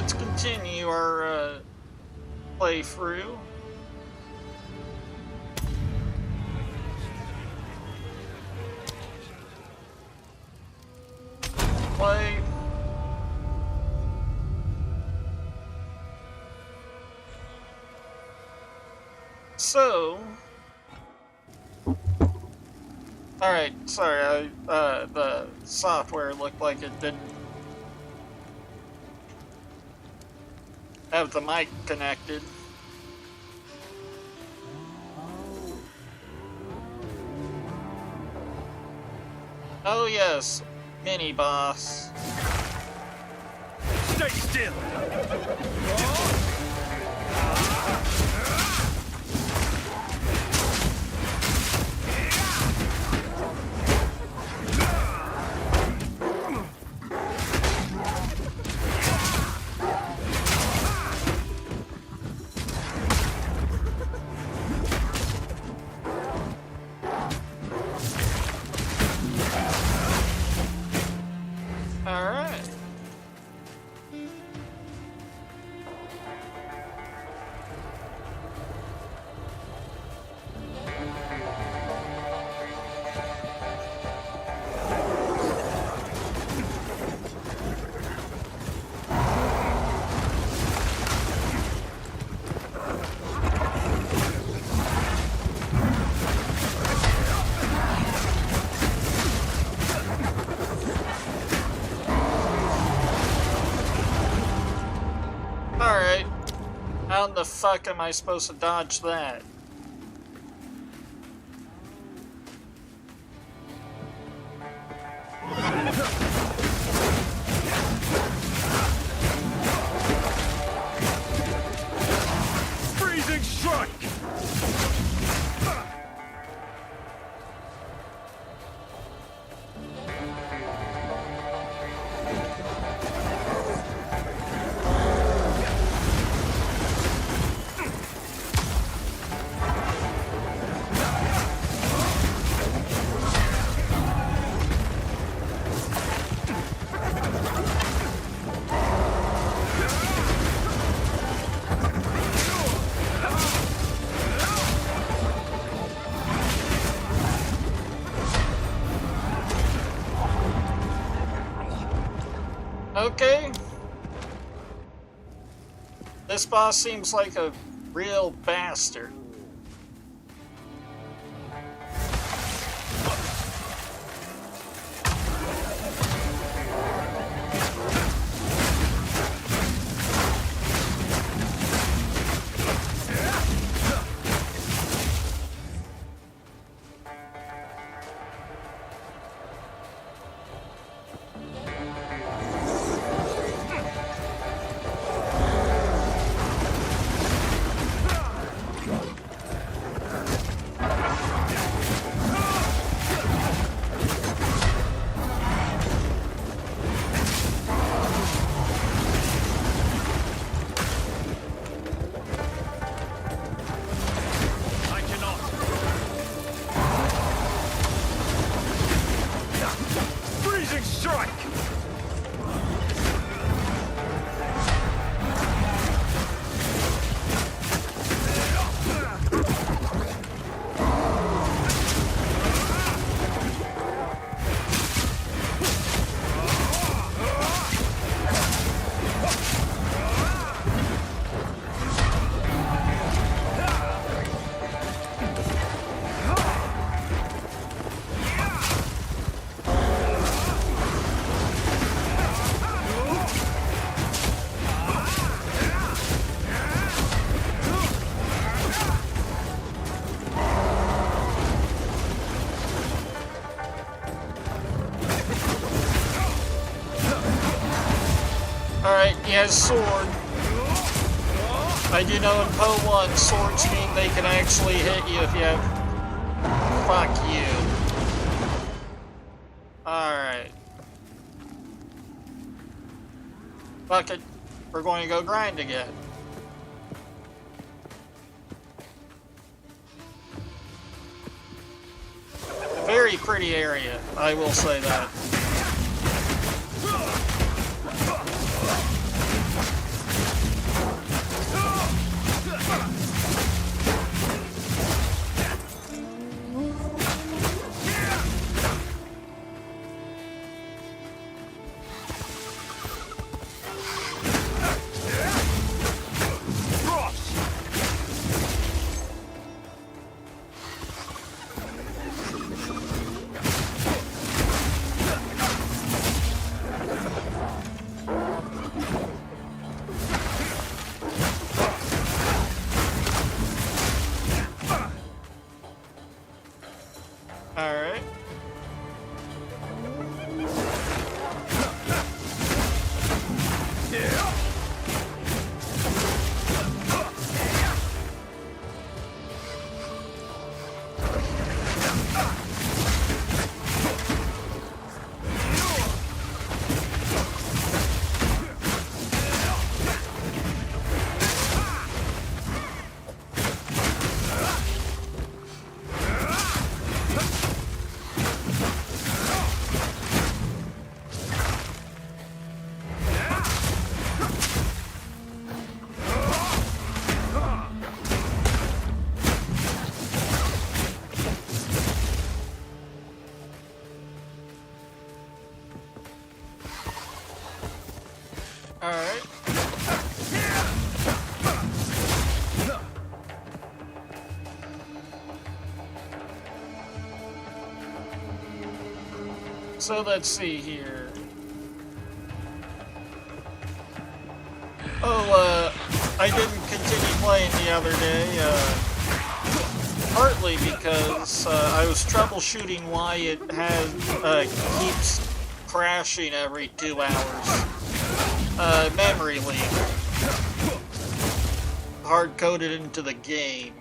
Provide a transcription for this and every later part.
let's continue our playthrough. Play. So, alright, sorry, the software looked like it didn't have the mic connected. Oh yes, mini boss. Stay still. Alright. Alright. How in the fuck am I supposed to dodge that? Freezing strike. Okay. This boss seems like a real bastard. Strike! Alright, he has sword. I do know in Poe 1, swords mean they can actually hit you if you have... Fuck you. Alright. Fuck it. We're going to go grind again. A very pretty area, I will say that. Alright. Alright. So let's see here. Oh, I didn't continue playing the other day, partly because I was troubleshooting why it keeps crashing every 2 hours. Memory leak. Hard-coded into the game.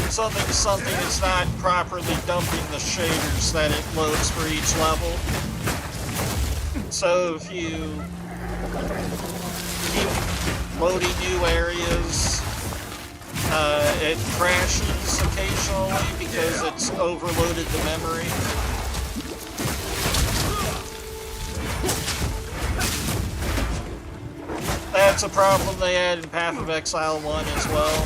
Something is not properly dumping the shaders that it loads for each level. So if you keep loading new areas, it crashes occasionally because it's overloaded the memory. That's a problem they had in Path of Exile 1 as well.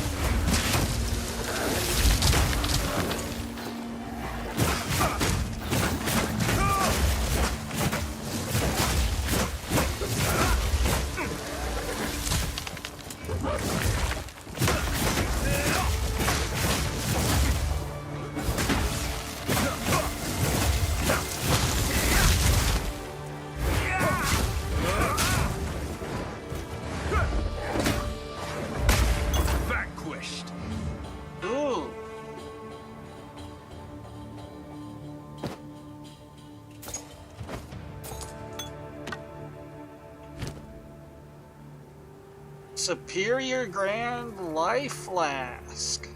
Superior Grand Life Flask.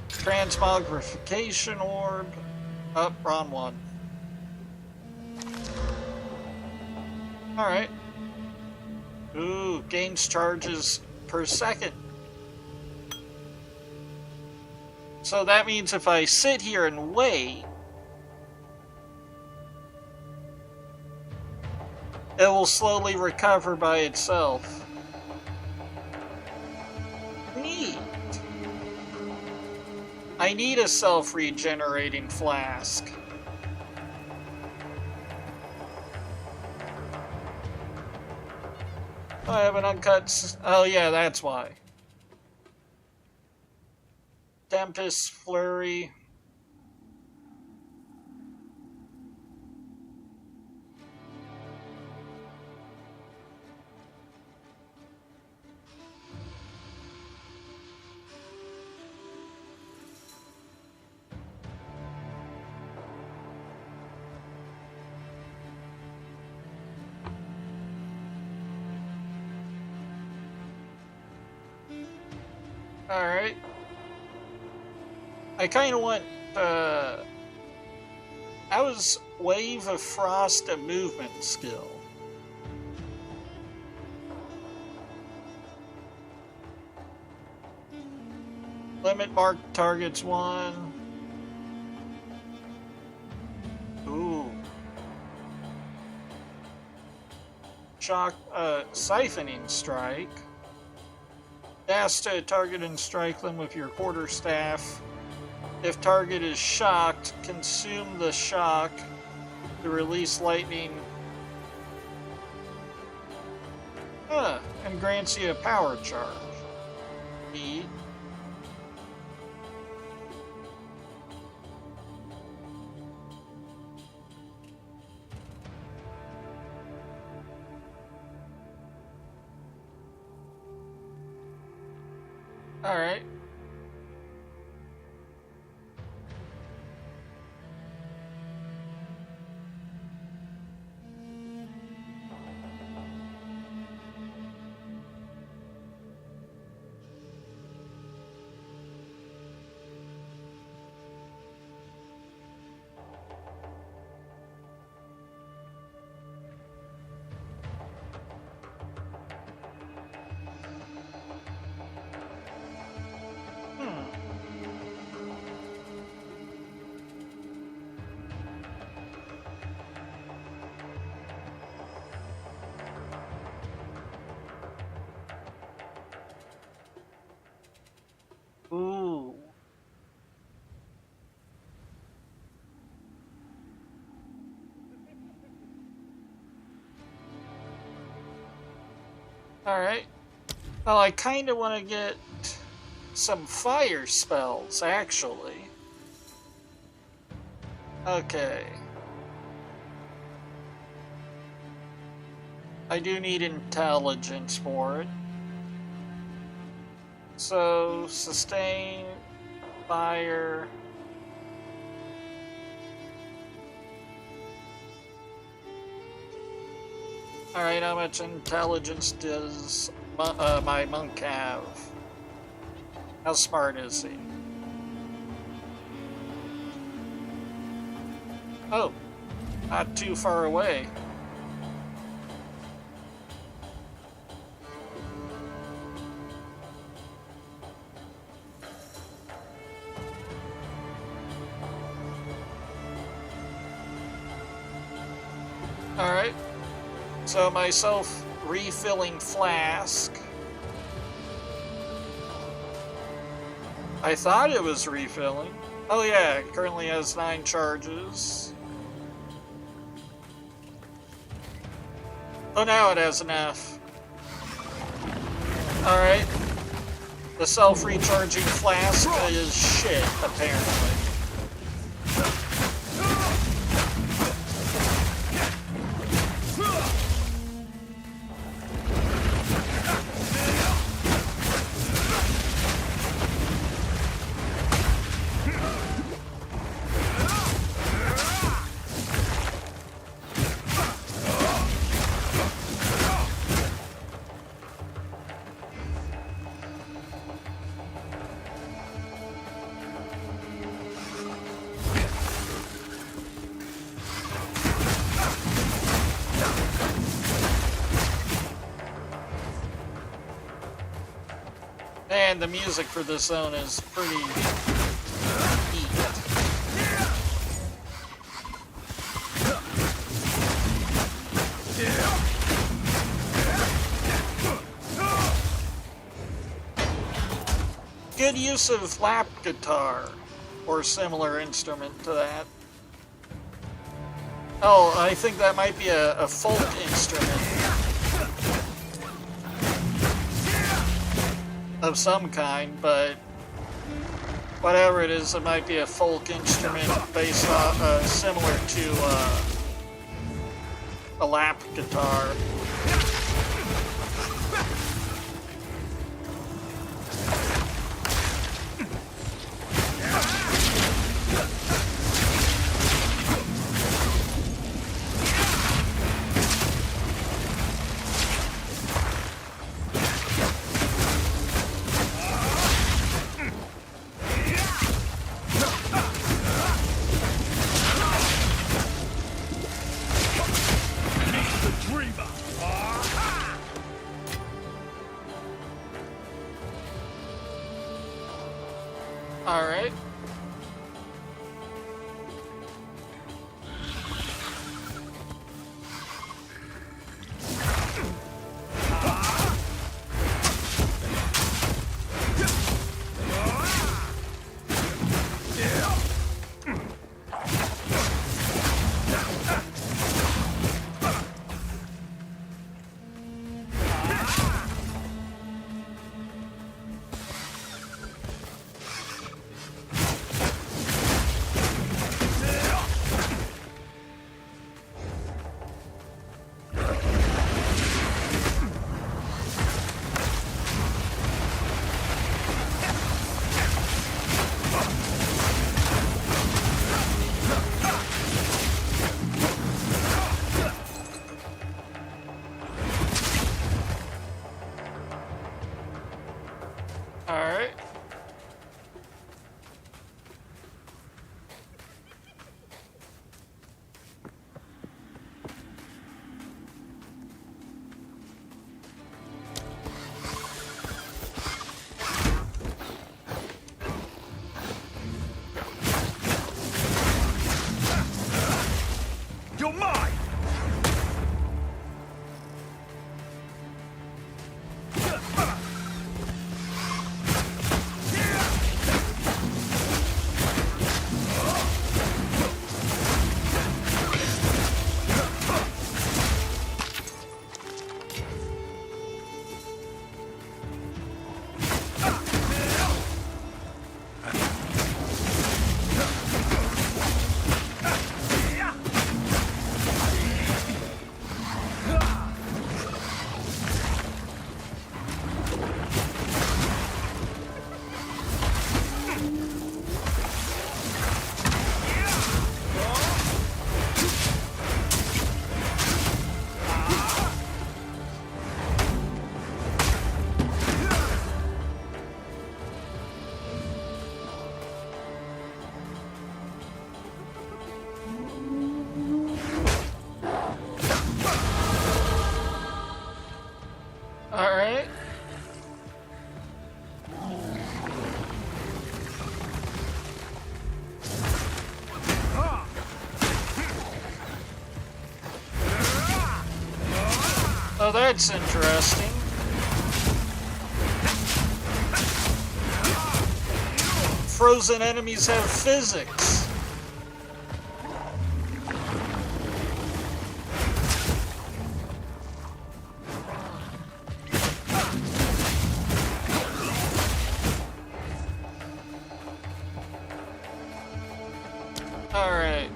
Transmogrification Orb. Up, wrong one. Alright. Ooh, gains charges per second. So that means if I sit here and wait, it will slowly recover by itself. Neat. I need a self-regenerating flask. Oh, I have an uncut... Oh yeah, that's why. Tempest Flurry. Alright. I kind of want, how is Wave of Frost a movement skill? Limit mark targets 1. Ooh. Shock, Siphoning Strike. Dash to a target and strike them with your quarterstaff. If target is shocked, consume the shock to release lightning. And grants you a power charge. Neat. Alright. Ooh. Alright. Well, I kind of want to get some fire spells, actually. Okay. I do need intelligence for it. So, sustain, fire. Alright, how much intelligence does my monk have? How smart is he? Oh, not too far away. Alright, so my self-refilling flask. I thought it was refilling. Oh yeah, it currently has 9 charges. Oh, now it has enough. Alright. The self-recharging flask is shit, apparently. And the music for this zone is pretty neat. Good use of lap guitar, or similar instrument to that. Oh, I think that might be a folk instrument of some kind, but whatever it is, it might be a folk instrument based on, similar to a lap guitar. Alright. Alright. You're mine! Alright. Oh, that's interesting. Frozen enemies have physics. Alright.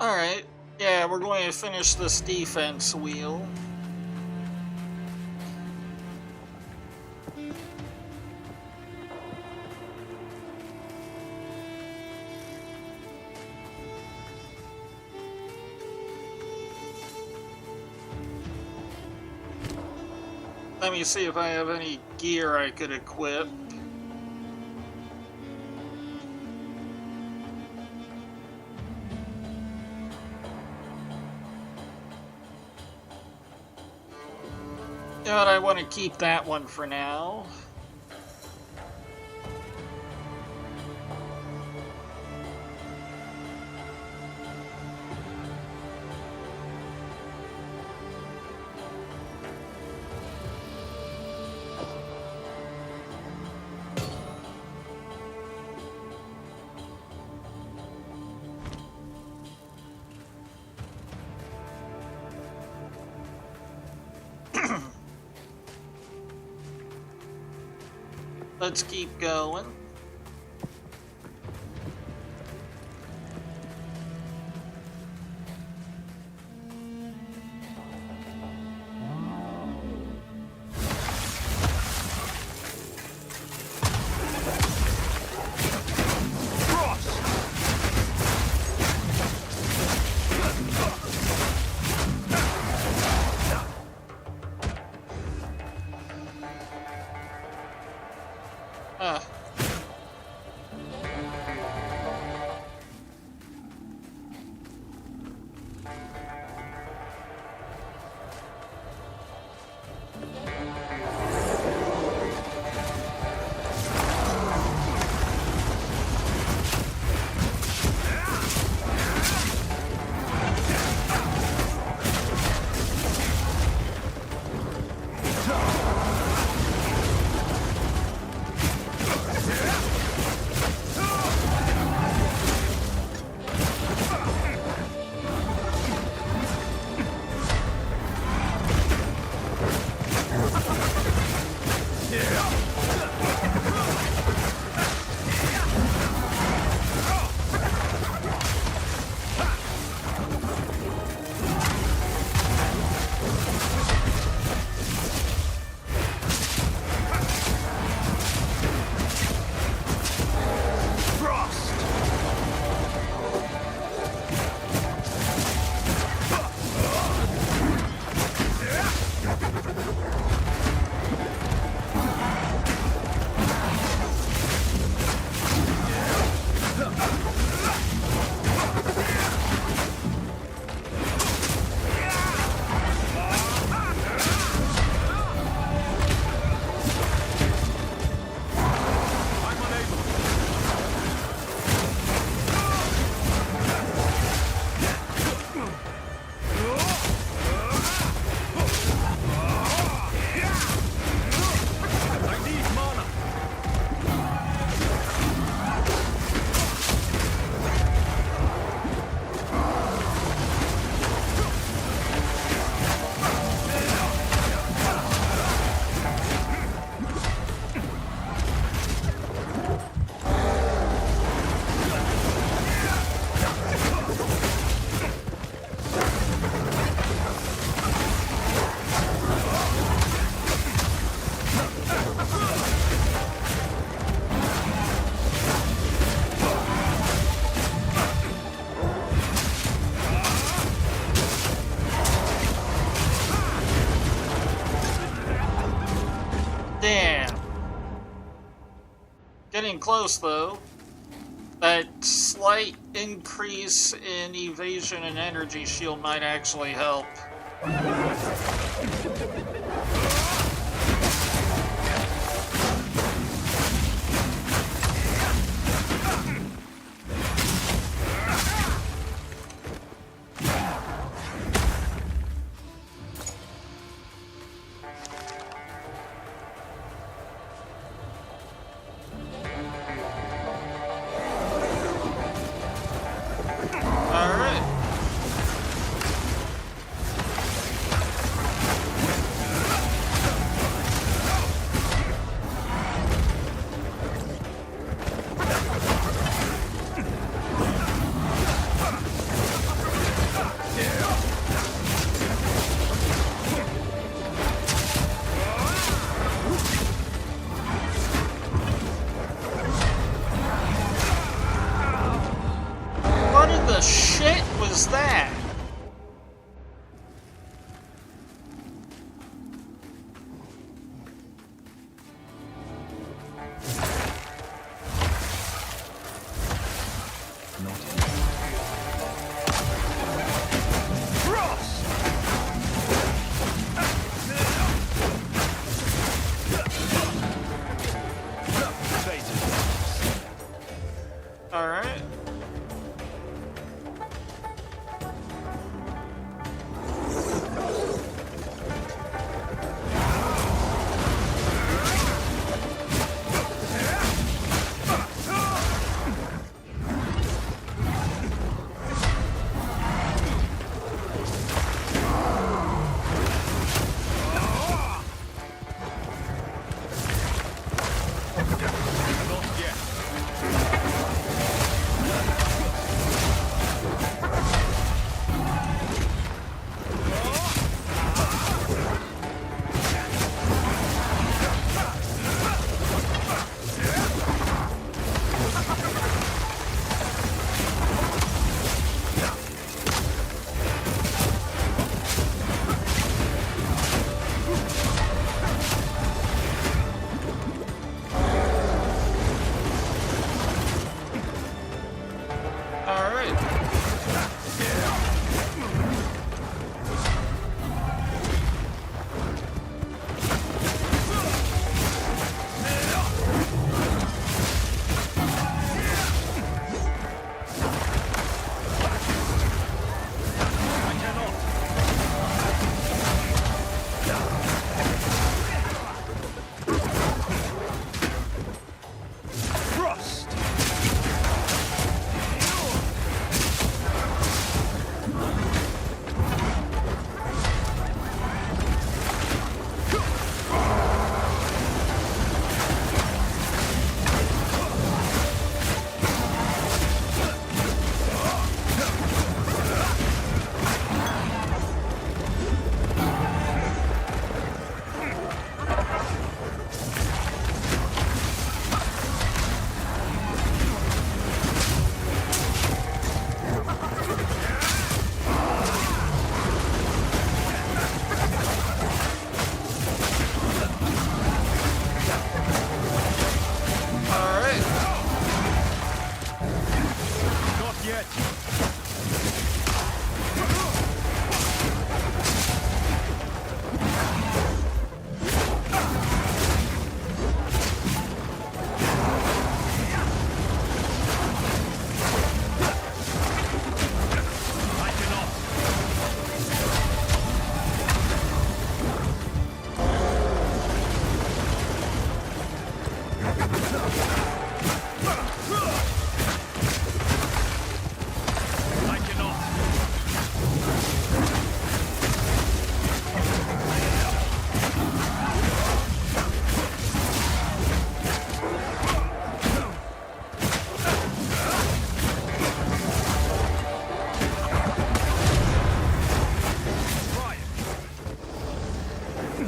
Alright. Yeah, we're going to finish this defense wheel. Let me see if I have any gear I could equip. But I want to keep that one for now. Let's keep going. Damn. Getting close, though. That slight increase in evasion and energy shield might actually help.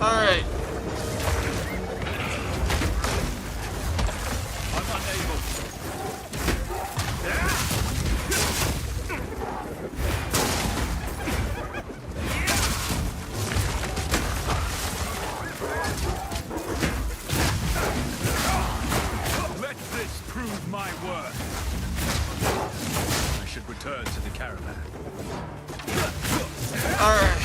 Alright. I'm unable. Let this prove my worth. I should return to the caravan. Alright.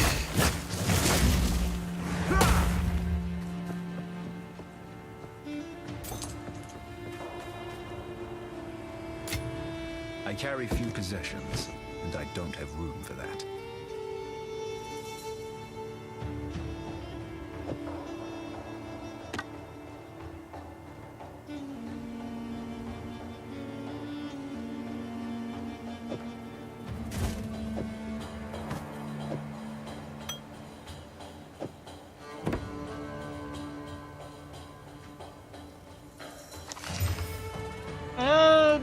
I carry few possessions, and I don't have room for that.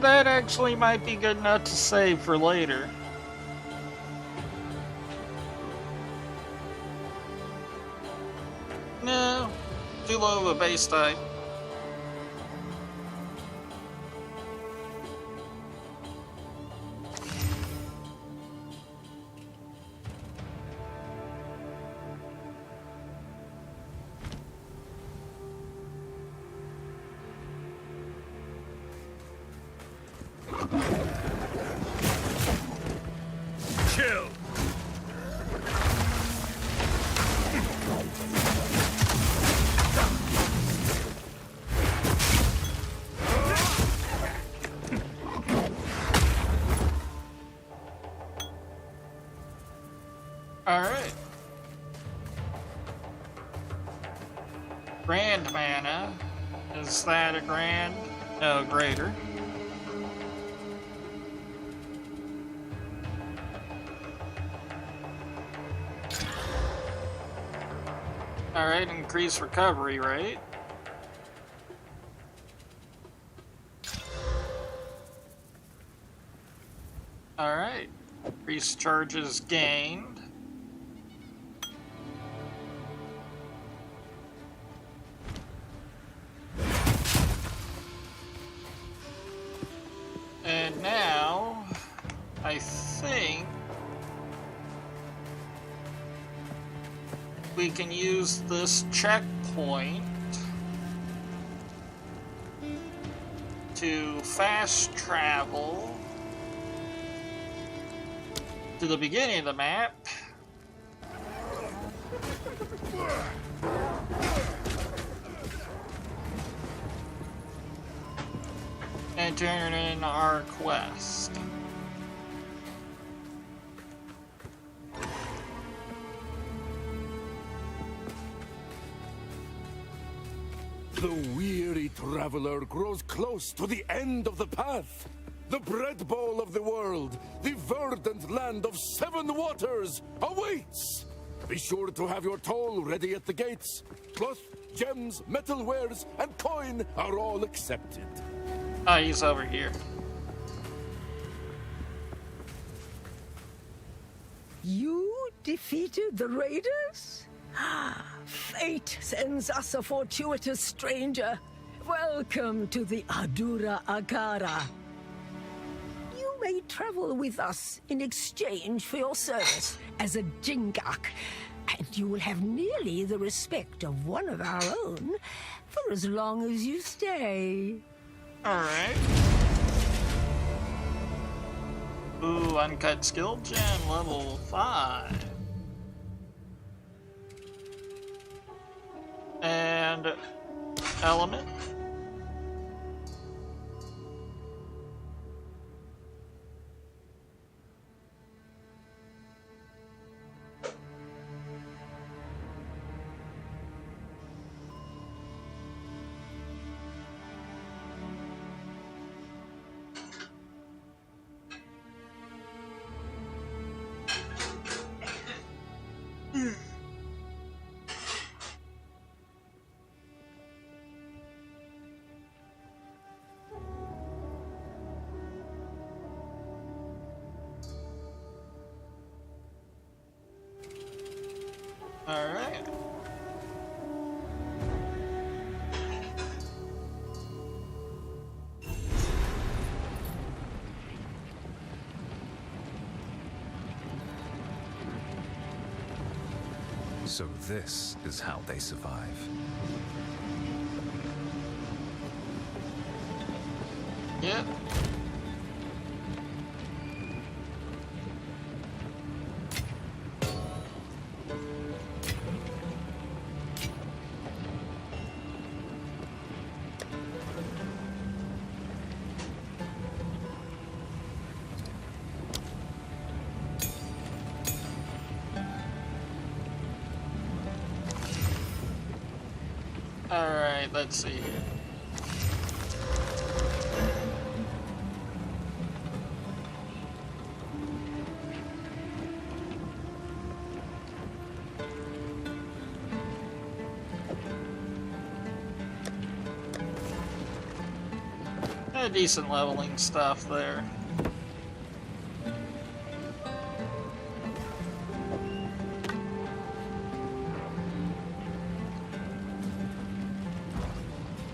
That actually might be good enough to save for later. No, too low of a base type. Chill! Alright. Grand mana. Is that a grand? No, greater. Alright, increase recovery rate. Alright. Increase charges gained. And now, I think we can use this checkpoint to fast travel to the beginning of the map. And turn in our quest. The weary traveler grows close to the end of the path. The bread bowl of the world, the verdant land of 7 waters, awaits! Be sure to have your toll ready at the gates. Cloth, gems, metalwares, and coin are all accepted. Oh, he's over here. You defeated the raiders? Fate sends us a fortuitous stranger. Welcome to the Adura Agara. You may travel with us in exchange for your service as a Jingak, and you will have nearly the respect of one of our own for as long as you stay. Alright. Ooh, uncut skill gem level 5. And element. Alright. So this is how they survive. Yep. Alright, let's see here. Decent leveling stuff there.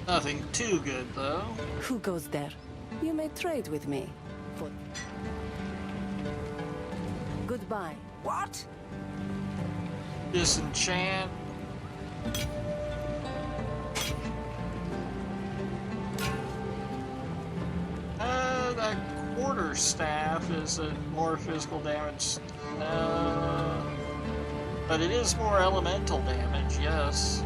Nothing too good, though. Who goes there? You may trade with me. For... Goodbye. What? Disenchant. That quarter staff is a more physical damage. No. But it is more elemental damage, yes.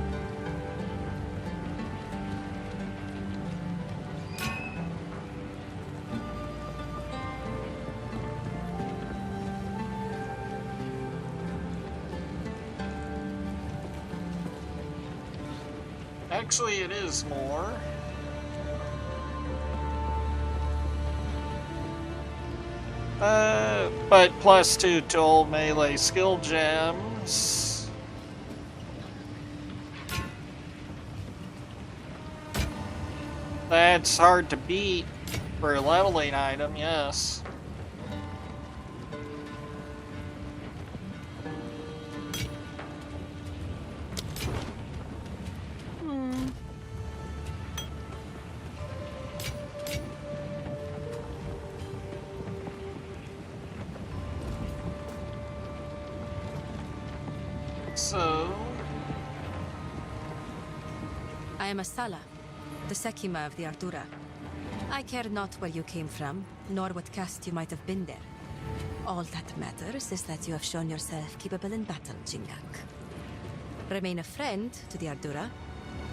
Actually, it is more. But +2 to all melee skill gems. That's hard to beat for a leveling item, yes. I am Asala, the Sekima of the Ardura. I care not where you came from, nor what caste you might have been there. All that matters is that you have shown yourself capable in battle, Jingak. Remain a friend to the Ardura,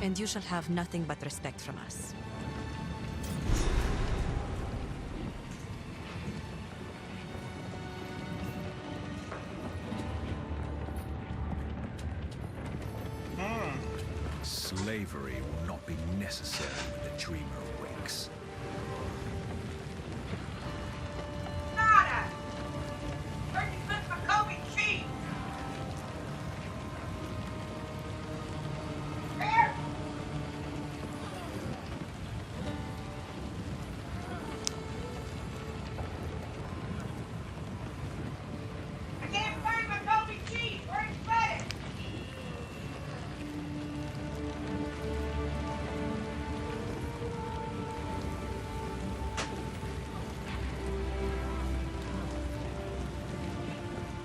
and you shall have nothing but respect from us. Slavery will not be necessary when the dreamer awakes. Nada! Where'd you put my Kobe cheese? Here! I can't find my Kobe cheese! Where'd you put it?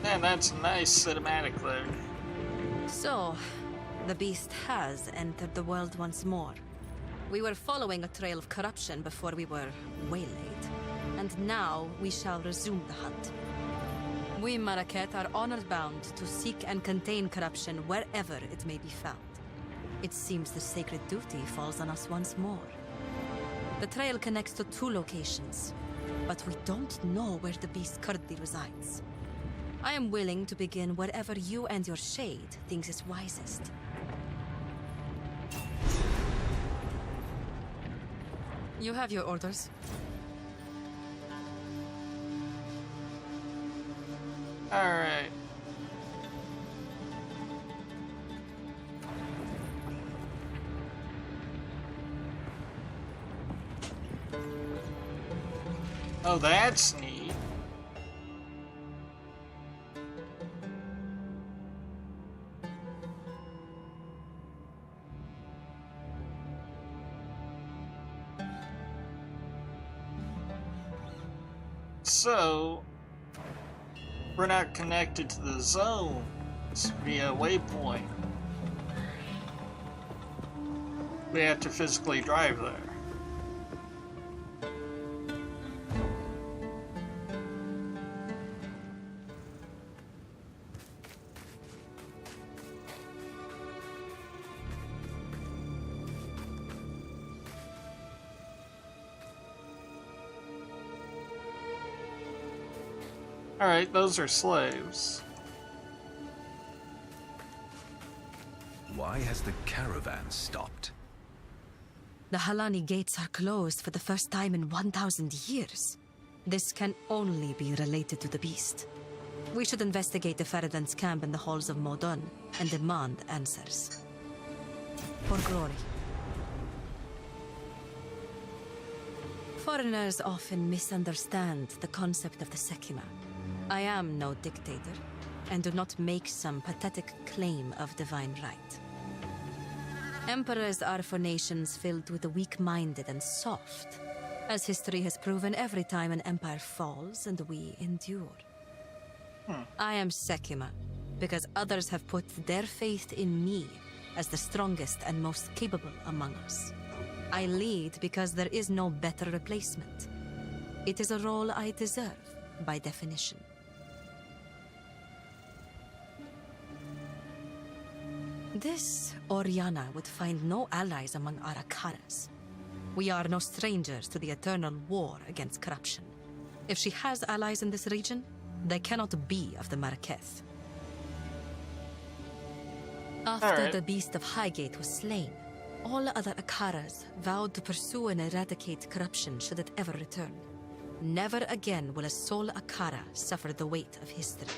Man, that's a nice cinematic there. So, the beast has entered the world once more. We were following a trail of corruption before we were waylaid, and now we shall resume the hunt. We Maraket are honored bound to seek and contain corruption wherever it may be found. It seems the sacred duty falls on us once more. The trail connects to 2 locations, but we don't know where the beast currently resides. I am willing to begin wherever you and your shade thinks is wisest. You have your orders. Alright. Oh, that's neat. So, we're not connected to the zone, lands via waypoint. We have to physically drive there. Alright, those are slaves. Why has the caravan stopped? The Halani gates are closed for the first time in 1,000 years. This can only be related to the beast. We should investigate the Feridan's camp in the halls of Modon and demand answers. For glory. Foreigners often misunderstand the concept of the Sekima. I am no dictator, and do not make some pathetic claim of divine right. Emperors are for nations filled with the weak-minded and soft, as history has proven every time an empire falls and we endure. I am Sekima, because others have put their faith in me as the strongest and most capable among us. I lead because there is no better replacement. It is a role I deserve, by definition. This Oriana would find no allies among our Akaras. We are no strangers to the eternal war against corruption. If she has allies in this region, they cannot be of the Marraketh. After the Beast of Highgate was slain, all other Akaras vowed to pursue and eradicate corruption should it ever return. Never again will a sole Akara suffer the weight of history.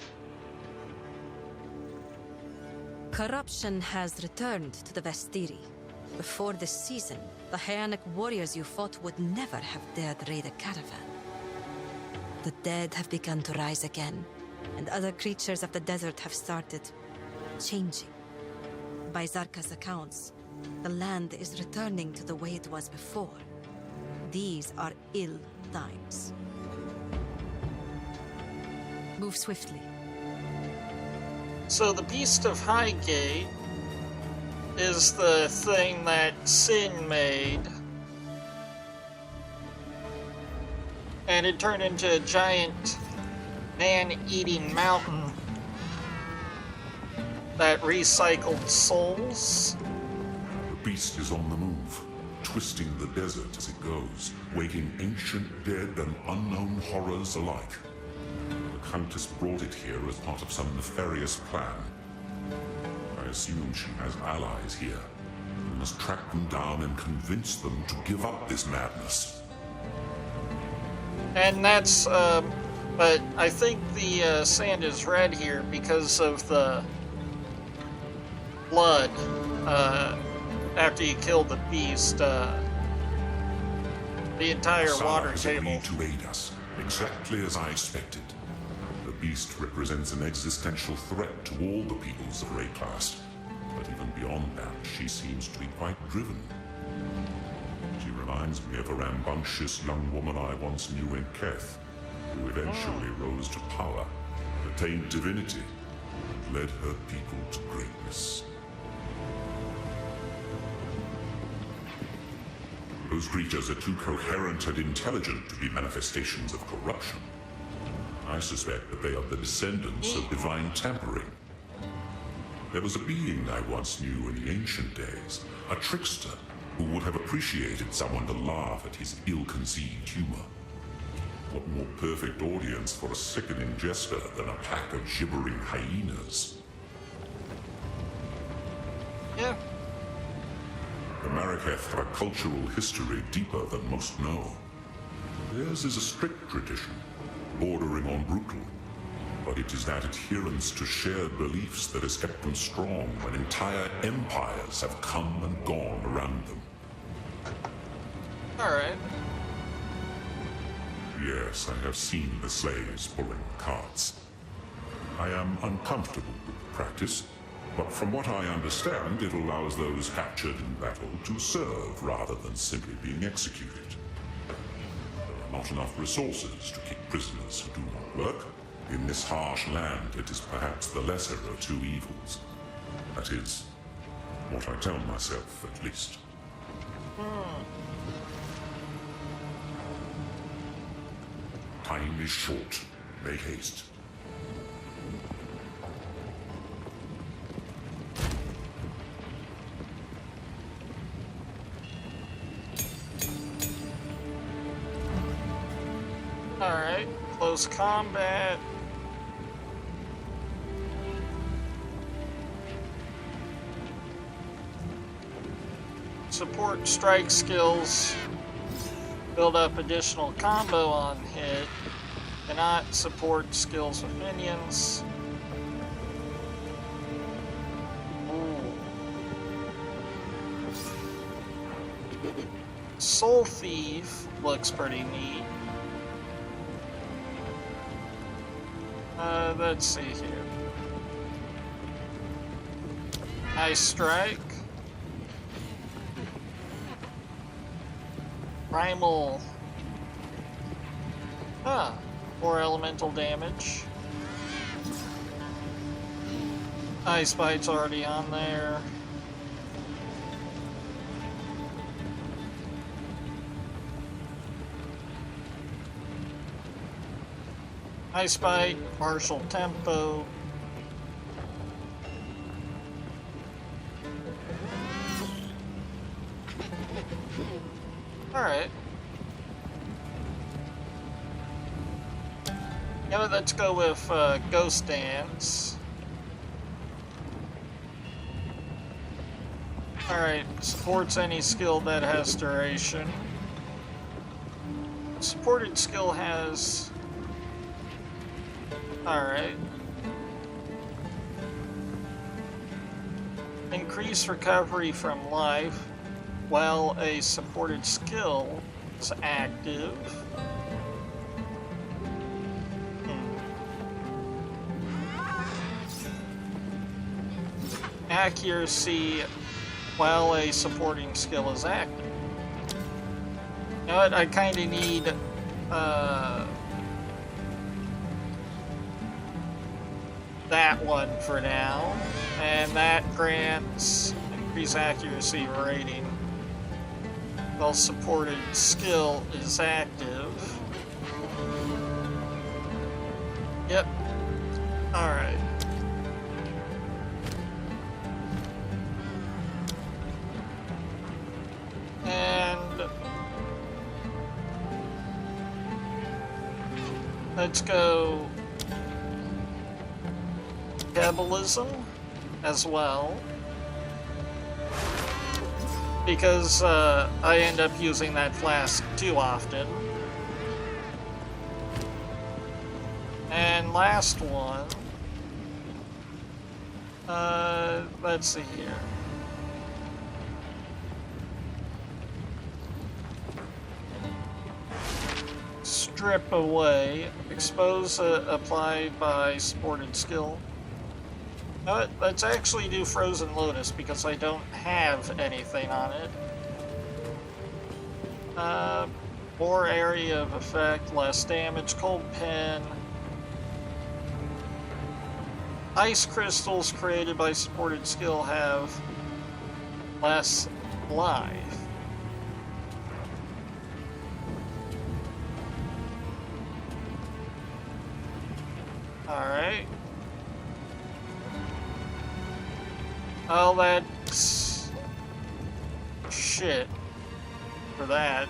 Corruption has returned to the Vestiri. Before this season, the Hyanic warriors you fought would never have dared raid a caravan. The dead have begun to rise again, and other creatures of the desert have started changing. By Zarka's accounts, the land is returning to the way it was before. These are ill times. Move swiftly. So the Beast of Highgate is the thing that Sin made. And it turned into a giant man-eating mountain that recycled souls. The beast is on the move, twisting the desert as it goes, waking ancient dead and unknown horrors alike. The Countess brought it here as part of some nefarious plan. I assume she has allies here. We must track them down and convince them to give up this madness. And that's, but I think the sand is red here because of the blood, after you kill the beast, the entire water table. Agreed to aid us, exactly as I expected. The beast represents an existential threat to all the peoples of Rayclast. But even beyond that, she seems to be quite driven. She reminds me of a rambunctious young woman I once knew in Keth, who eventually rose to power, attained divinity, and led her people to greatness. Those creatures are too coherent and intelligent to be manifestations of corruption. I suspect that they are the descendants of divine tampering. There was a being I once knew in the ancient days, a trickster, who would have appreciated someone to laugh at his ill-conceived humor. What more perfect audience for a sickening jester than a pack of gibbering hyenas? Yeah. The Marraketh have a cultural history deeper than most know. Theirs is a strict tradition, bordering on brutal, but it is that adherence to shared beliefs that has kept them strong when entire empires have come and gone around them. Alright. Yes, I have seen the slaves pulling the carts. I am uncomfortable with the practice, but from what I understand, it allows those captured in battle to serve rather than simply being executed. There are not enough resources to keep prisoners who do not work, In this harsh land, it is perhaps the lesser of two evils. That is what I tell myself, at least. Time is short. Make haste. Alright, close combat. Support strike skills. Build up additional combo on hit. Cannot support skills with minions. Ooh. Soul Thief looks pretty neat. Let's see here. Ice Strike. Primal. Huh. 4 elemental damage. Ice Bite's already on there. Ice Bite, partial tempo. Alright. Yeah, let's go with Ghost Dance. Alright, supports any skill that has duration. Supported skill has... Alright. Increase recovery from life while a supported skill is active. Accuracy while a supporting skill is active. You know what? I kind of need that one for now, and that grants increased accuracy rating while supported skill is active. Yep. Alright. And let's go Cabalism as well, because I end up using that flask too often. And last one, let's see here. Strip away, expose applied by supported skill. Let's actually do Frozen Lotus because I don't have anything on it. More area of effect, less damage. Cold Pen. Ice crystals created by supported skill have less life. Alright. Oh, that's shit for that.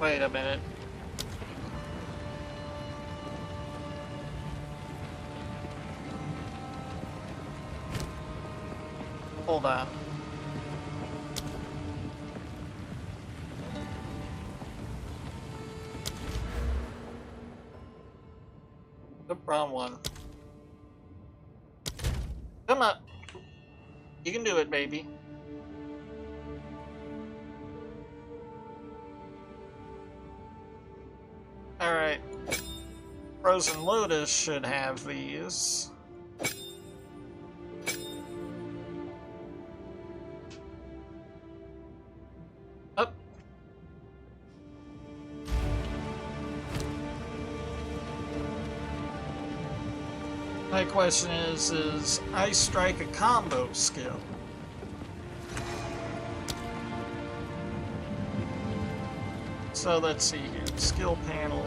Wait a minute. Hold on. The wrong one. Come on. You can do it, baby. Alright. Frozen Lotus should have these. My question is Ice Strike a combo skill? So let's see here. Skill panel.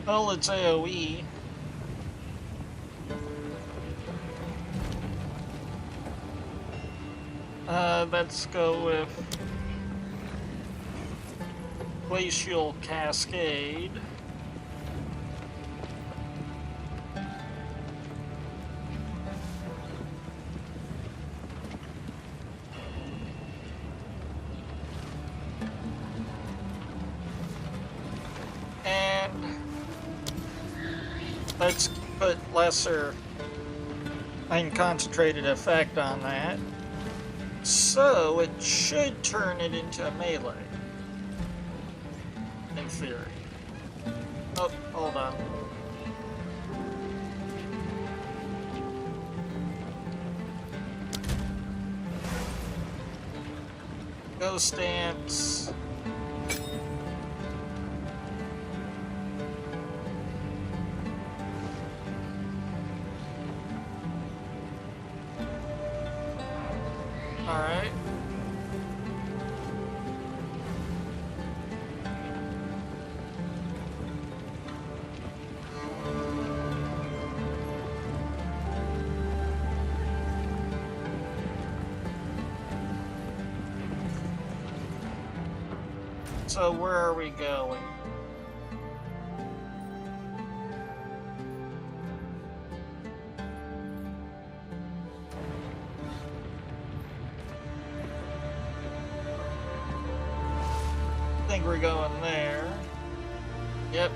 Well, it's AoE. Let's go with Glacial Cascade. And let's put lesser and concentrated effect on that. So it should turn it into a melee. In theory. Oh, hold on. Ghost Dance. Alright. So where are we going? I think we're going there. Yep.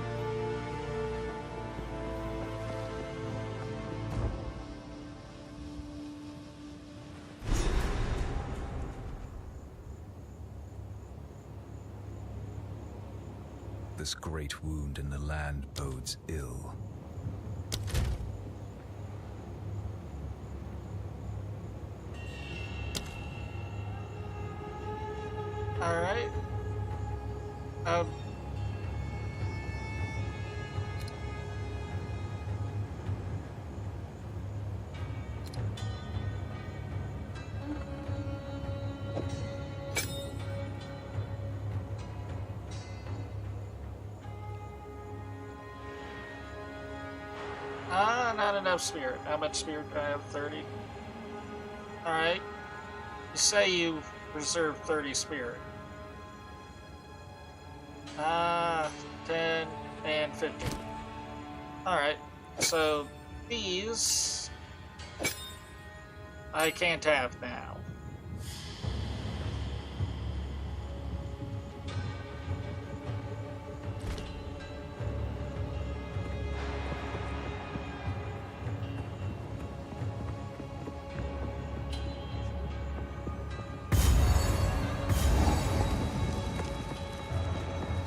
This great wound in the land bodes ill. All right. Not enough spirit. How much spirit do I have? 30? Alright. You say you reserve 30 spirit. 10 and 15. Alright. So these I can't have now.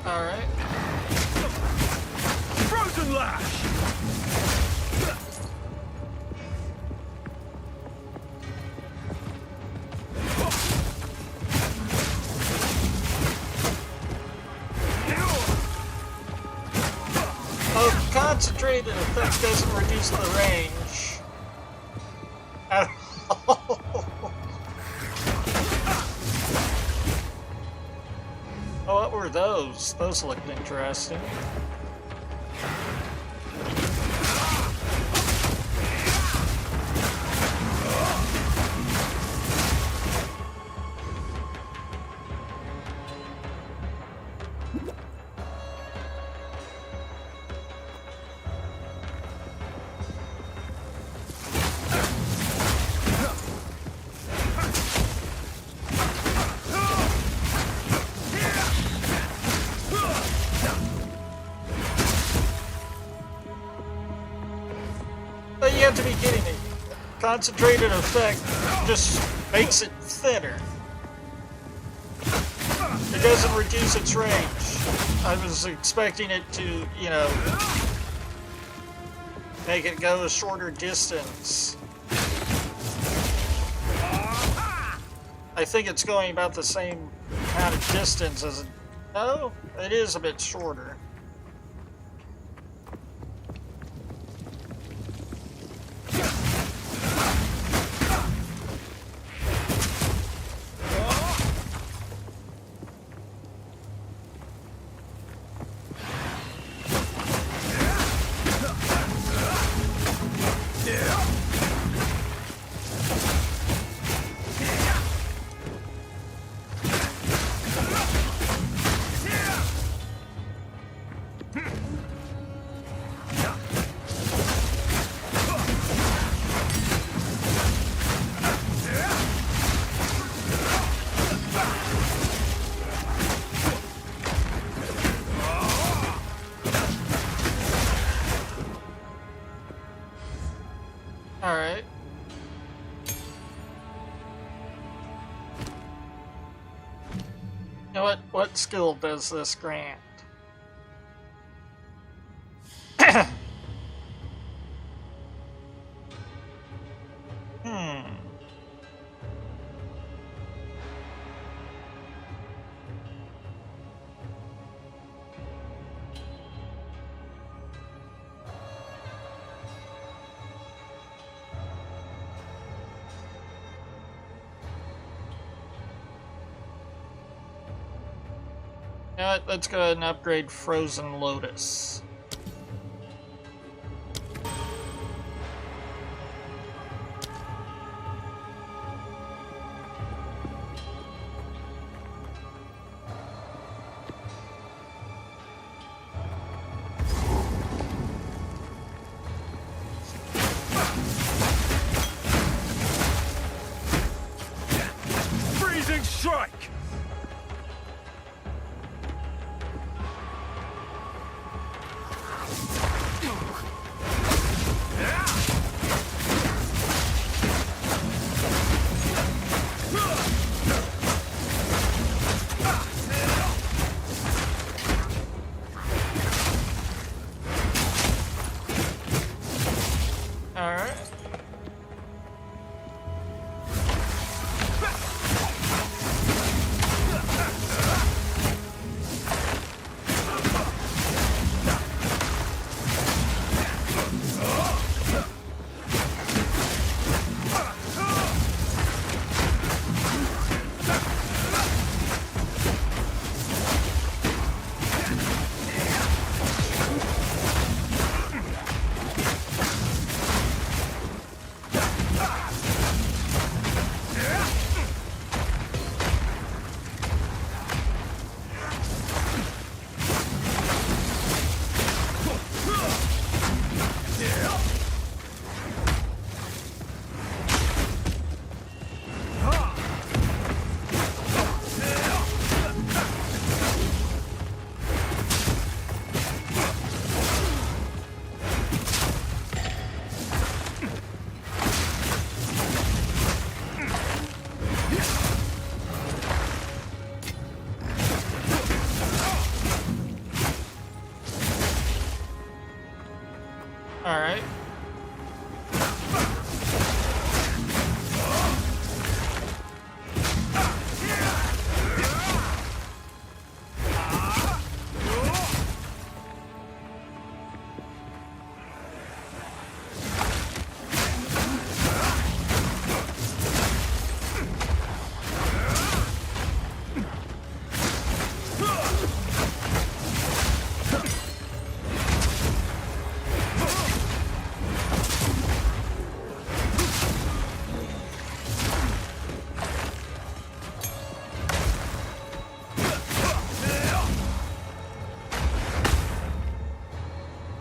Alright. Frozen Lash! Oh, concentrated effect doesn't reduce the range at all. Oh, what were those? Those looked interesting. But you have to be kidding me. Concentrated effect just makes it thinner. It doesn't reduce its range. I was expecting it to, you know, make it go a shorter distance. I think it's going about the same amount of distance as it... No, it is a bit shorter. Alright. You know what? What skill does this grant? You know what? Let's go ahead and upgrade Frozen Lotus. Freezing strike! Alright. Alright.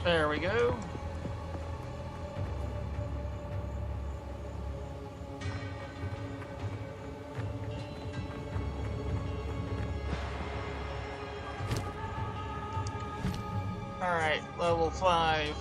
There we go. Alright, level 5.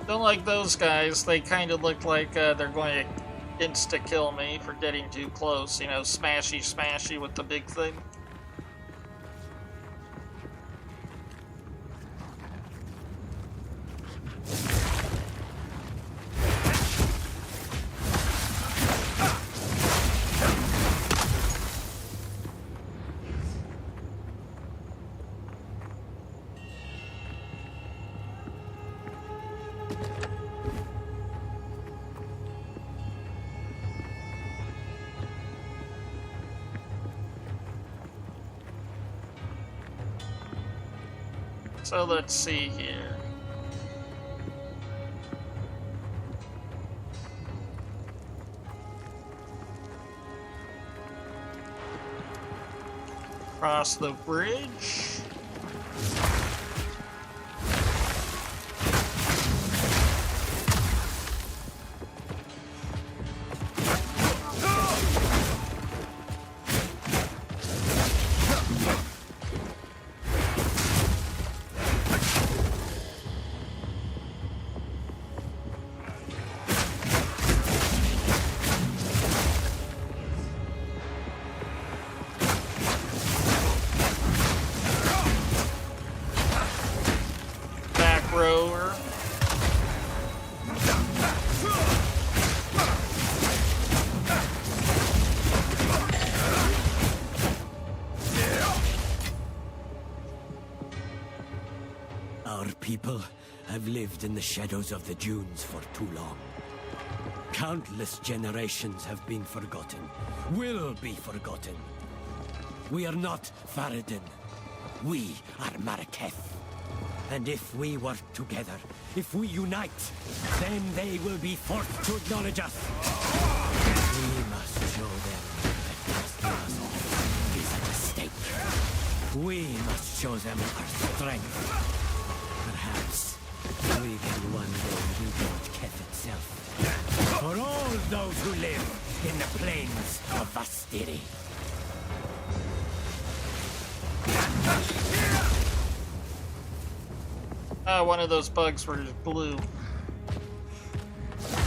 Don't like those guys. They kind of look like they're going to insta-kill me for getting too close. You know, smashy smashy with the big thing. So let's see here. Cross the bridge. Rower. Our people have lived in the shadows of the dunes for too long. Countless generations have been forgotten, will be forgotten. We are not Faradin. We are Maraketh. And if we work together, if we unite, then they will be forced to acknowledge us. We must show them that casting us off is a mistake. We must show them our strength. Perhaps we can one day rebuild Keth itself. For all those who live in the plains of Vastiri. One of those bugs were blue.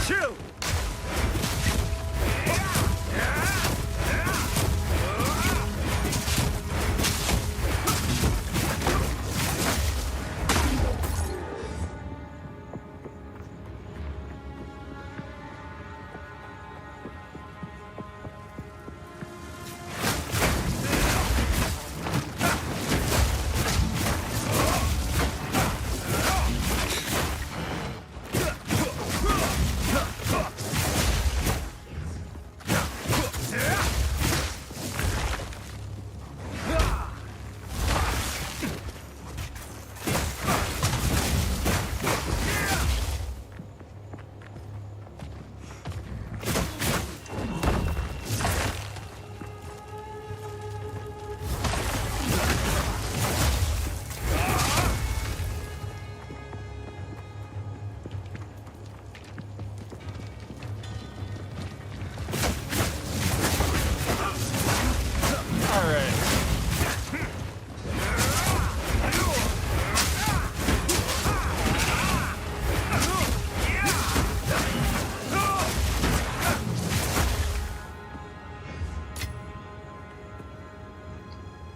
Shoot!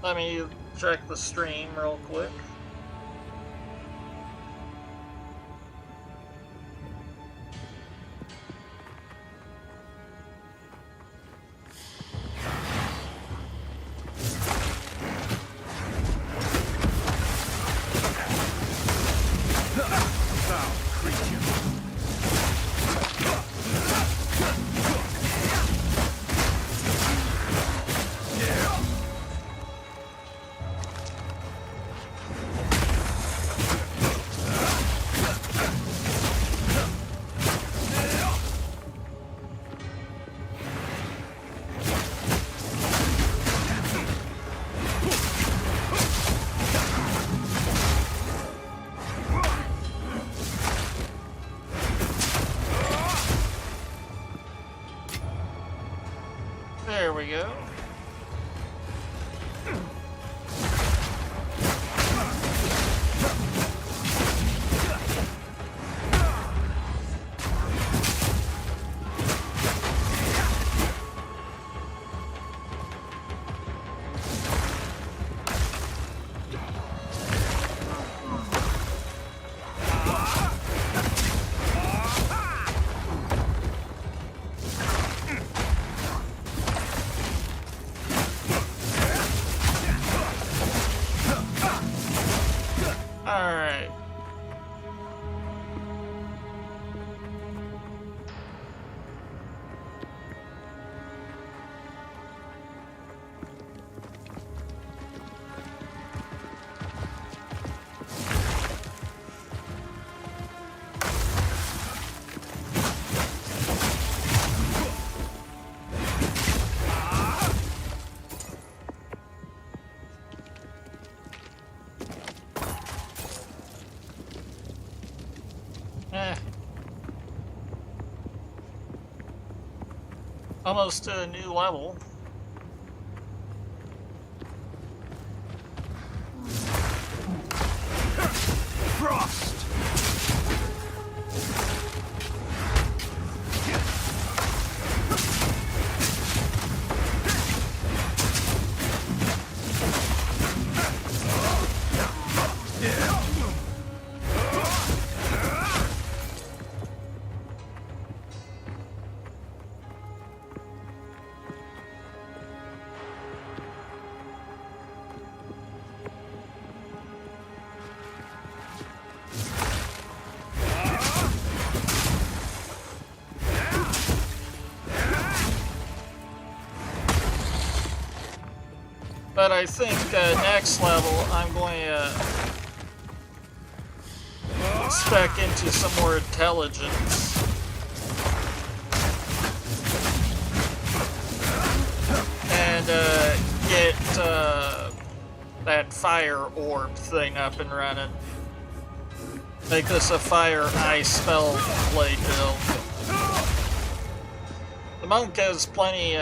Let me check the stream real quick. There we go. Eh. Almost to a new level. Frost! But I think next level I'm going to spec into some more intelligence. And get that fire orb thing up and running. Make this a fire ice spell play build. The monk has plenty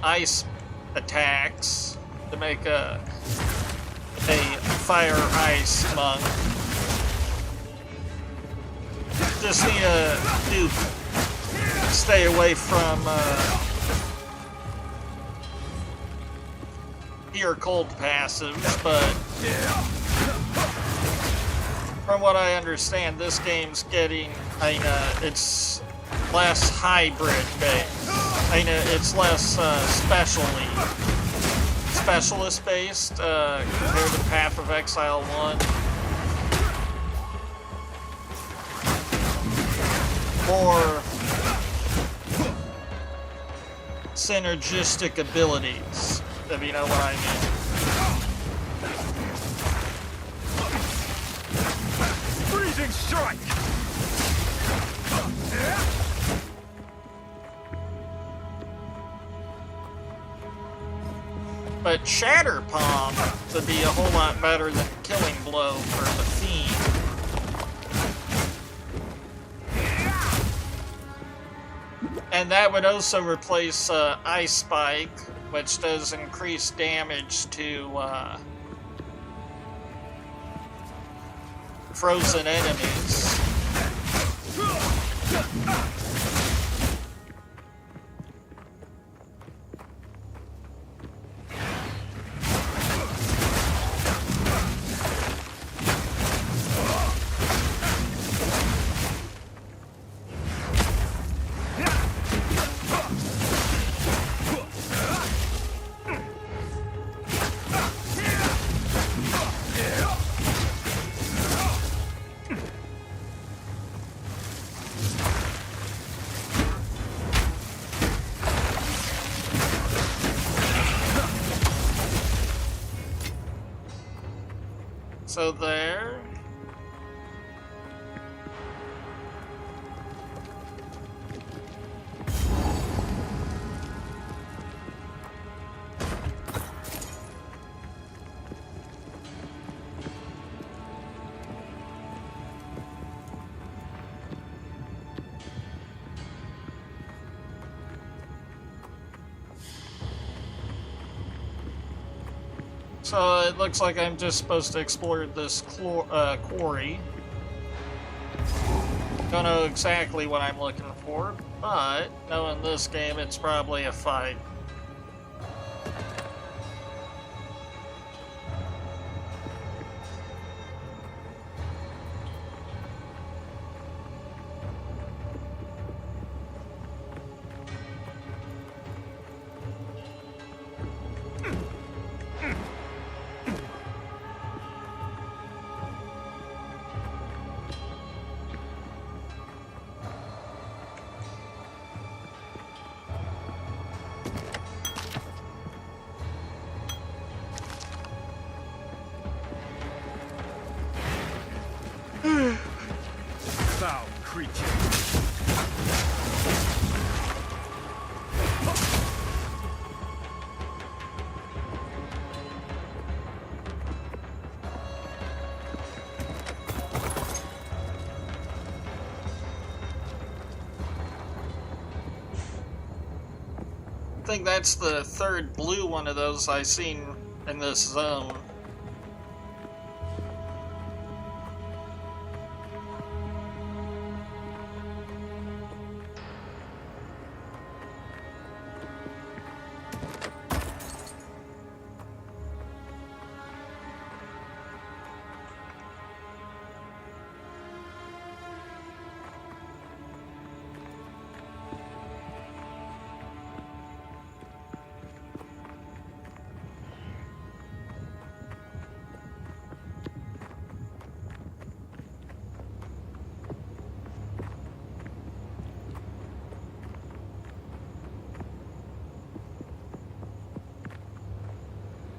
ice attacks to make a fire ice monk. Just need to stay away from your cold passives, but from what I understand, this game's getting, it's less hybrid based. It's less specialist based compared to Path of Exile 1. More synergistic abilities, if you know what I mean. Freezing strike! But Shatter Palm would be a whole lot better than Killing Blow for the Fiend. And that would also replace Ice Spike, which does increase damage to frozen enemies. So there. So it looks like I'm just supposed to explore this quarry. Don't know exactly what I'm looking for, but knowing this game, it's probably a fight. Foul creature. think that's the third blue one of those I've seen in this zone.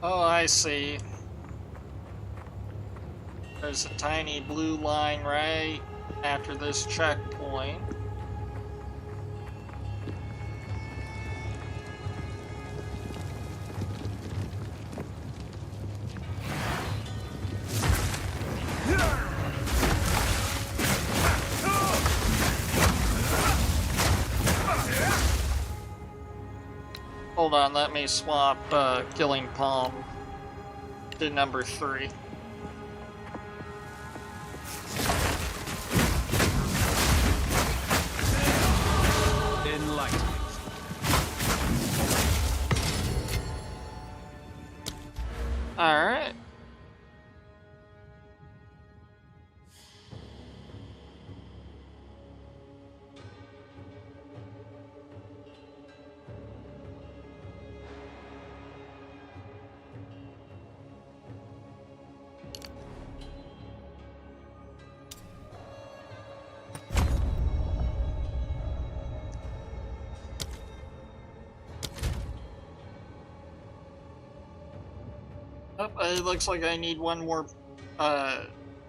Oh, I see. There's a tiny blue line right after this checkpoint. Hold on, let me swap Killing Palm to number 3. Enlightenment. Alright. Oh, it looks like I need one more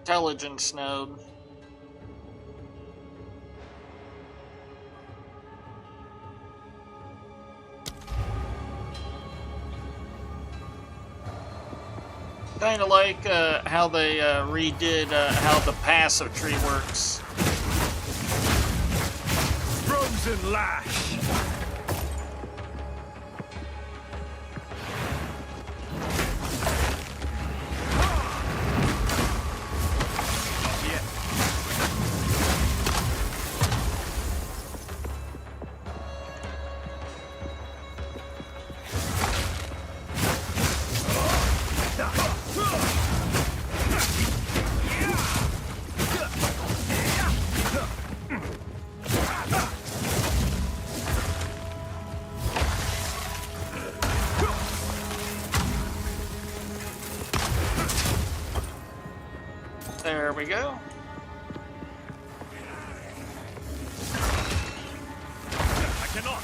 intelligence node. Kind of like how they redid how the passive tree works. Frozen lash. There we go. I cannot.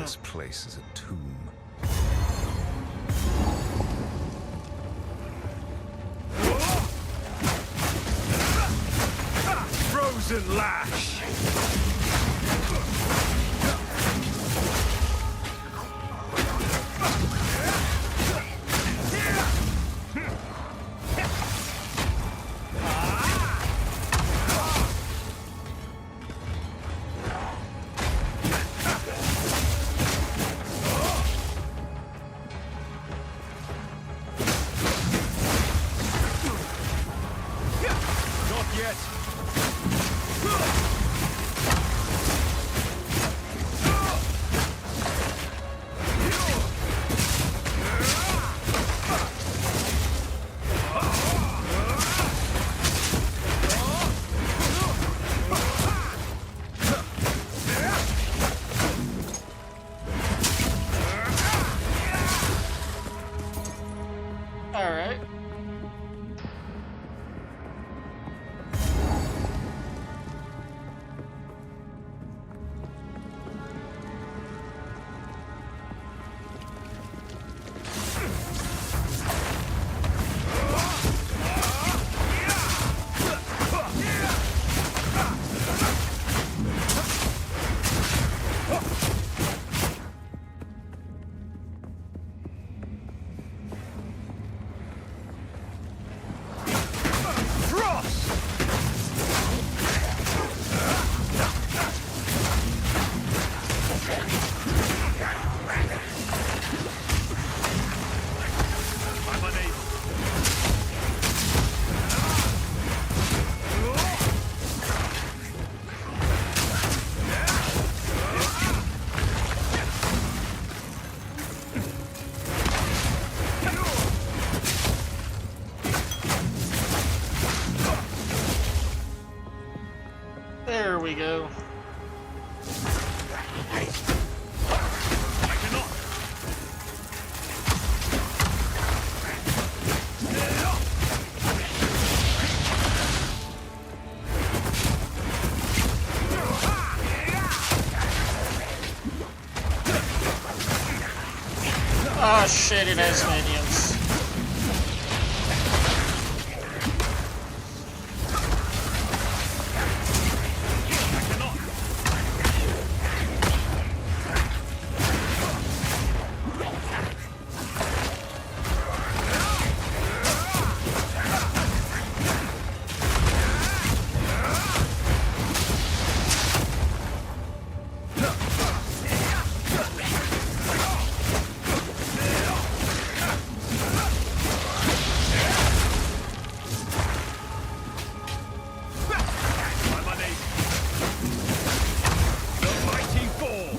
This place is a tomb. Crimson Lash! Not yet! Alright. I'm unable. There we go. I cannot. Oh shit, it has minions. I'm unable. The mighty fall.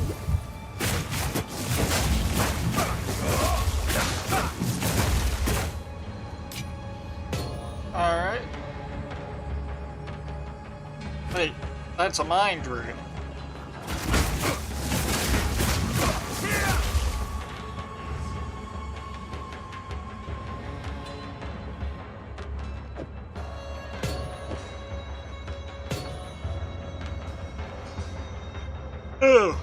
Alright. Wait, that's a mind rune. Ugh.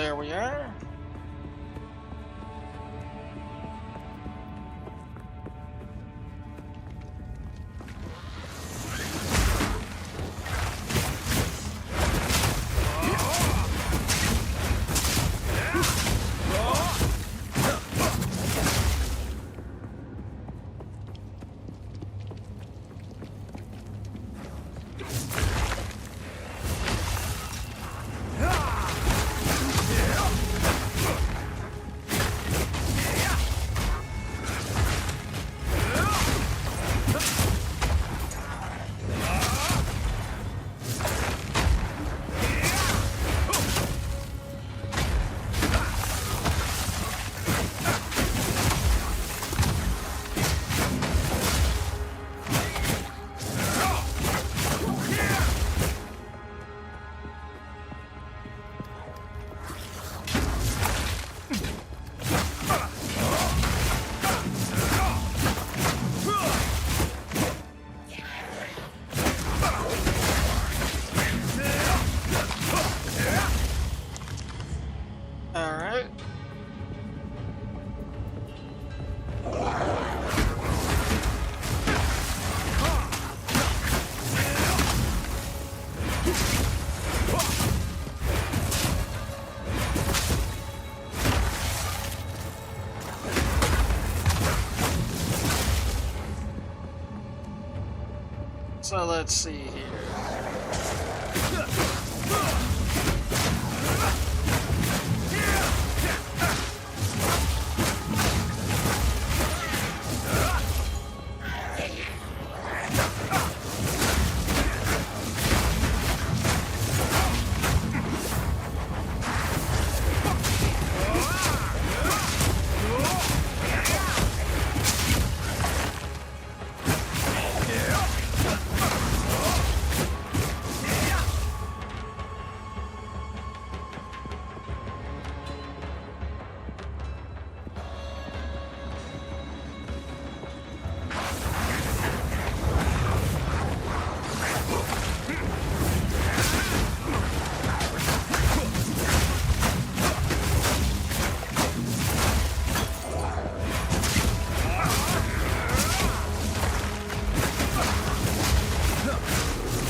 There we are. Alright. So let's see here.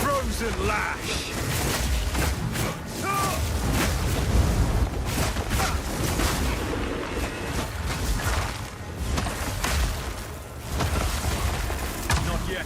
Frozen lash! Not yet.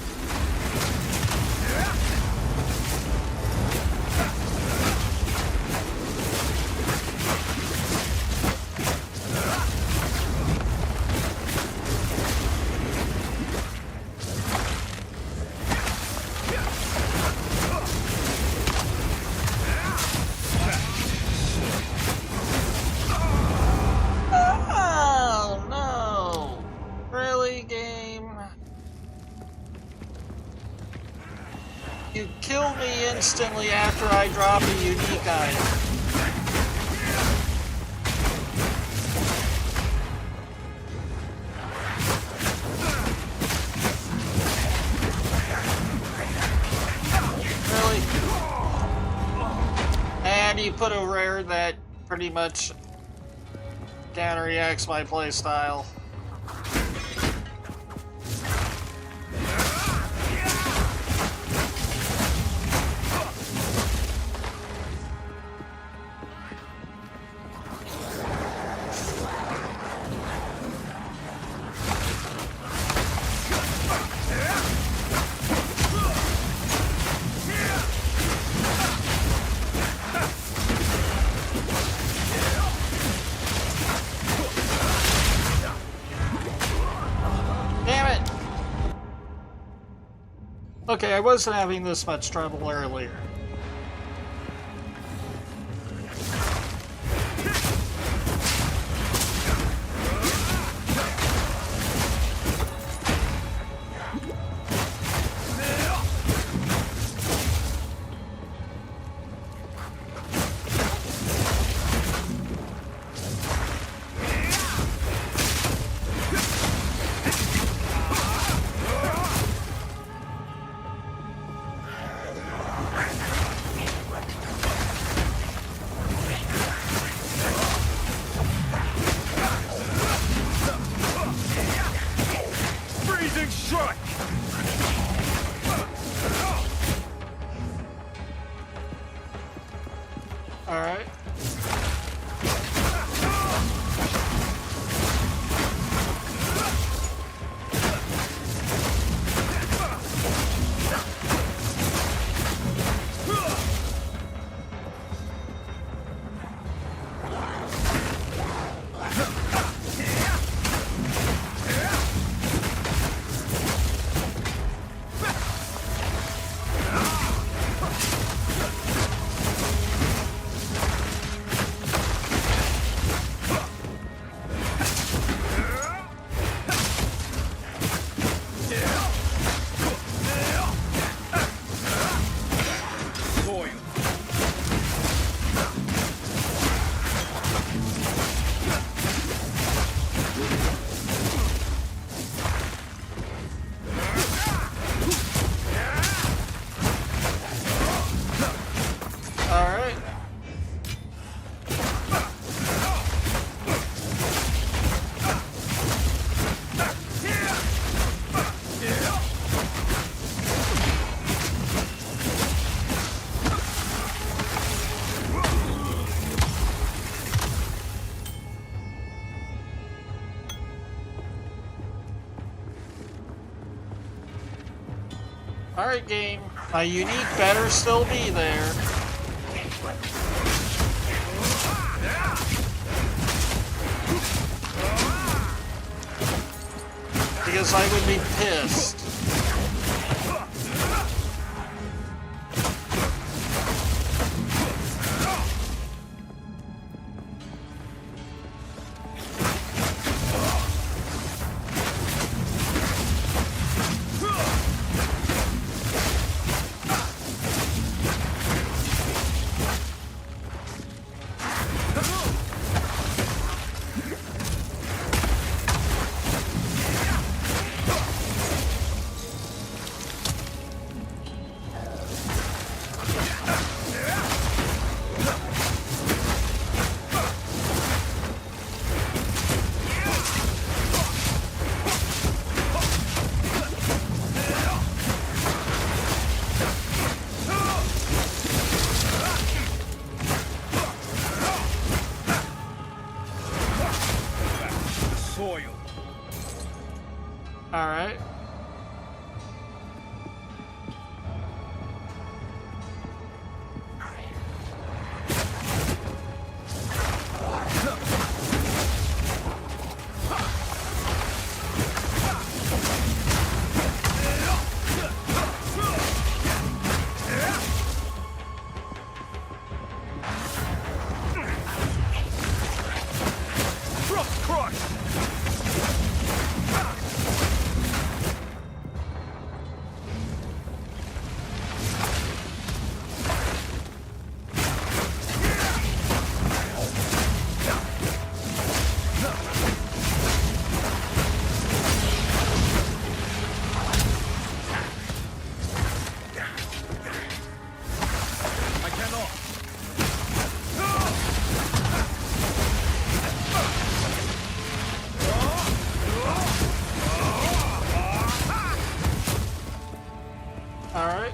Oh no! Really, game? You kill me instantly after I drop a unique item. Really? And you put a rare that pretty much counteracts my playstyle. Damn it! Okay, I wasn't having this much trouble earlier. Alright, game. My unique better still be there. Because I would be pissed. Alright. Alright.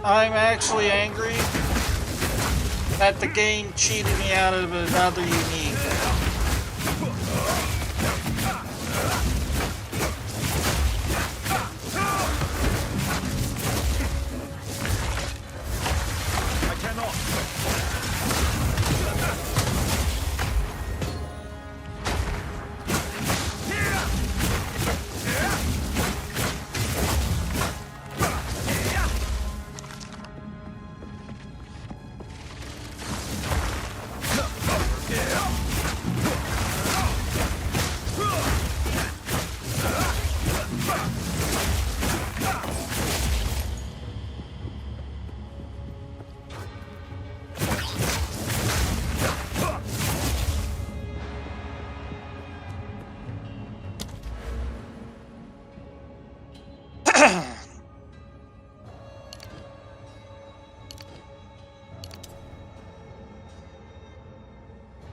I'm actually angry that the game cheated me out of another unique.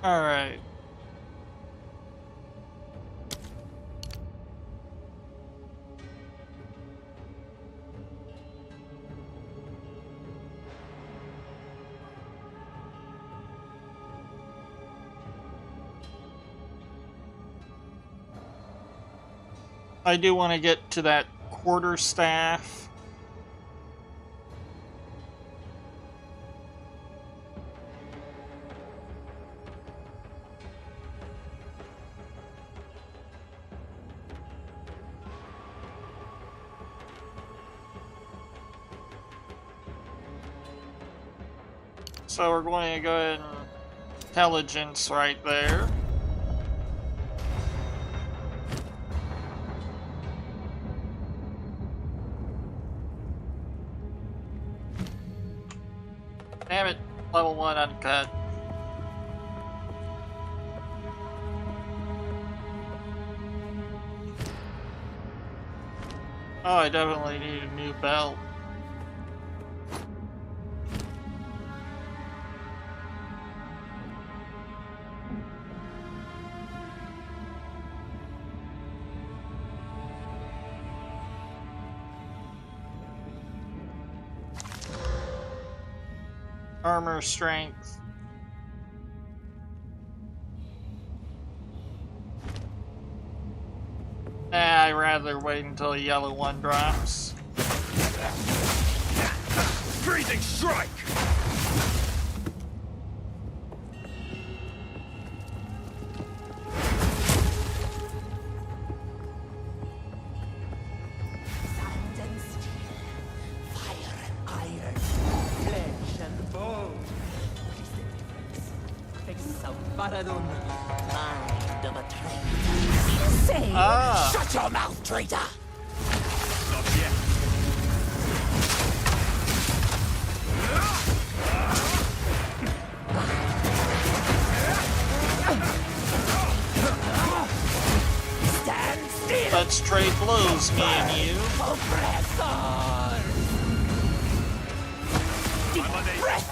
Alright. I do want to get to that quarterstaff. So we're going to go ahead and intelligence right there. Damn it, level 1 uncut. Oh, I definitely need a new belt. Armor strength. I'd rather wait until a yellow one drops. Freezing strike! Sand and steel, fire and iron, flesh and bone. What is the difference? Examparadun, mind of a traitor. Say, shut your mouth, traitor! Not yet. Stand still! Let's trade blows, me and you. Oppressor! Deep breath!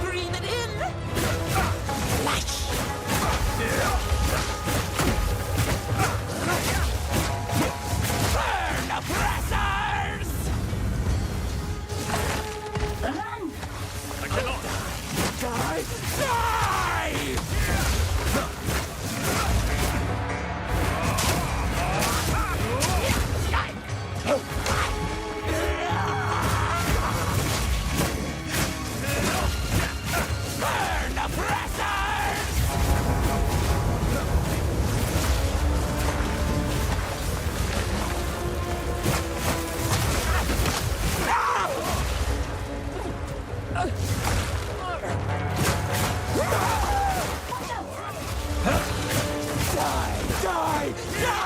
Breathe it in! Flash! Burn, oppressors! Run! I cannot. Die! Die! Burn, oppressors! Die! Die!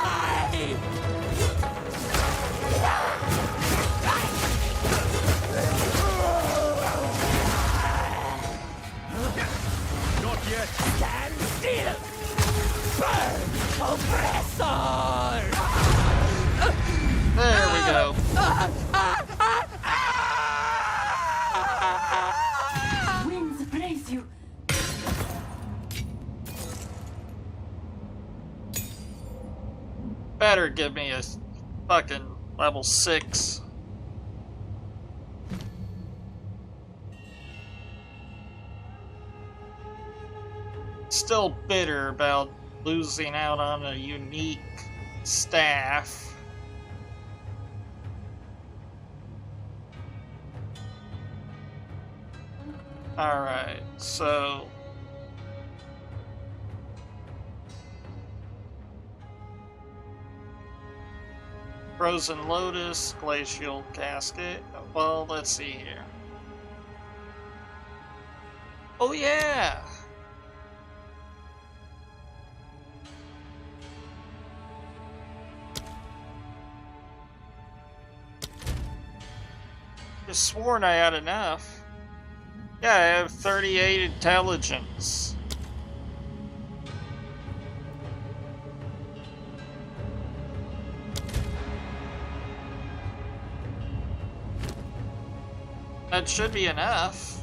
Not yet. Stand still! Burn, oppressor! There we go. Winds praise you. Better give me a fucking level 6. Still bitter about losing out on a unique staff. Alright, so Frozen Lotus, Glacial Casket. Well, let's see here. Oh yeah! Just sworn I had enough. Yeah, I have 38 intelligence. That should be enough.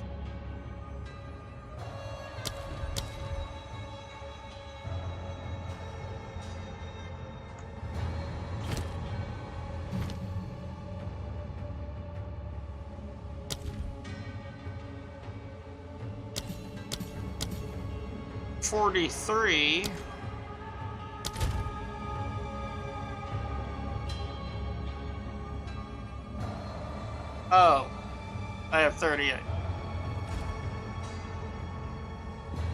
$43. Oh, I have 38.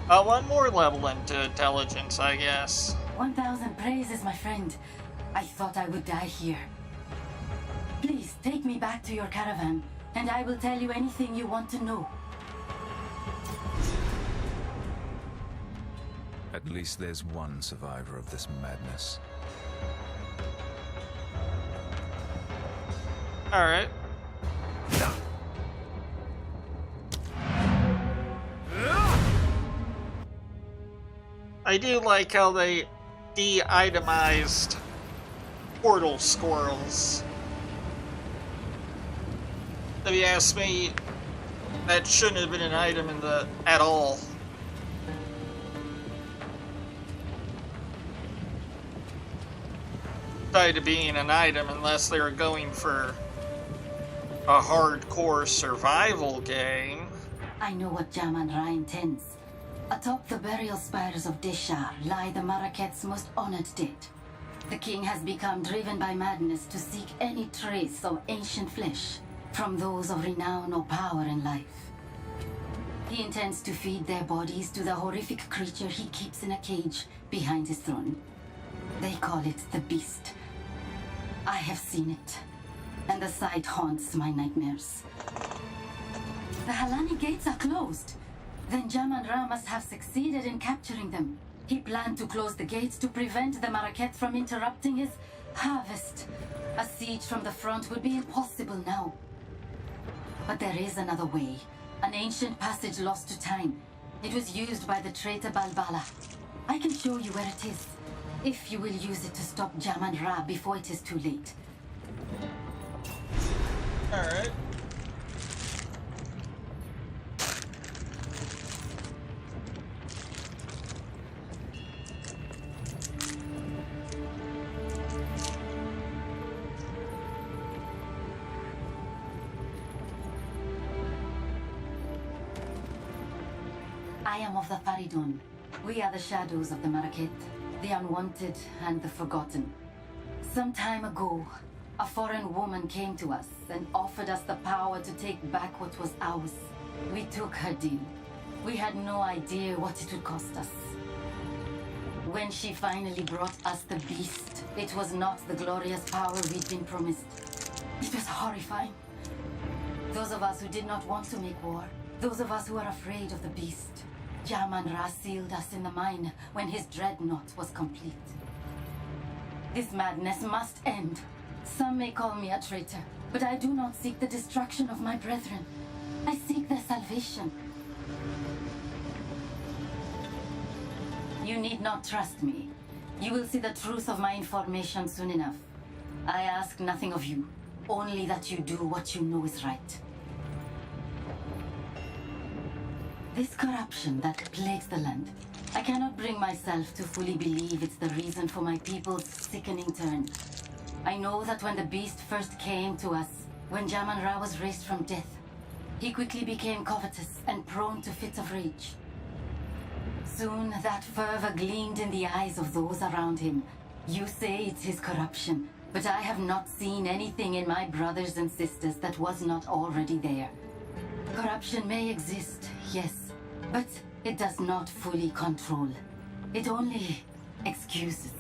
One more level into intelligence, I guess. 1,000 praises, my friend. I thought I would die here. Please, take me back to your caravan, and I will tell you anything you want to know. At least there's one survivor of this madness. Alright. I do like how they de-itemized portal squirrels. If you ask me, that shouldn't have been an item in the at all. To being an item unless they were going for a hardcore survival game. I know what Jaman-Ra intends. Atop the burial spires of Deshar lie the Maraket's most honored dead. The king has become driven by madness to seek any trace of ancient flesh from those of renown or power in life. He intends to feed their bodies to the horrific creature he keeps in a cage behind his throne. They call it the Beast. I have seen it, and the sight haunts my nightmares. The Halani gates are closed. Then Jaman-Ra must have succeeded in capturing them. He planned to close the gates to prevent the Maraket from interrupting his harvest. A siege from the front would be impossible now. But there is another way. An ancient passage lost to time. It was used by the traitor Balbala. I can show you where it is, if you will use it to stop Jaman-Ra before it is too late. Alright. I am of the Faridun. We are the shadows of the Maraket, the unwanted and the forgotten. Some time ago, a foreign woman came to us and offered us the power to take back what was ours. We took her deal. We had no idea what it would cost us. When she finally brought us the Beast, it was not the glorious power we'd been promised. It was horrifying. Those of us who did not want to make war, those of us who were afraid of the Beast, Jaman-Ra sealed us in the mine when his dreadnought was complete. This madness must end. Some may call me a traitor, but I do not seek the destruction of my brethren. I seek their salvation. You need not trust me. You will see the truth of my information soon enough. I ask nothing of you, only that you do what you know is right. This corruption that plagues the land, I cannot bring myself to fully believe it's the reason for my people's sickening turn. I know that when the Beast first came to us, when Jaman-Ra was raised from death, he quickly became covetous and prone to fits of rage. Soon that fervor gleamed in the eyes of those around him. You say it's his corruption, but I have not seen anything in my brothers and sisters that was not already there. Corruption may exist, yes, but it does not fully control. It only excuses.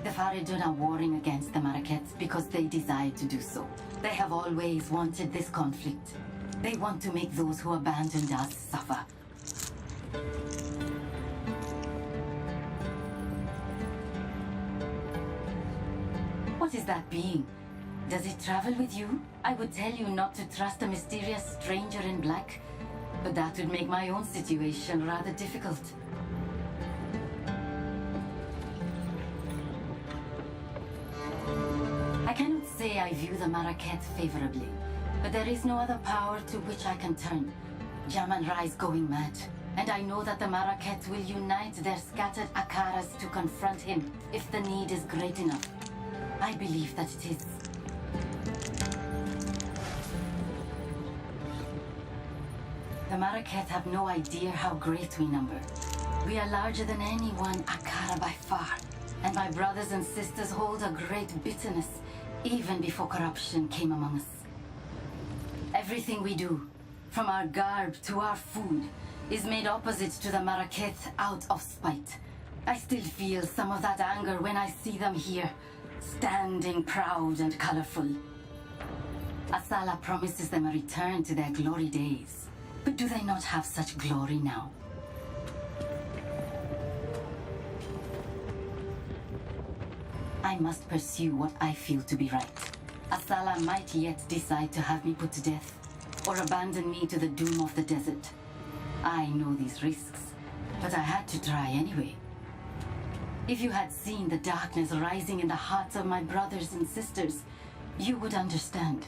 The Faridun are warring against the Marakets because they desire to do so. They have always wanted this conflict. They want to make those who abandoned us suffer. What is that being? Does it travel with you? I would tell you not to trust a mysterious stranger in black, but that would make my own situation rather difficult. I cannot say I view the Maraket favorably, but there is no other power to which I can turn. Jaman-Ra is going mad, and I know that the Maraket will unite their scattered Akaras to confront him if the need is great enough. I believe that it is. The Maraket have no idea how great we number. We are larger than any one Akara by far, and my brothers and sisters hold a great bitterness, even before corruption came among us. Everything we do, from our garb to our food, is made opposite to the Maraket out of spite. I still feel some of that anger when I see them here, standing proud and colorful. Asala promises them a return to their glory days. But do they not have such glory now? I must pursue what I feel to be right. Asala might yet decide to have me put to death, or abandon me to the doom of the desert. I know these risks, but I had to try anyway. If you had seen the darkness rising in the hearts of my brothers and sisters, you would understand.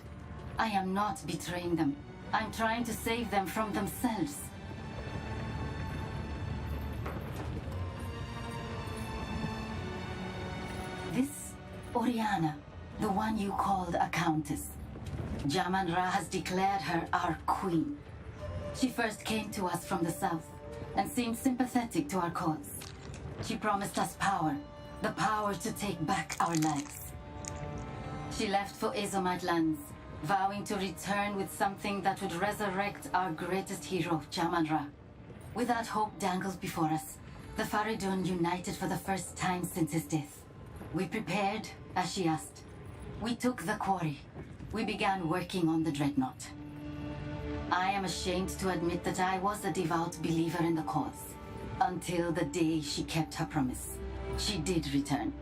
I am not betraying them. I'm trying to save them from themselves. This Oriana, the one you called a countess. Jaman-Ra has declared her our queen. She first came to us from the south and seemed sympathetic to our cause. She promised us power, the power to take back our lives. She left for Azomite lands, vowing to return with something that would resurrect our greatest hero, Jaman-Ra. With that hope dangled before us, the Faridun united for the first time since his death. We prepared, as she asked. We took the quarry. We began working on the dreadnought. I am ashamed to admit that I was a devout believer in the cause. Until the day she kept her promise. She did return.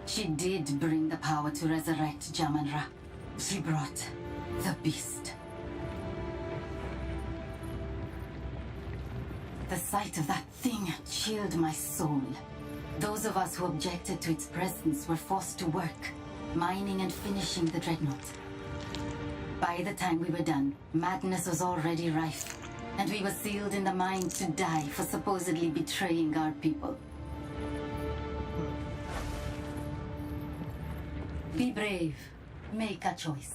She did bring the power to resurrect Jaman-Ra. She brought the beast. The sight of that thing chilled my soul. Those of us who objected to its presence were forced to work, mining and finishing the dreadnought. By the time we were done, madness was already rife, and we were sealed in the mine to die for supposedly betraying our people. Be brave. Make a choice.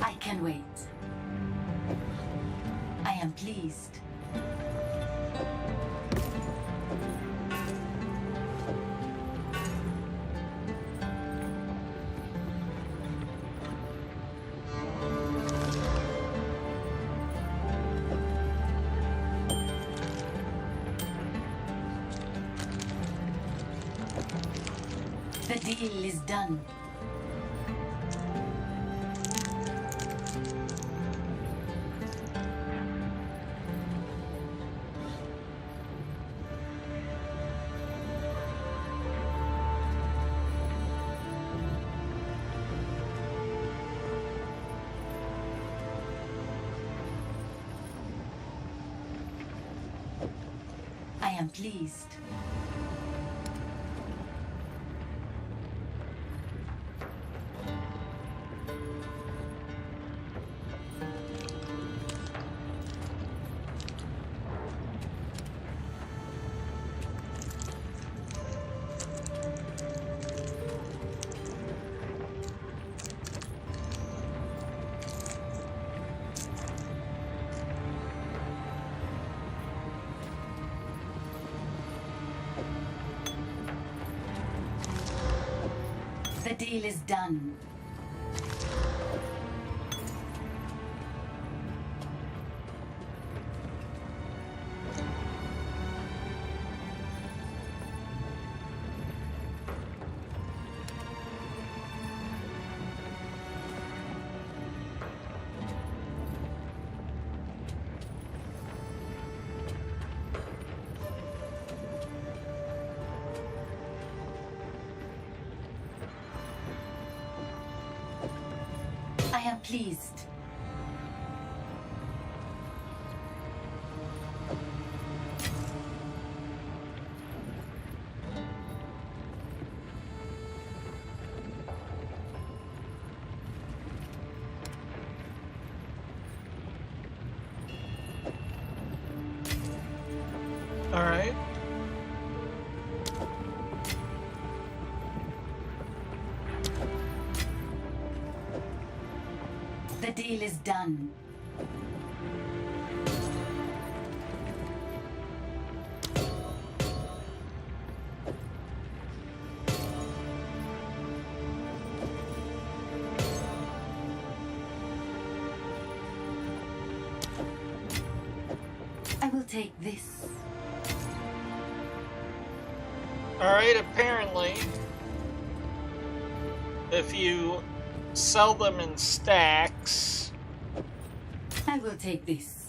I can wait. I am pleased. The deal is done. I am pleased. The deal is done. I am pleased. Alright. The deal is done. I will take this. Alright, apparently, if you sell them in stacks, I will take this.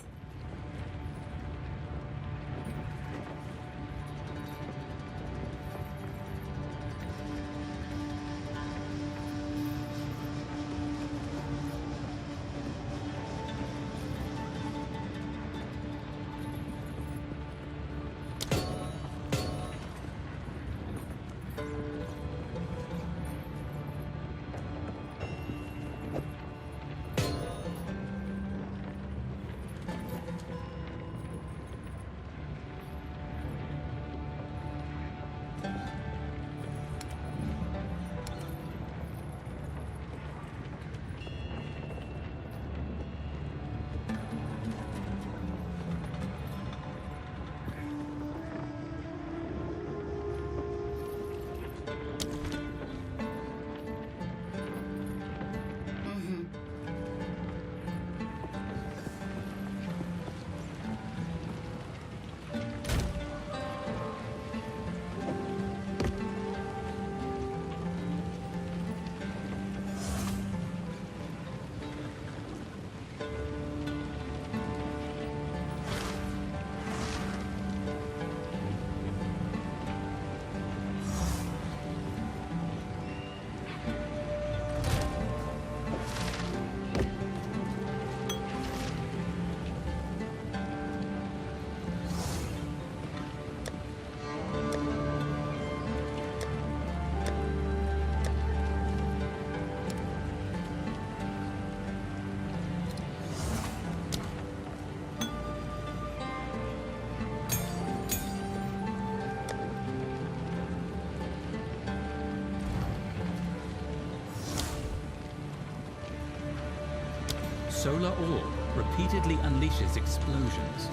Solar Orb repeatedly unleashes explosions.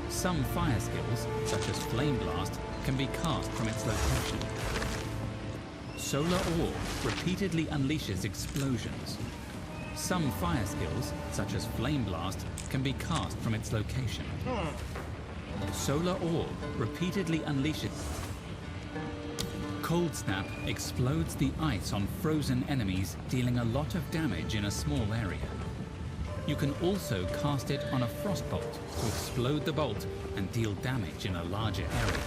Some fire skills, such as Flame Blast, can be cast from its location. Solar Orb repeatedly unleashes explosions. Some fire skills, such as Flame Blast, can be cast from its location. Solar Orb repeatedly unleashes... Cold Snap explodes the ice on frozen enemies, dealing a lot of damage in a small area. You can also cast it on a Frostbolt to explode the bolt and deal damage in a larger area.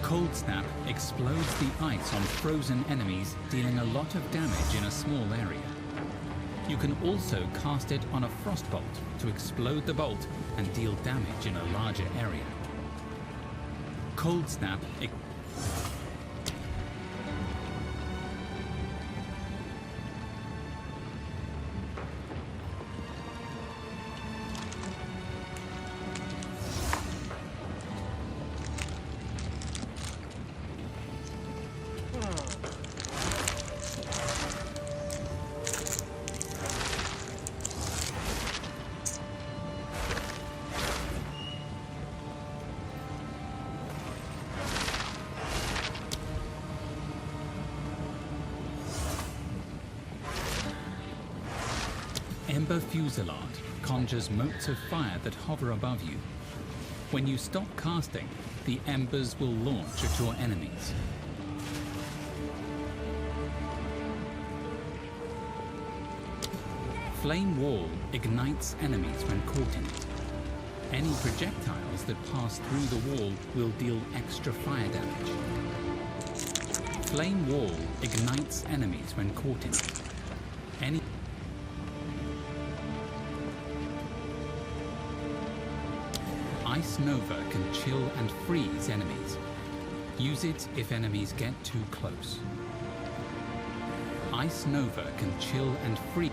Cold Snap explodes the ice on frozen enemies, dealing a lot of damage in a small area. You can also cast it on a Frostbolt to explode the bolt and deal damage in a larger area. Cold Snap... Ember Fusillade conjures motes of fire that hover above you. When you stop casting, the embers will launch at your enemies. Flame Wall ignites enemies when caught in it. Any projectiles that pass through the wall will deal extra fire damage. Flame Wall ignites enemies when caught in it. Any Ice Nova can chill and freeze enemies. Use it if enemies get too close. Ice Nova can chill and freeze.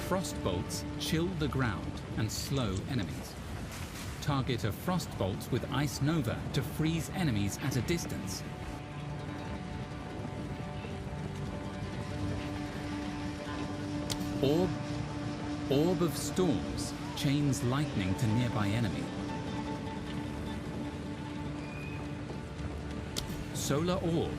frost bolts chill the ground and slow enemies. Target a frost bolt with Ice Nova to freeze enemies at a distance. Orb of Storms chains lightning to nearby enemy. Solar Orb.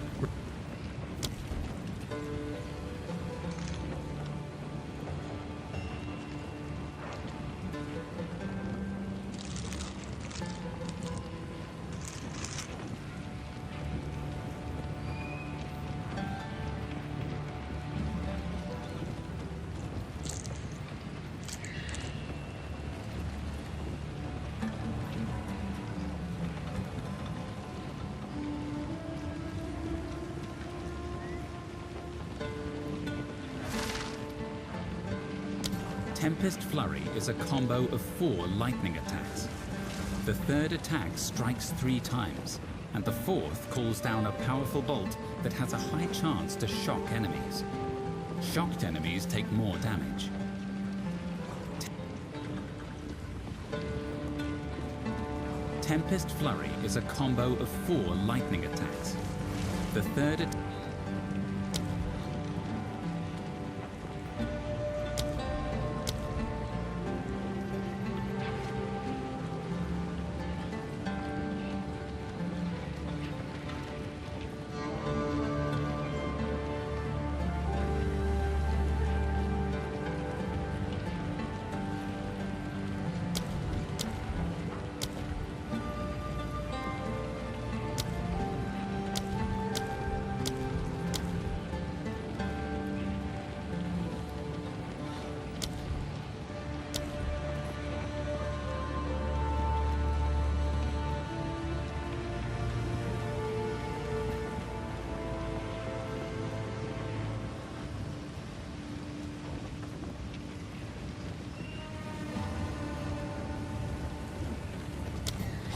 Tempest Flurry is a combo of 4 lightning attacks. The third attack strikes 3 times, and the fourth calls down a powerful bolt that has a high chance to shock enemies. Shocked enemies take more damage. Tempest Flurry is a combo of 4 lightning attacks. The third attack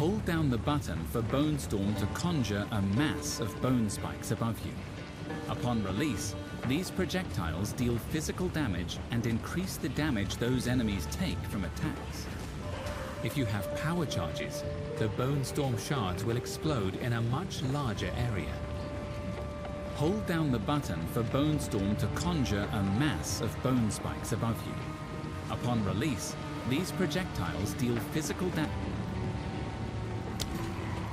Hold down the button for Bone Storm to conjure a mass of bone spikes above you. Upon release, these projectiles deal physical damage and increase the damage those enemies take from attacks. If you have power charges, the Bone Storm shards will explode in a much larger area. Hold down the button for Bone Storm to conjure a mass of bone spikes above you. Upon release, these projectiles deal physical damage.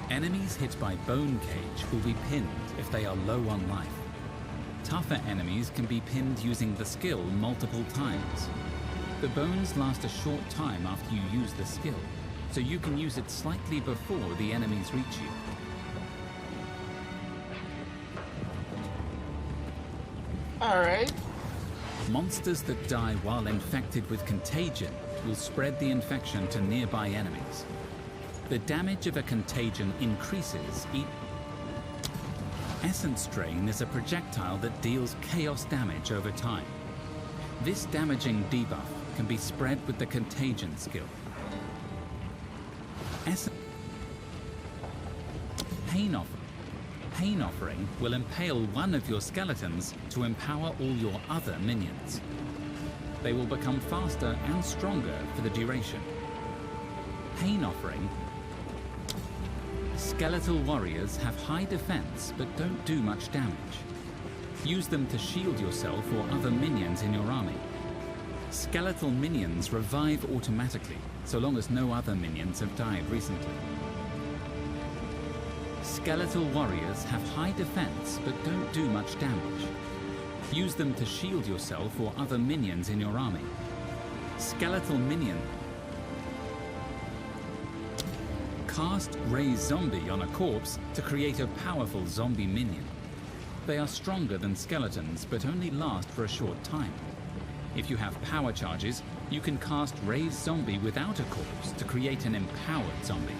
Enemies hit by Bone Cage will be pinned if they are low on life. Tougher enemies can be pinned using the skill multiple times. The bones last a short time after you use the skill, so you can use it slightly before the enemies reach you. Alright. Monsters that die while infected with contagion will spread the infection to nearby enemies. The damage of a contagion increases each. Essence Drain is a projectile that deals chaos damage over time. This damaging debuff can be spread with the contagion skill. Pain Offering will impale one of your skeletons to empower all your other minions. They will become faster and stronger for the duration. Pain Offering. Skeletal warriors have high defense but don't do much damage. Use them to shield yourself or other minions in your army. Skeletal minions revive automatically, so long as no other minions have died recently. Skeletal warriors have high defense but don't do much damage. Use them to shield yourself or other minions in your army. Skeletal minion. Cast Raise Zombie on a corpse to create a powerful zombie minion. They are stronger than skeletons, but only last for a short time. If you have power charges, you can cast Raise Zombie without a corpse to create an empowered zombie.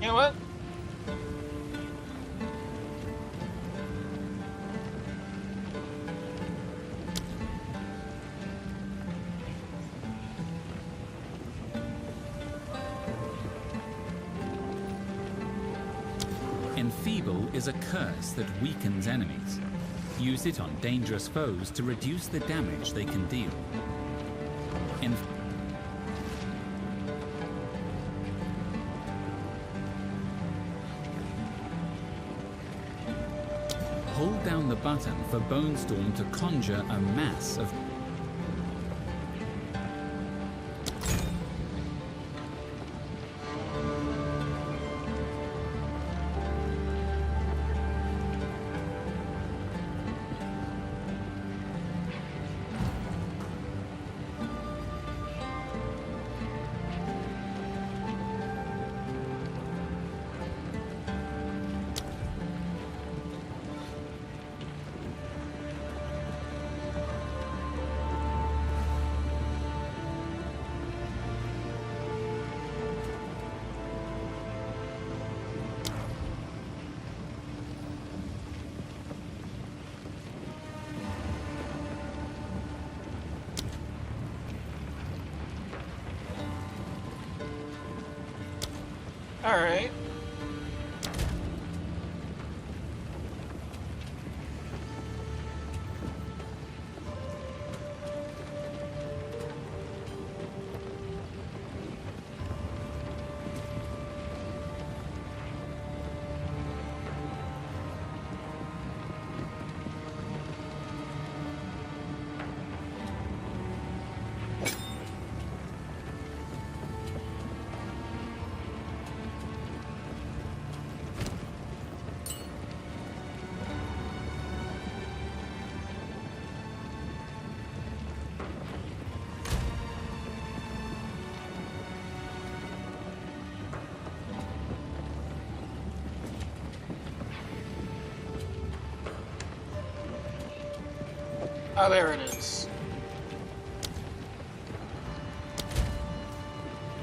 You know what? Enfeeble is a curse that weakens enemies. Use it on dangerous foes to reduce the damage they can deal. Hold down the button for Bone Storm to conjure a mass of All right. Oh, there it is.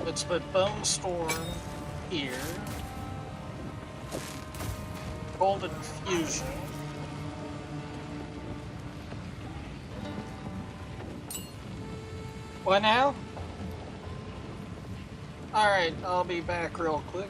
Let's put Bone Storm here. Golden Fusion. What now? Alright, I'll be back real quick.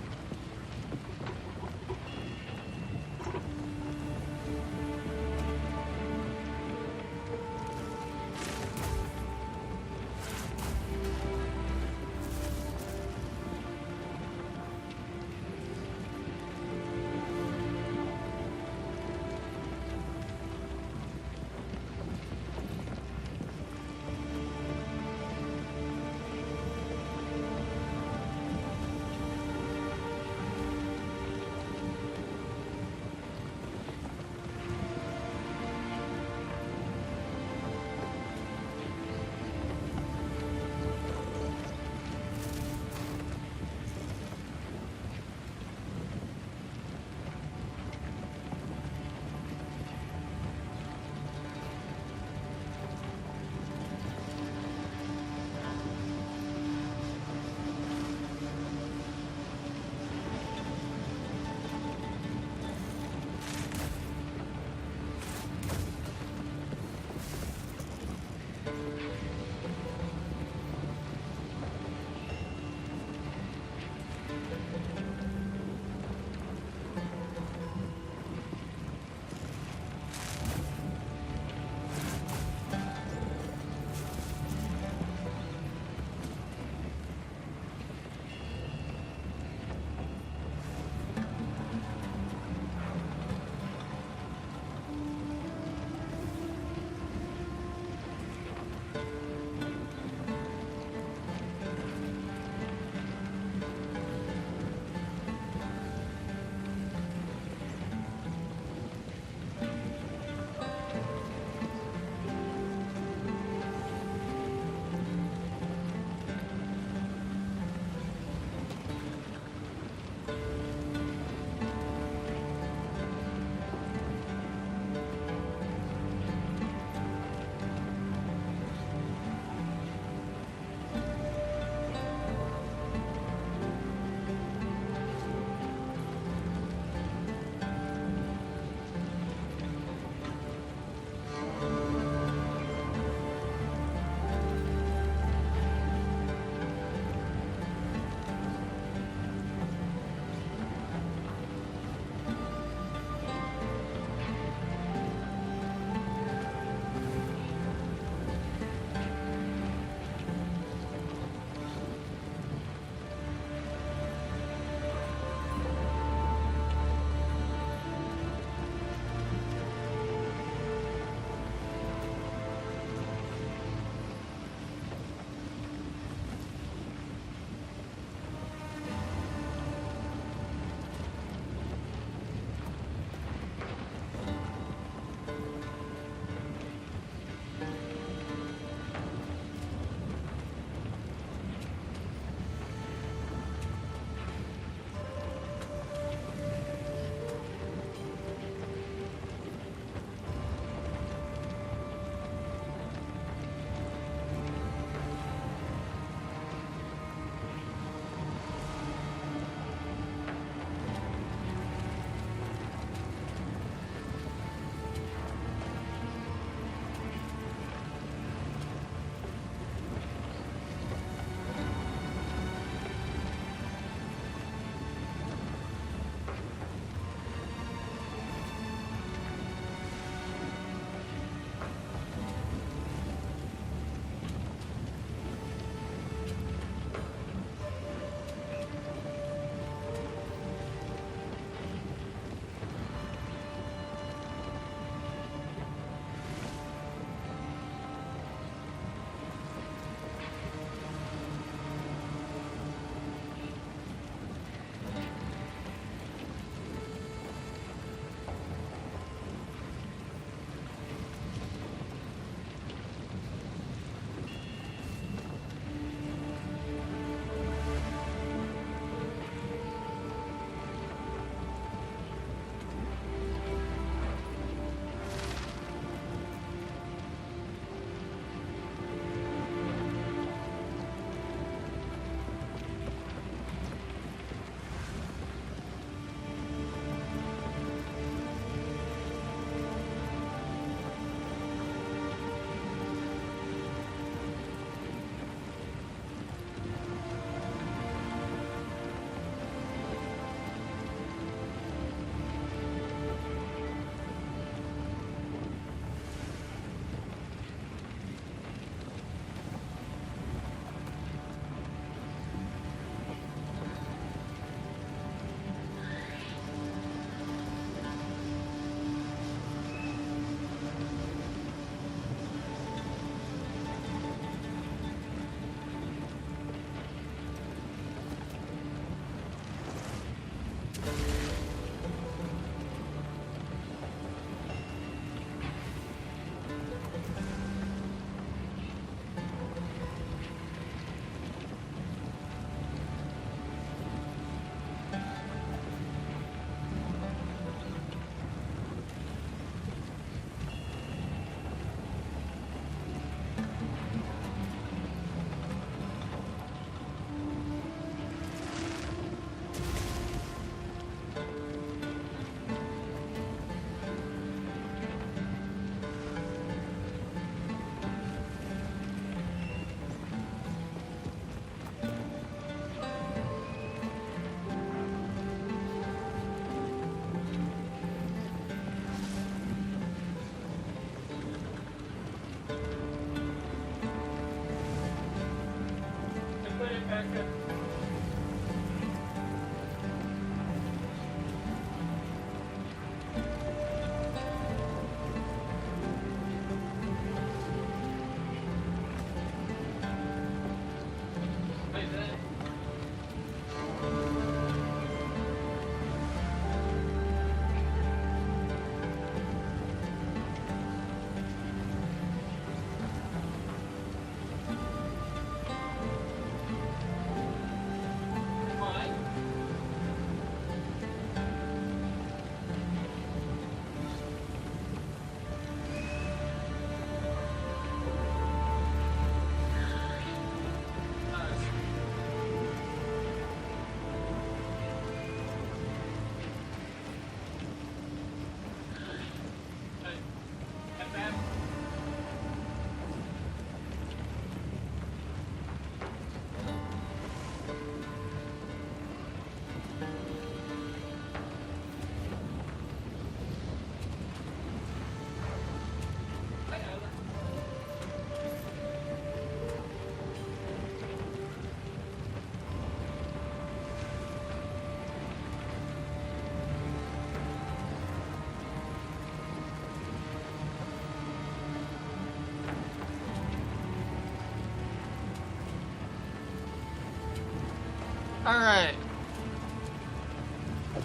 Alright.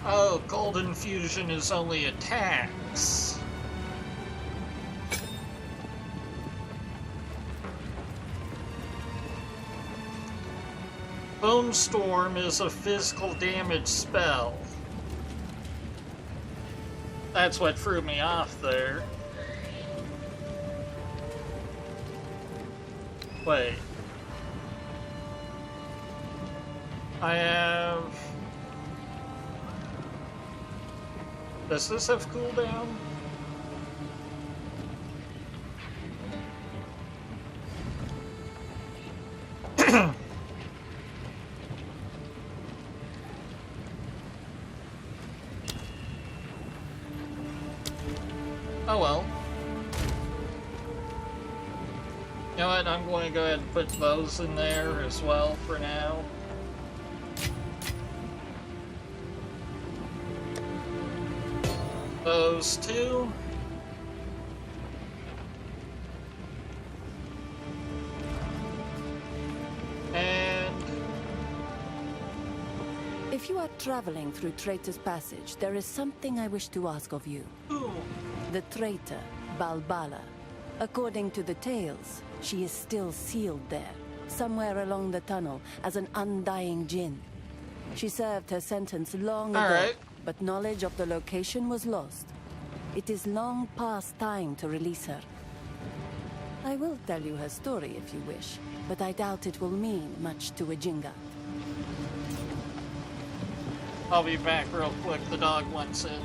Oh, golden fusion is only attacks. Bone Storm is a physical damage spell. That's what threw me off there. Wait. I have... Does this have cooldown? Oh well. You know what, I'm going to go ahead and put those in there as well for now. Those two. And... If you are traveling through Traitor's Passage, there is something I wish to ask of you. Ooh. The traitor, Balbala. According to the tales, she is still sealed there, somewhere along the tunnel, as an undying djinn. She served her sentence long ago, but knowledge of the location was lost. It is long past time to release her. I will tell you her story if you wish, but I doubt it will mean much to a Jinga. I'll be back real quick, the dog wants in.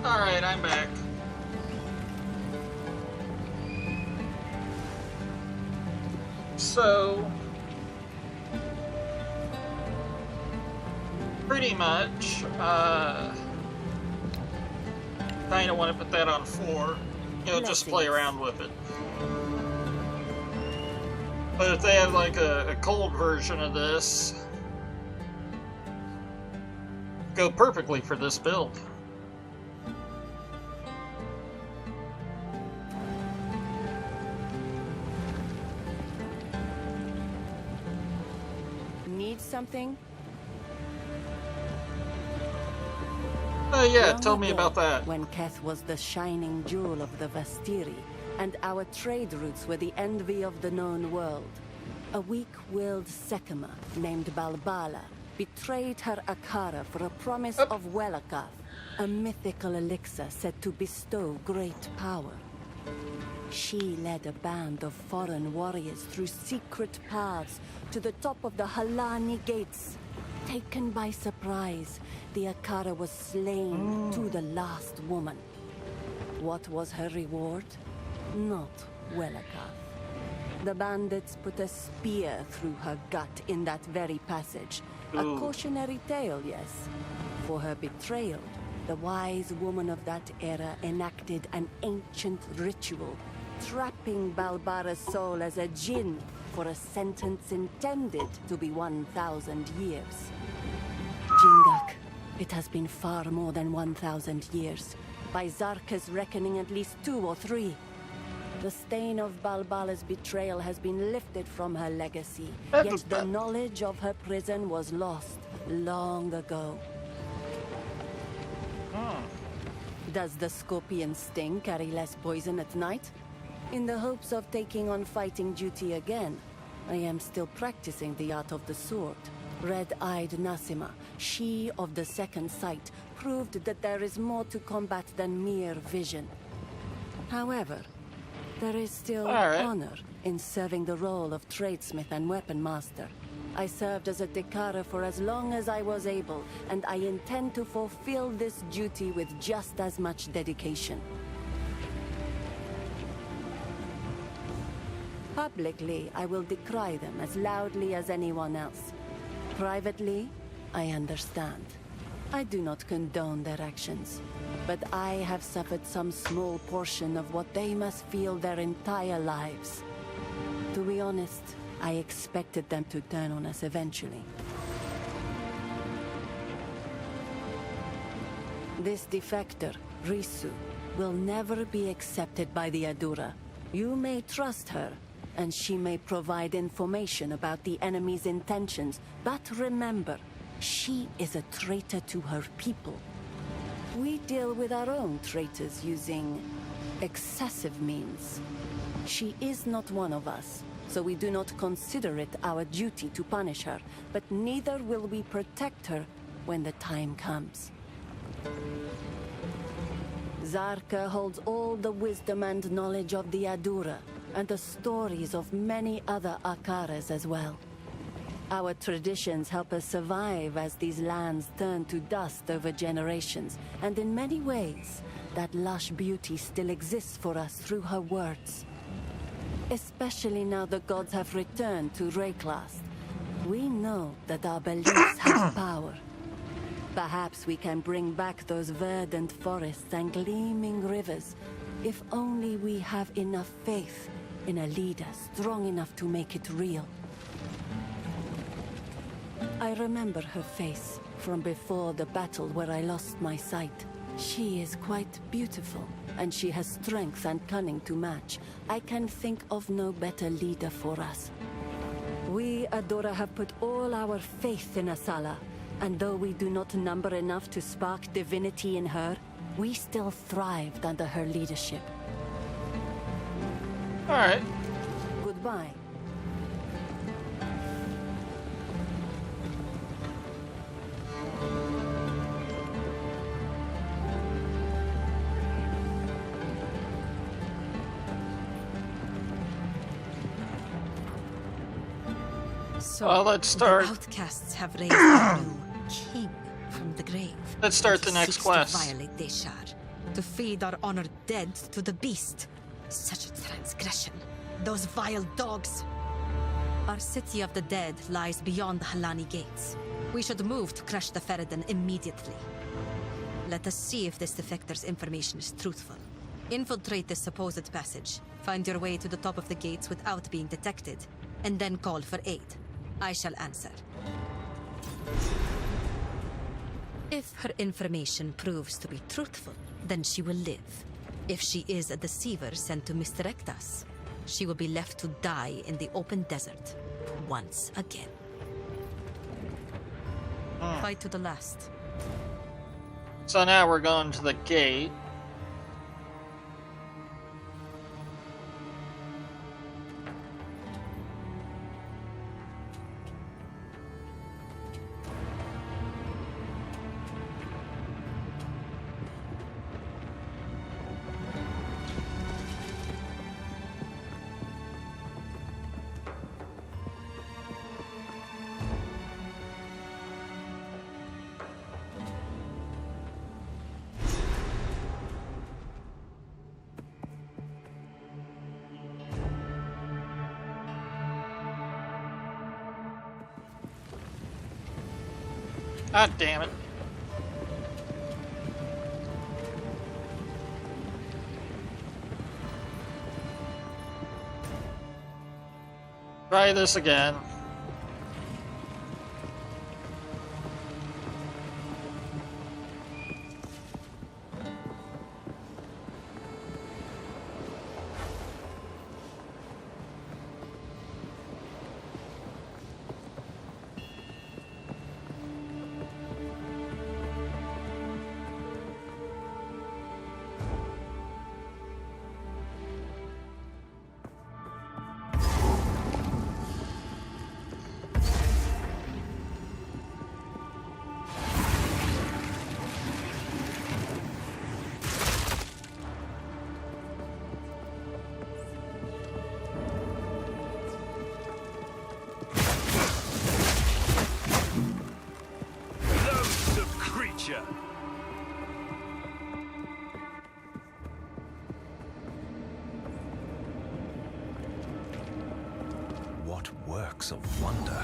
Alright, I'm back. So... pretty much, kinda want to put that on 4. You know, just play around with it. But if they had like a cold version of this, go perfectly for this build. Need something? Yeah, Long tell me ago, about that. When Keth was the shining jewel of the Vastiri, and our trade routes were the envy of the known world, a weak-willed Sekema named Balbala betrayed her Akara for a promise of Welakath, a mythical elixir said to bestow great power. She led a band of foreign warriors through secret paths to the top of the Halani gates. Taken by surprise, the Akara was slain to the last woman. What was her reward? Not Welakath. The bandits put a spear through her gut in that very passage. A cautionary tale, yes. For her betrayal, the wise woman of that era enacted an ancient ritual, trapping Balbara's soul as a djinn for a sentence intended to be 1,000 years. Jingak, it has been far more than 1,000 years. By Zarka's reckoning, at least 2 or 3. The stain of Balbala's betrayal has been lifted from her legacy, yet the knowledge of her prison was lost long ago. Does the scorpion sting carry less poison at night? In the hopes of taking on fighting duty again, I am still practicing the art of the sword. Red-eyed Nasima, she of the second sight, proved that there is more to combat than mere vision. However, there is still honor in serving the role of tradesmith and weapon master. I served as a Dekara for as long as I was able, and I intend to fulfill this duty with just as much dedication. Publicly, I will decry them as loudly as anyone else. Privately, I understand. I do not condone their actions, but I have suffered some small portion of what they must feel their entire lives. To be honest, I expected them to turn on us eventually. This defector, Risu, will never be accepted by the Adura. You may trust her, and she may provide information about the enemy's intentions, but remember, she is a traitor to her people. We deal with our own traitors using excessive means. She is not one of us, so we do not consider it our duty to punish her, but neither will we protect her when the time comes. Zarka holds all the wisdom and knowledge of the Adura, and the stories of many other Akaras as well. Our traditions help us survive as these lands turn to dust over generations, and in many ways, that lush beauty still exists for us through her words. Especially now the gods have returned to Rayclast. We know that our beliefs have power. Perhaps we can bring back those verdant forests and gleaming rivers, if only we have enough faith in a leader strong enough to make it real. I remember her face from before the battle where I lost my sight. She is quite beautiful, and she has strength and cunning to match. I can think of no better leader for us. We, Adora, have put all our faith in Asala, and though we do not number enough to spark divinity in her, we still thrived under her leadership. Alright. Goodbye. So, well, let's start. The outcasts have raised a new king from the grave. Let's start the next quest. To violate Deshar, to feed our honored dead to the beast. Such a transgression. Those vile dogs. Our city of the dead lies beyond the Halani gates. We should move to crush the Feridun immediately. Let us see if this defector's information is truthful. Infiltrate this supposed passage. Find your way to the top of the gates without being detected, and then call for aid. I shall answer. If her information proves to be truthful, then she will live. If she is a deceiver sent to misdirect us, she will be left to die in the open desert once again. Fight to the last. So now we're going to the gate. God damn it. Try this again. Gotcha! What works of wonder?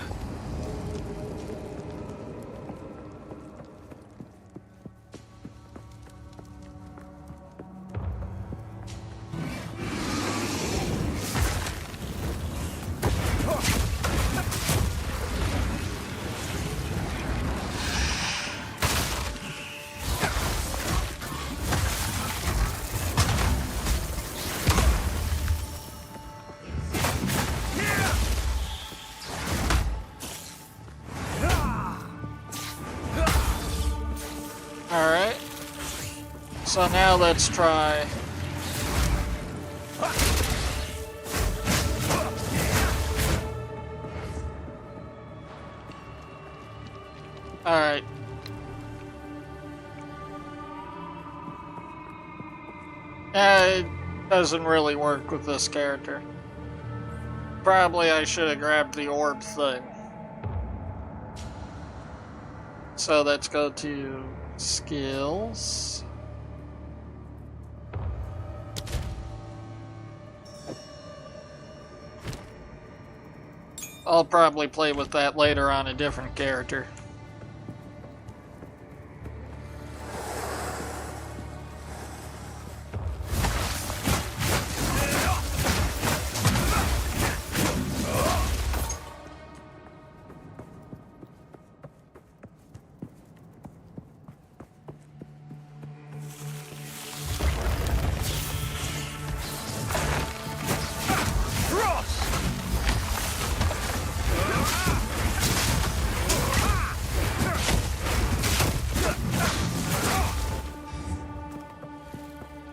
Alright. So now let's try. Alright. It doesn't really work with this character. Probably I should have grabbed the orb thing. So let's go to skills. I'll probably play with that later on a different character.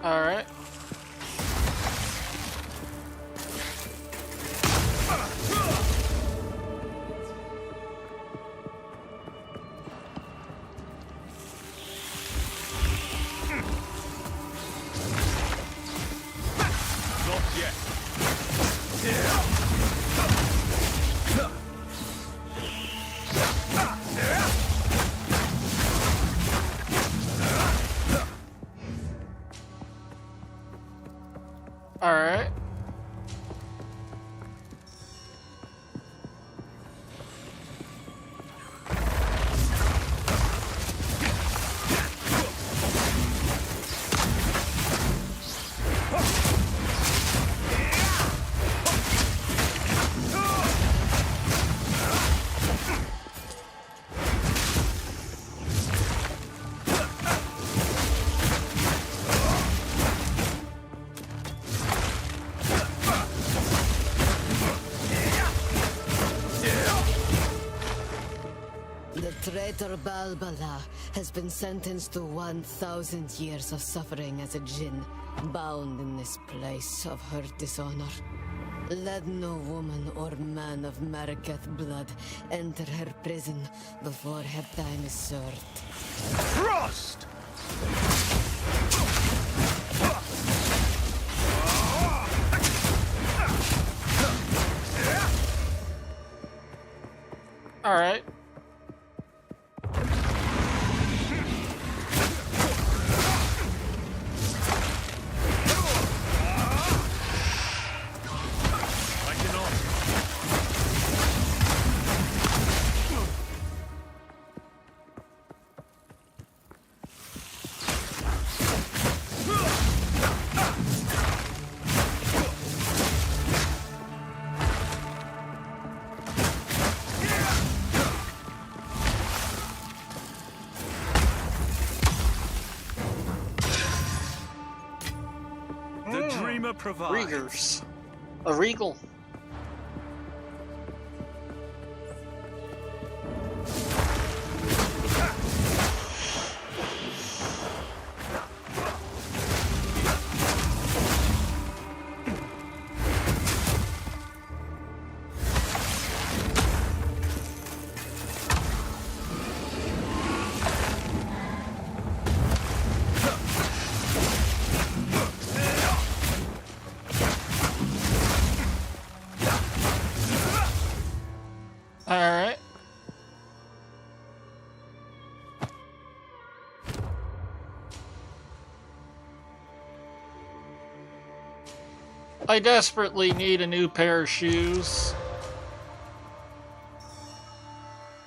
Alright. Not yet. Alright. The traitor Balbala has been sentenced to 1,000 years of suffering as a djinn, bound in this place of her dishonor. Let no woman or man of Maraketh blood enter her prison before her time is served. Frost! Alright. Provides. Riegers. A regal. I desperately need a new pair of shoes.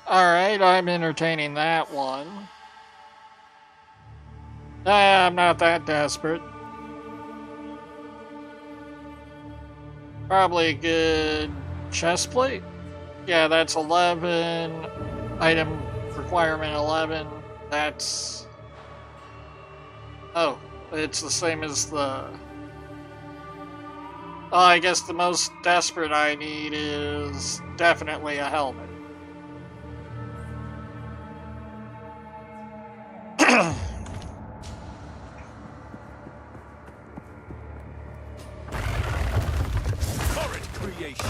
Alright, I'm entertaining that one. I'm not that desperate. Probably a good chest plate. Yeah, that's 11. Item requirement 11. That's... Oh, it's the same as the... Oh, I guess the most desperate I need is definitely a helmet. Horrid creation.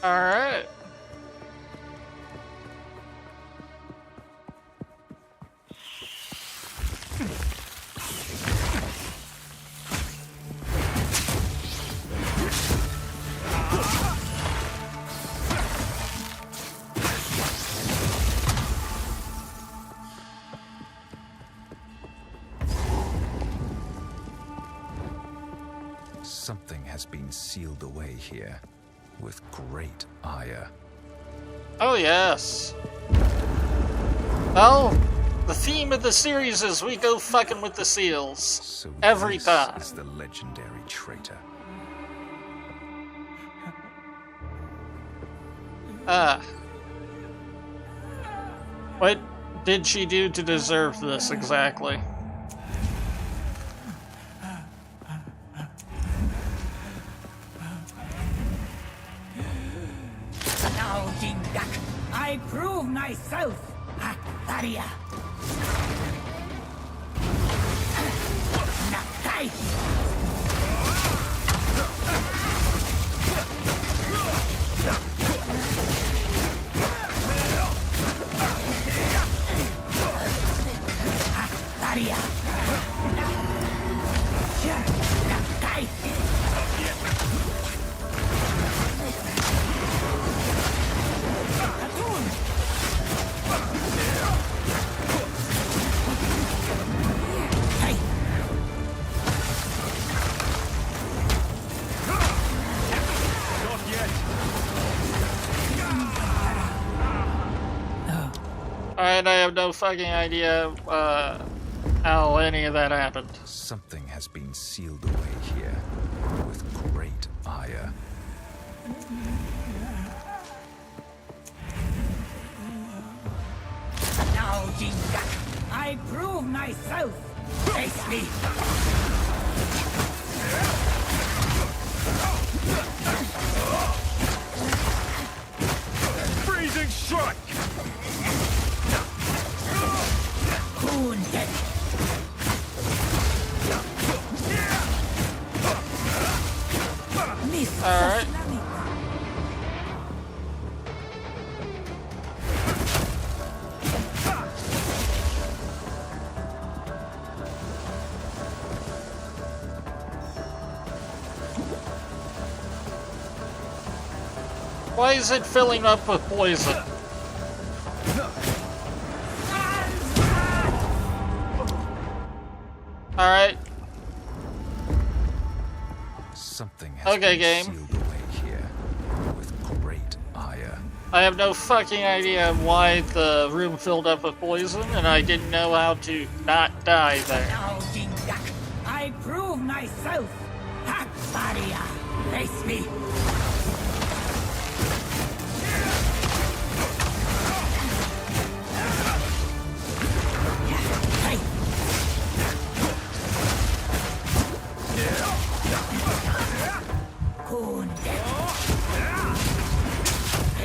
Alright. Something has been sealed away here with great ire. Oh, yes. Well, the theme of the series is we go fucking with the seals. So every this time. is the legendary traitor. What did she do to deserve this exactly? Now, Jindak, I prove myself, Akbaria. Nakai. Akbaria. Nakai. Alright, I have no fucking idea how any of that happened. Something has been sealed away here with great ire. Now, Jindak, I prove myself. Face me. Freezing strike. Wounded. Miss. Alright. Why is it filling up with poison? Alright. Something has Okay, been game. sealed away here with great ire. I have no fucking idea why the room filled up with poison, and I didn't know how to not die there. Now, Jindak, I prove myself. Akbaria. Face me.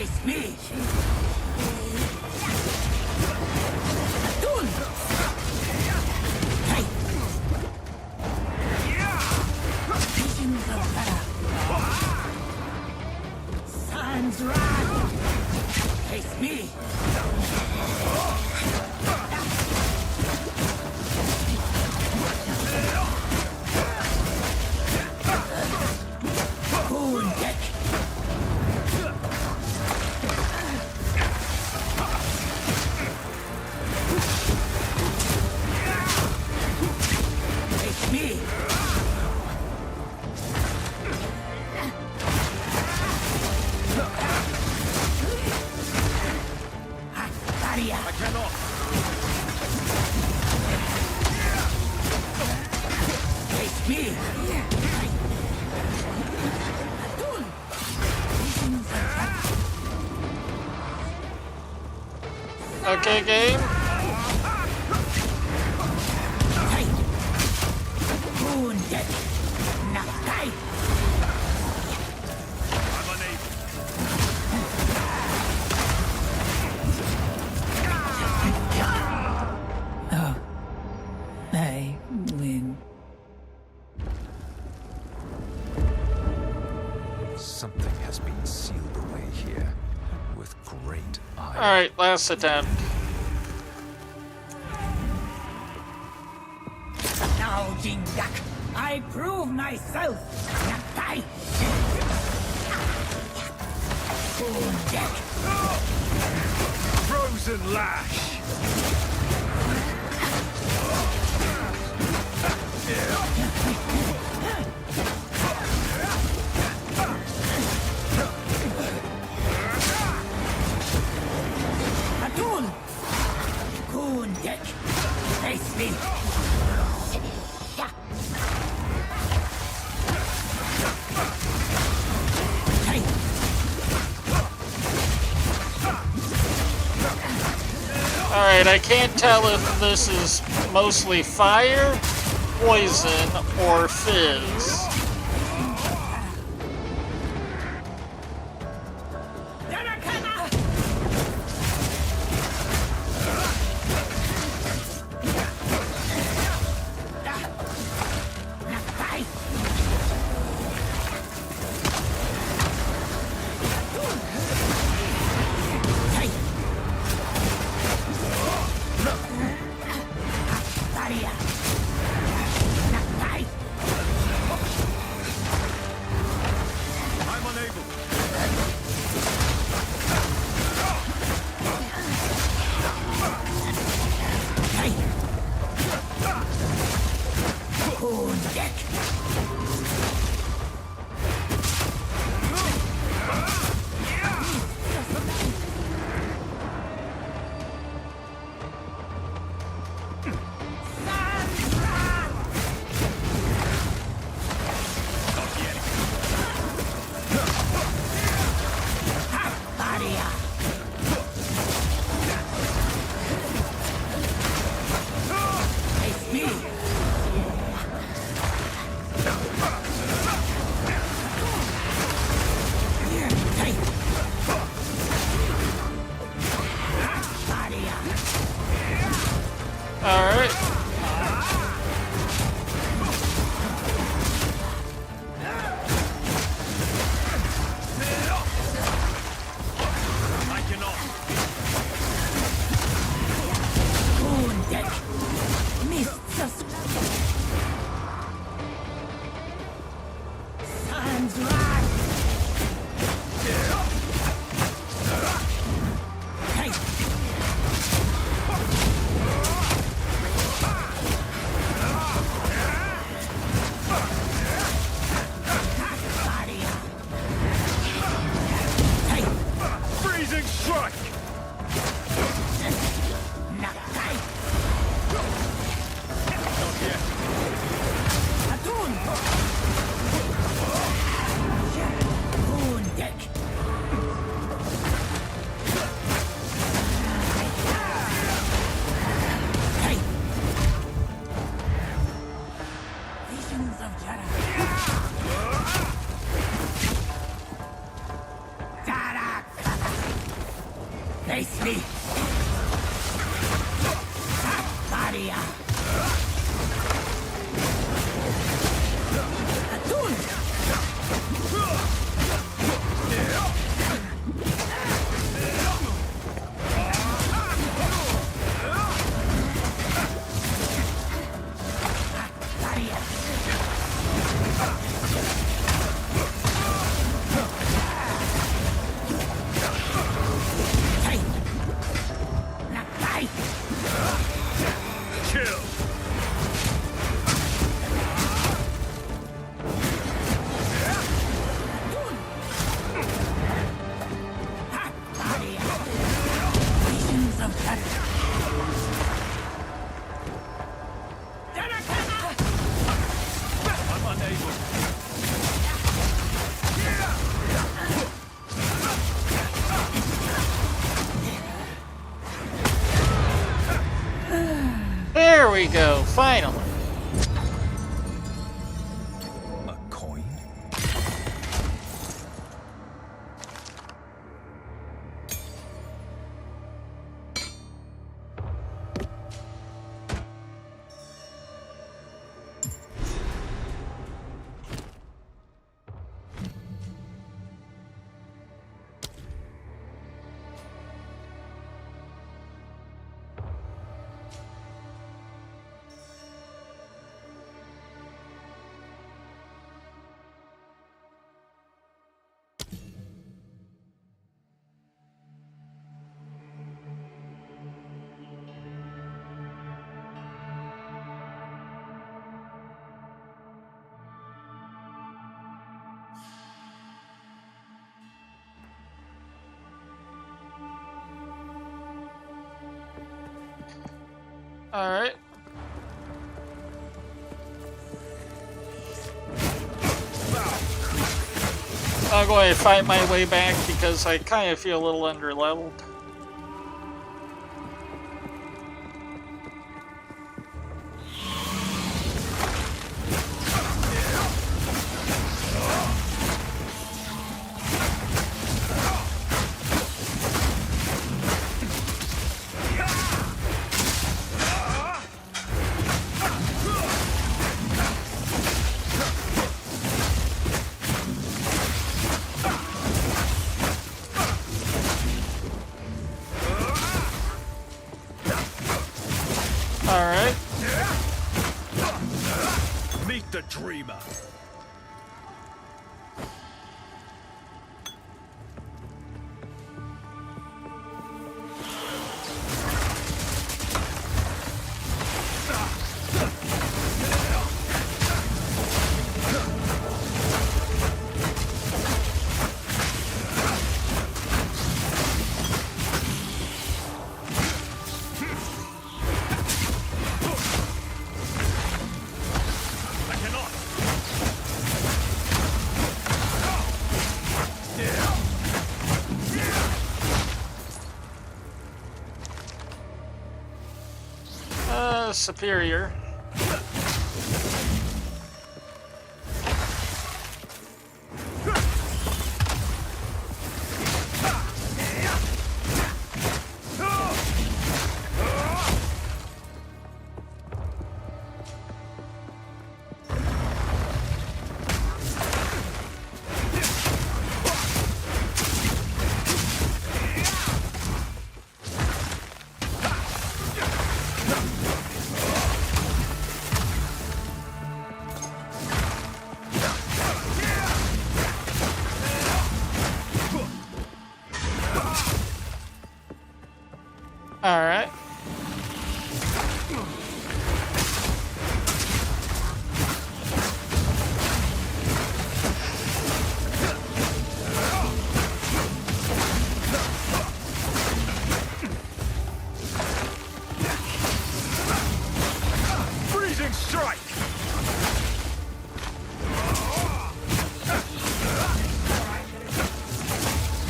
Face me. I cannot. Face me. Okay, game. Wounded. Now die. I'm unable. Oh, I win. Something has been sealed away here with great ire. Alright, last attempt. Now, Jindak, I prove myself. Now die. Wounded. Frozen lash. Atun. Wounded. Face me. Alright, I can't tell if this is mostly fire, poison, or fizz. I'm unable. Alright. I cannot. Wounded. Mists of Sun's wrath. Hey. I'm unable. There we go, finally. A coin? Alright. I'll go ahead and fight my way back because I kind of feel a little underleveled. Alright. Meet the dreamer. Superior. Alright. Freezing strike.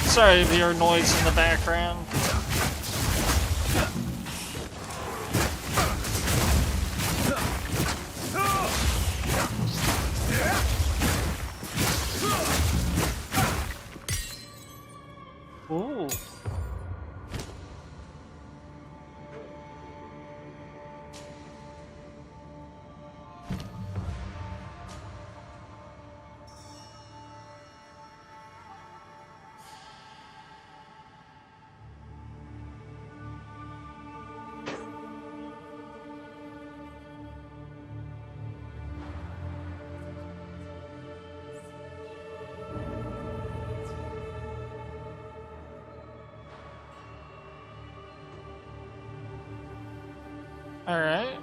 Sorry to hear noise in the background. Ooh. Alright.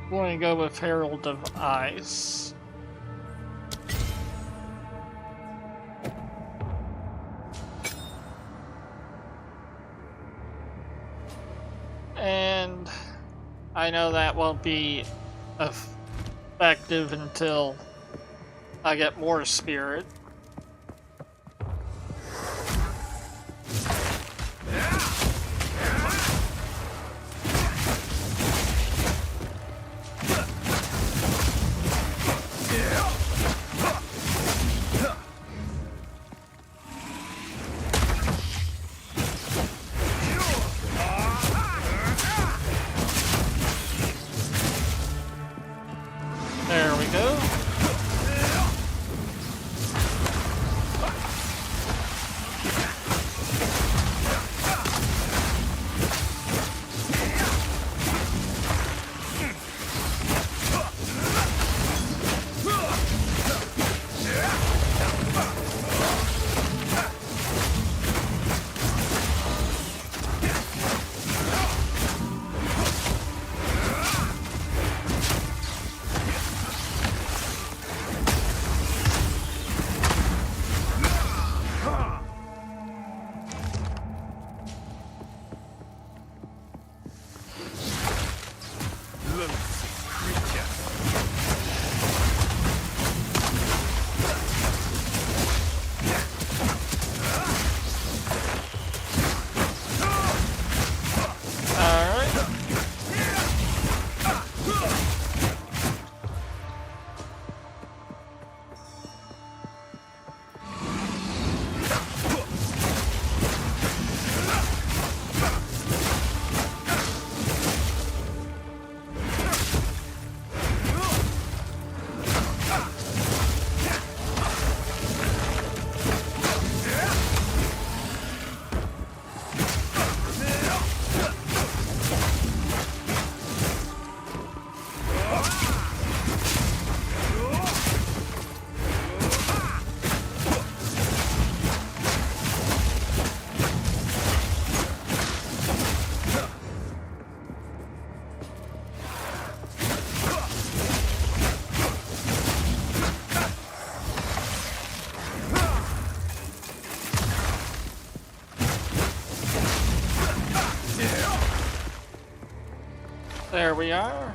We're going to go with Herald of Ice. and I know that won't be effective until I get more spirit. There we go. There we are.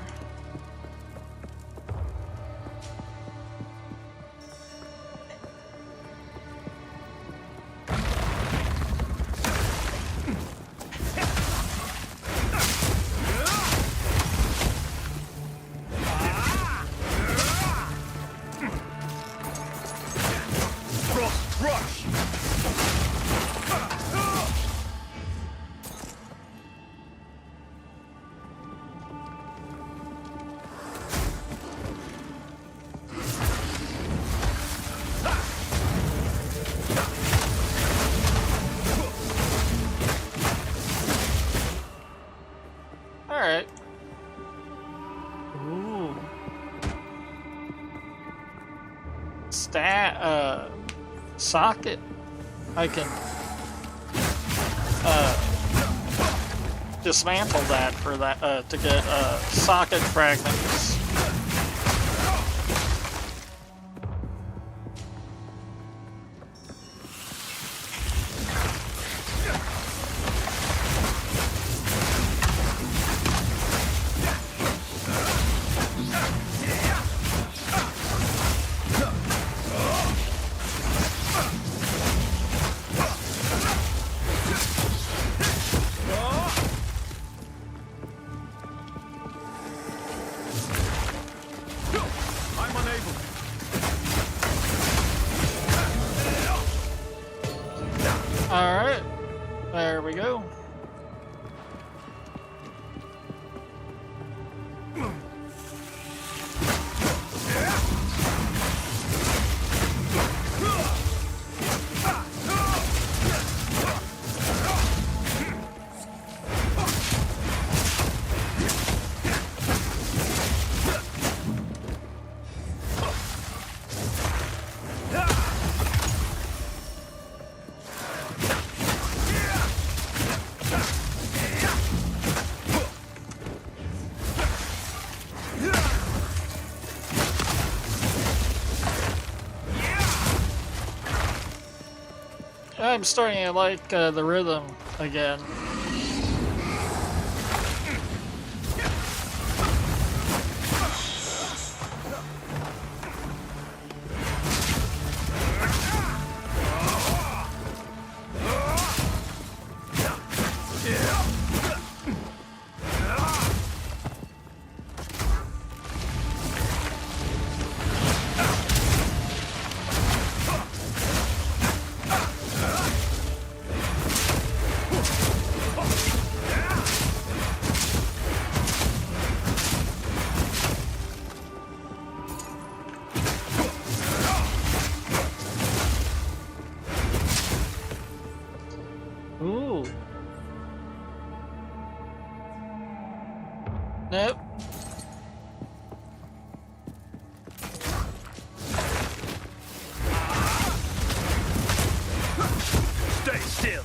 Alright. Ooh. Socket. I can dismantle that for that to get socket fragments. Alright, there we go. I'm starting to like the rhythm again. Nope. Stay still.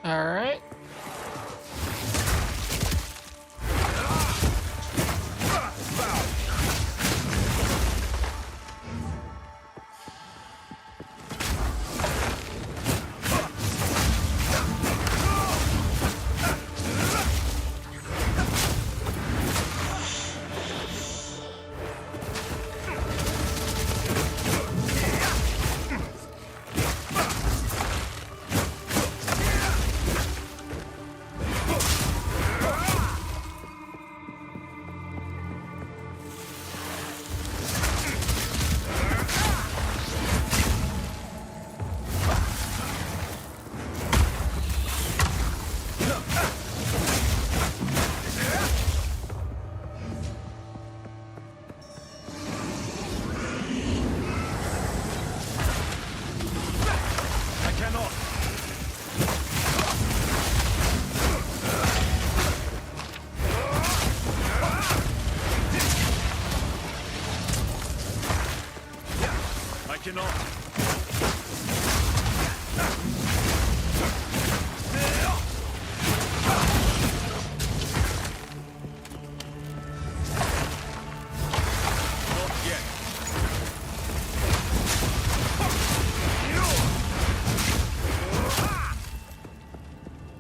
Alright.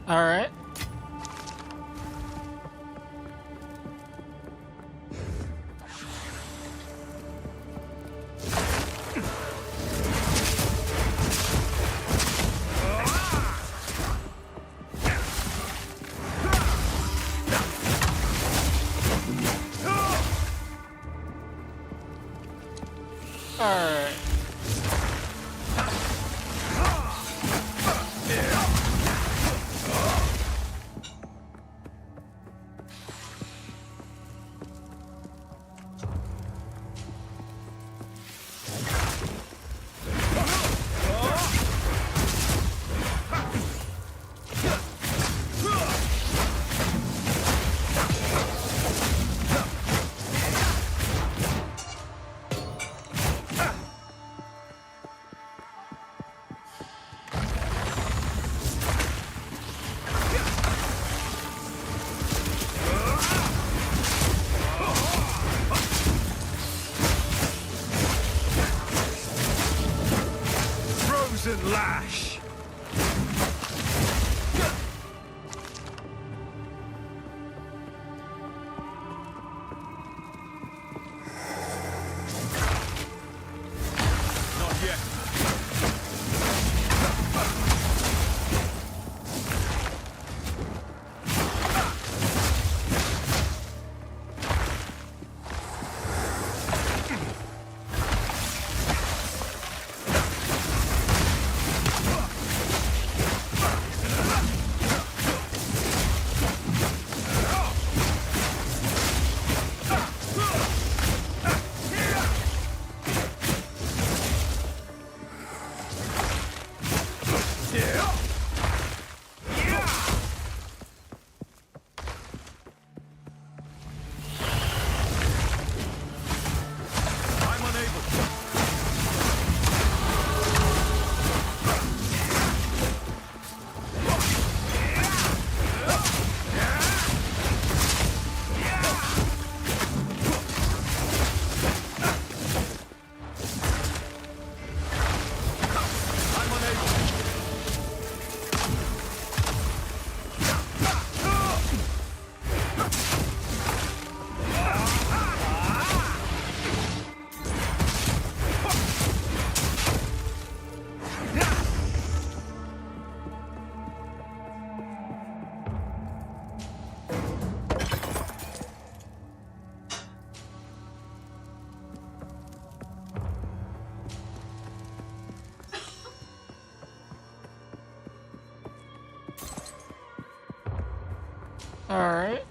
Alright. Alright. Slash! Not yet. Alright.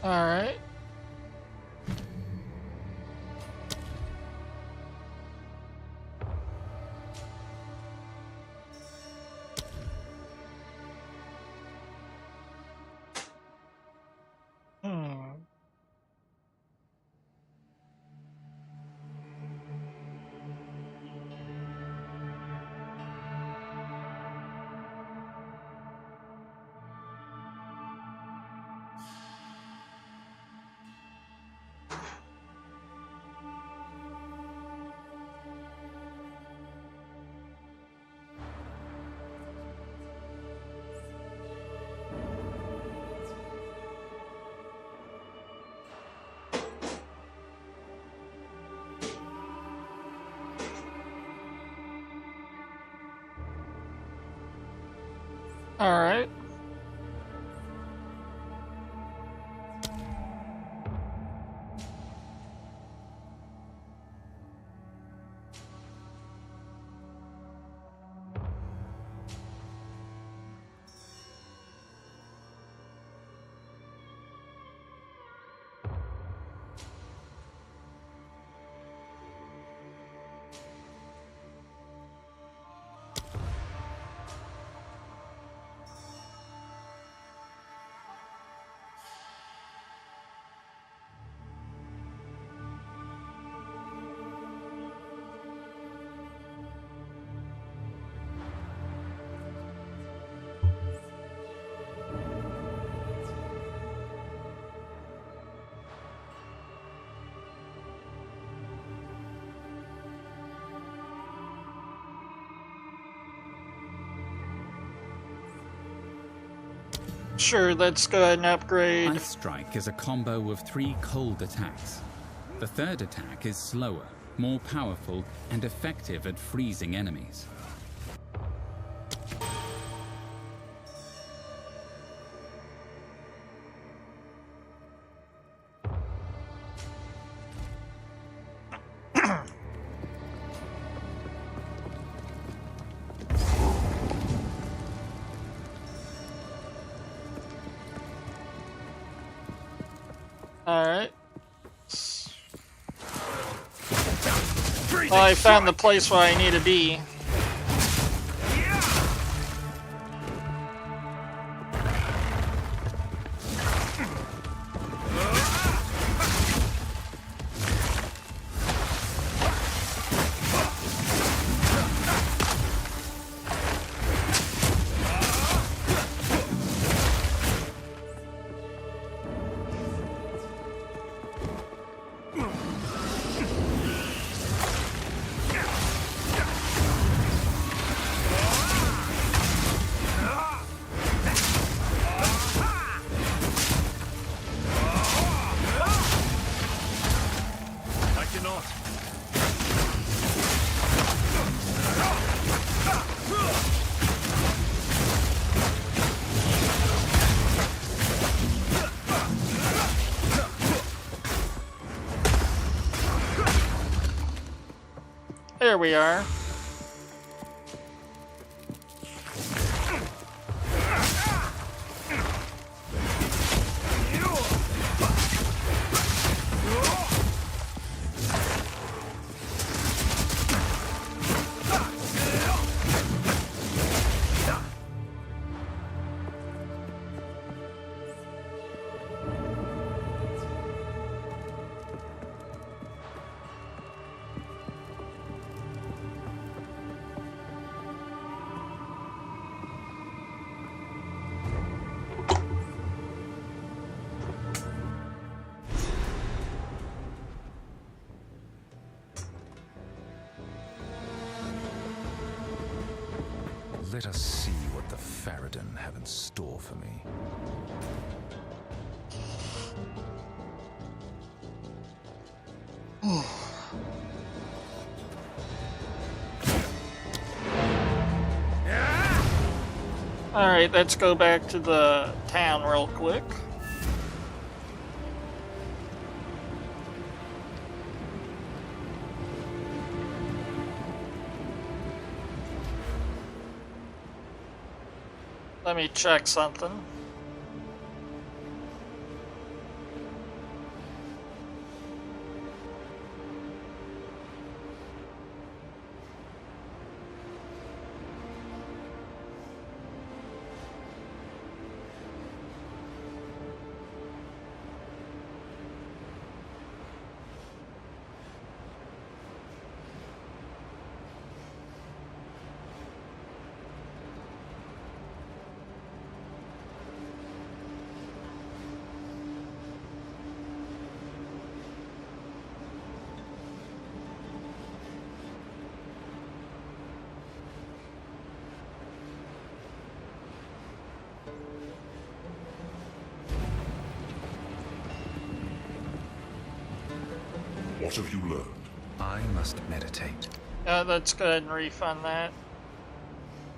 Alright. Alright. Sure, let's go ahead and upgrade. Ice Strike is a combo of 3 cold attacks. The third attack is slower, more powerful, and effective at freezing enemies. Alright. Well, I found the place where I need to be. There we are. Let us see what the Farad'n have in store for me. Alright, let's go back to the town real quick. Let me check something. What have you learned? I must meditate. Let's go ahead and refund that.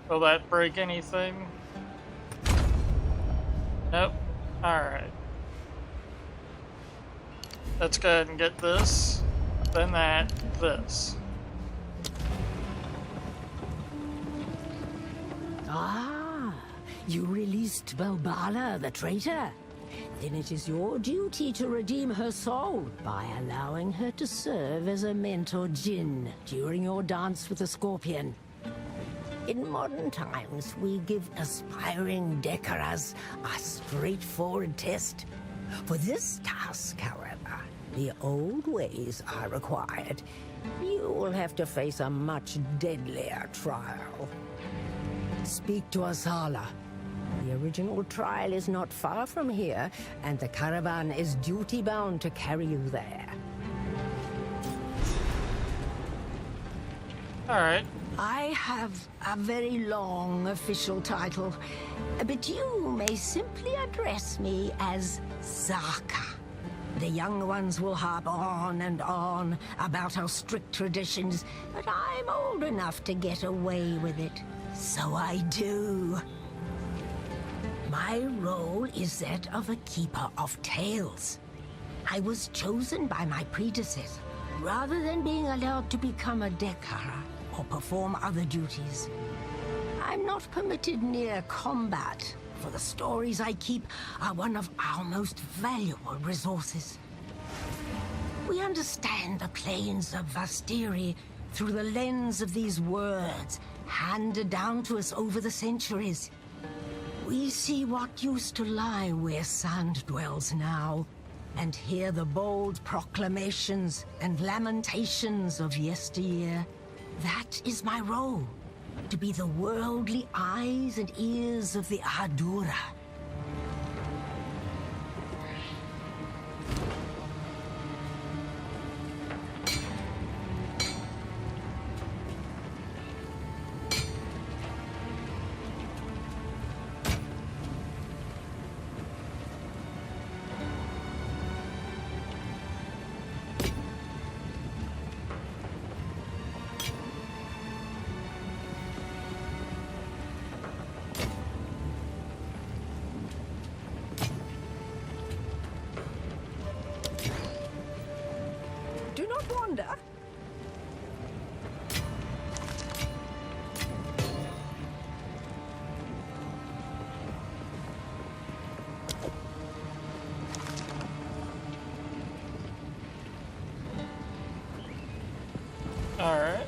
Will that break anything? Nope. Alright. Let's go ahead and get this, then that, this. Ah, you released Balbala, the traitor? Then it is your duty to redeem her soul by allowing her to serve as a mentor djinn during your dance with the scorpion. In modern times, we give aspiring Dekaras a straightforward test. For this task, however, the old ways are required. You will have to face a much deadlier trial. Speak to Asala. The original trial is not far from here, and the caravan is duty-bound to carry you there. Alright. I have a very long official title, but you may simply address me as Zaka. The young ones will harp on and on about our strict traditions, but I'm old enough to get away with it, so I do. My role is that of a keeper of tales. I was chosen by my predecessor, rather than being allowed to become a Dekara or perform other duties. I'm not permitted near combat for the stories I keep are one of our most valuable resources. We understand the plains of Vastiri through the lens of these words handed down to us over the centuries. We see what used to lie where sand dwells now, and hear the bold proclamations and lamentations of yesteryear. That is my role, to be the worldly eyes and ears of the Adura. Do not wander. All right.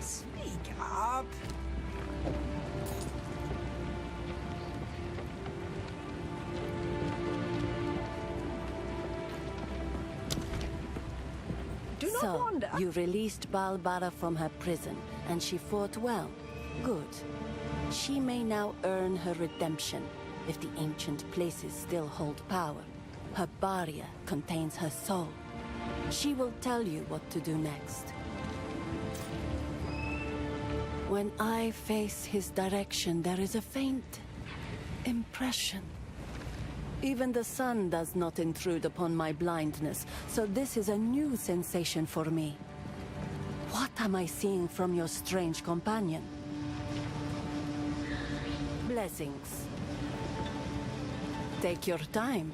Speak up. Do not So, wander. you released Balbara from her prison, and she fought well. Good. She may now earn her redemption, if the ancient places still hold power. Her barrier contains her soul. She will tell you what to do next. When I face his direction, there is a faint impression. Even the sun does not intrude upon my blindness, so this is a new sensation for me. What am I seeing from your strange companion? Blessings. Take your time.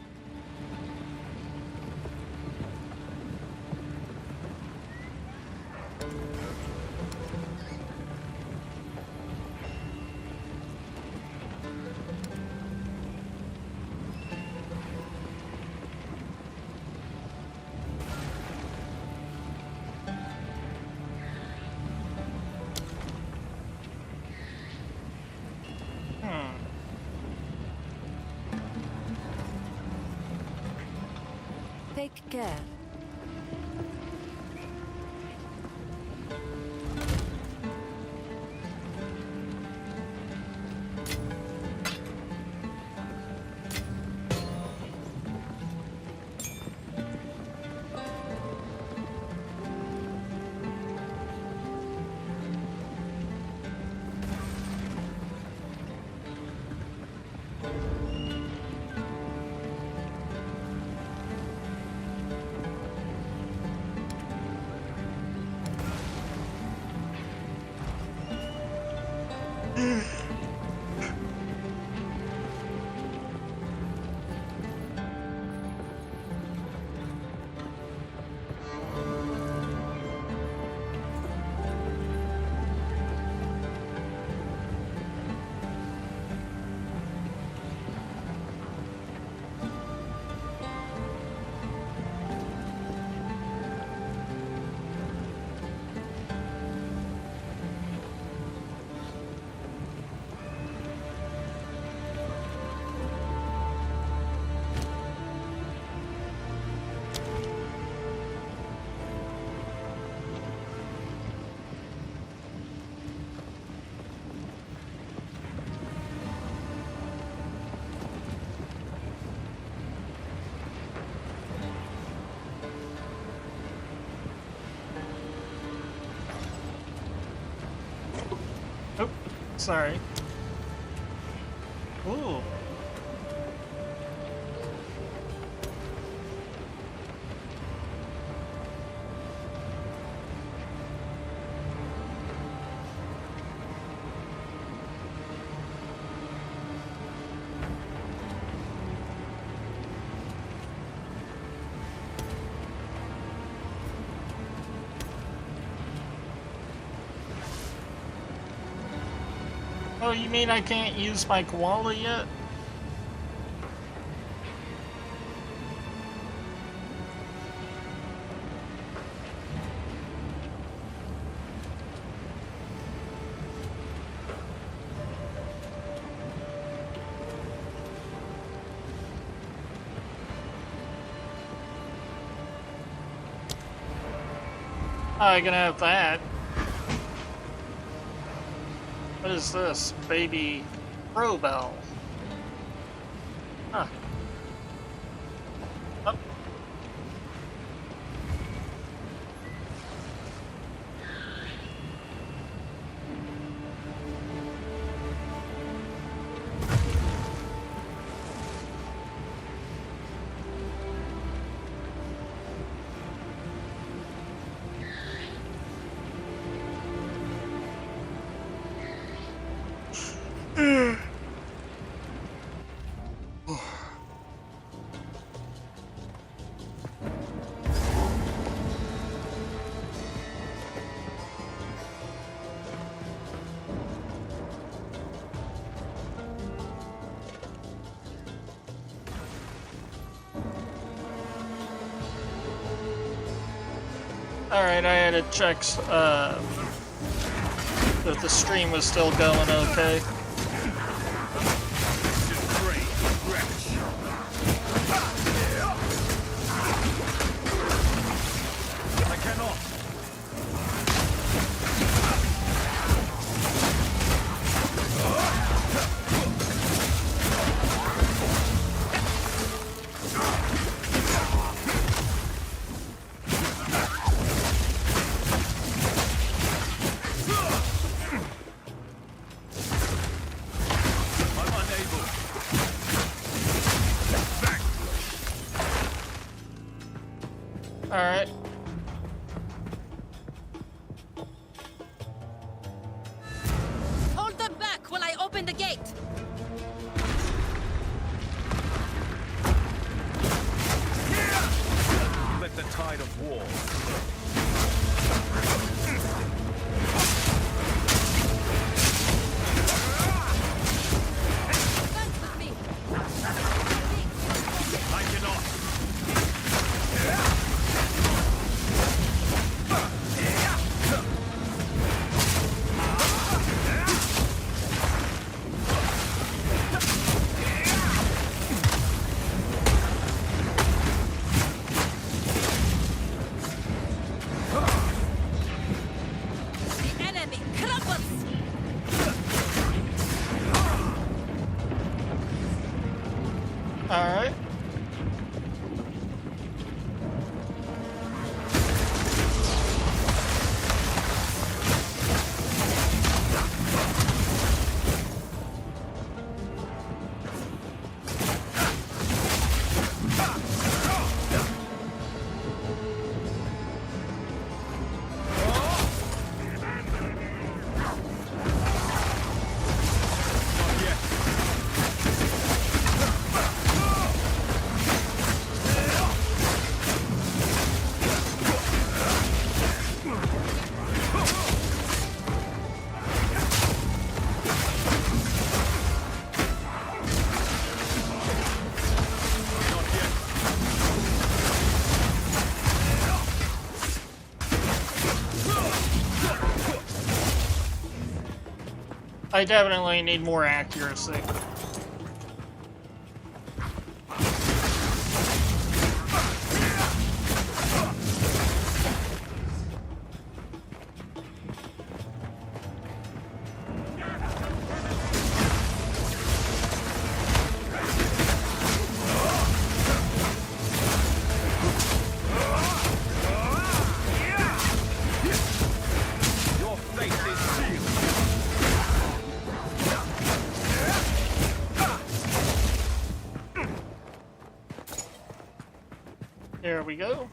Take care. Oh, sorry. Ooh. Oh, you mean I can't use my koala yet? I can have that. What is this? Baby Robel. Huh. Oh. Alright, I had to check that the stream was still going okay. I cannot. Alright. Hold them back while I open the gate. Let the tide of war. I cannot. The enemy crumbles. Alright. I definitely need more accuracy. Your fate is sealed. There we go.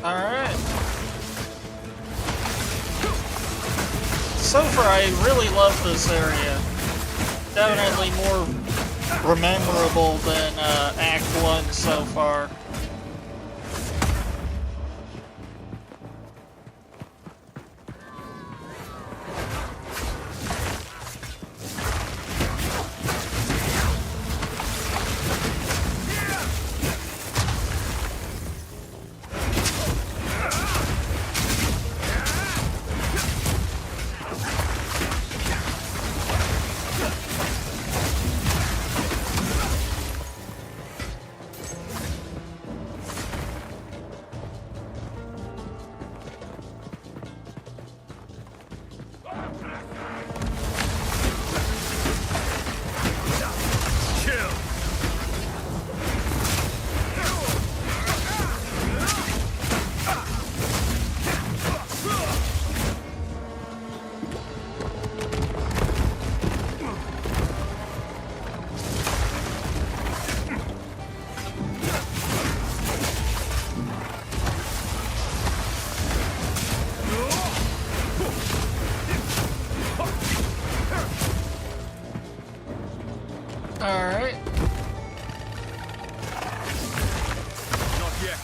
Alright. So far, I really love this area. Definitely more memorable than Act 1 so far. Alright. Not yet.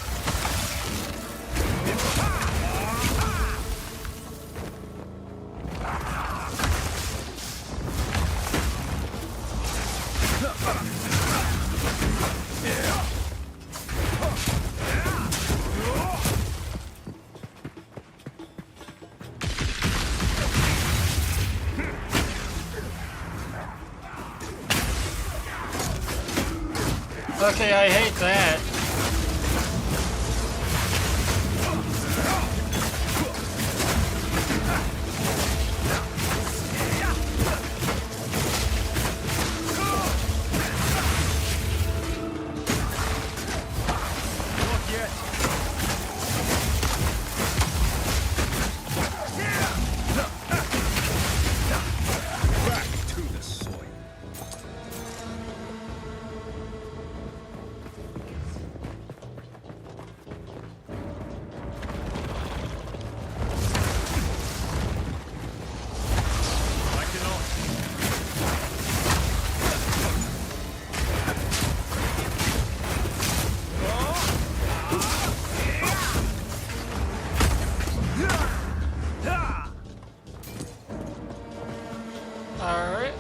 Okay, I hate that. Back to the soil. I cannot. Alright.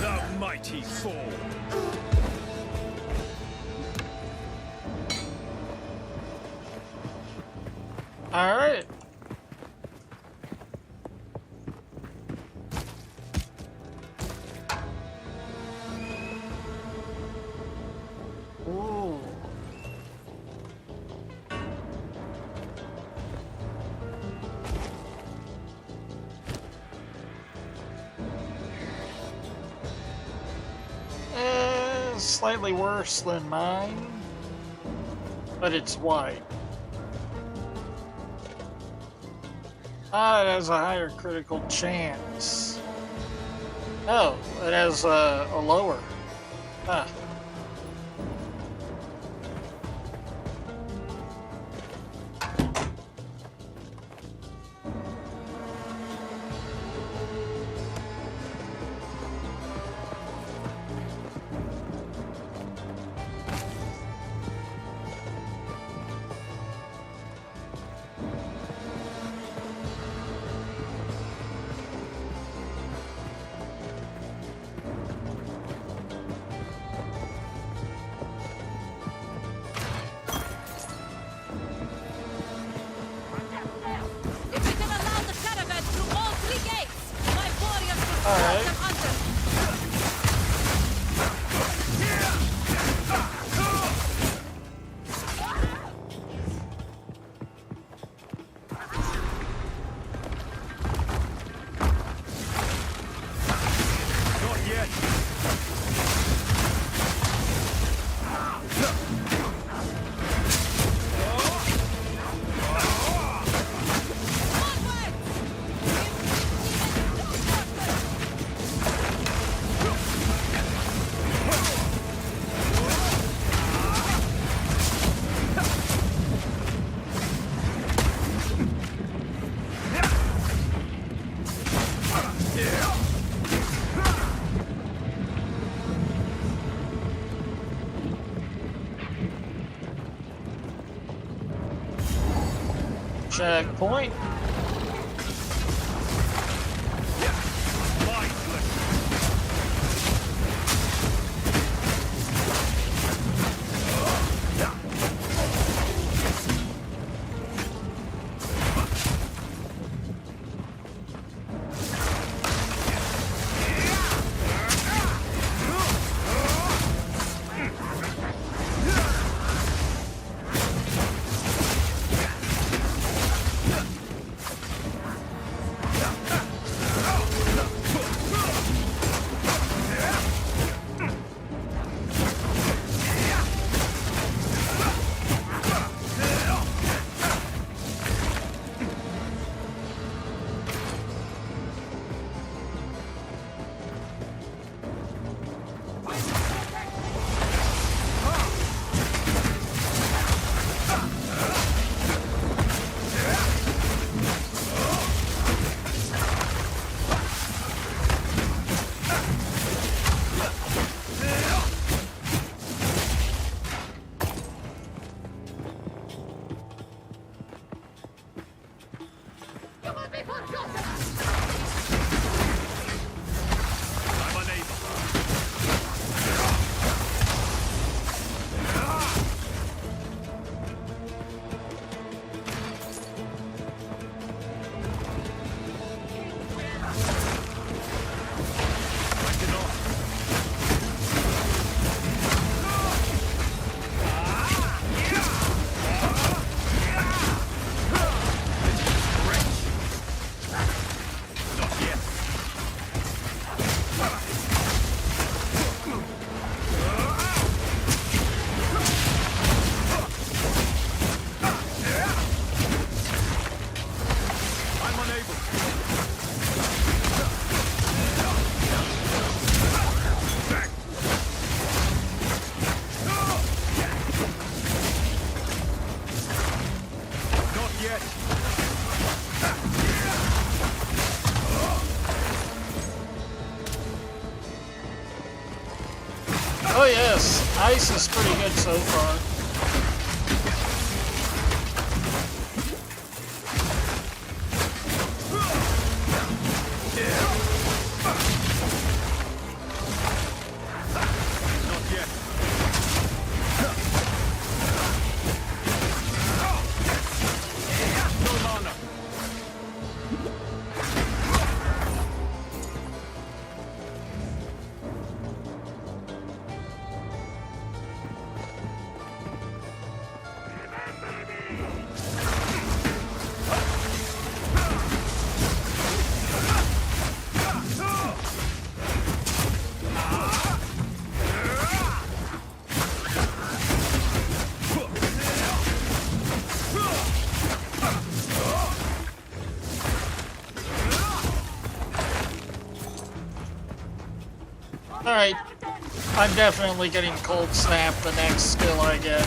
The mighty fall. Alright. Ooh. Slightly worse than mine, but it's white. Ah, it has a higher critical chance. Oh, it has a lower. Huh. Checkpoint. Oh yes, ice is pretty good so far. Alright, I'm definitely getting Cold Snap the next skill I get.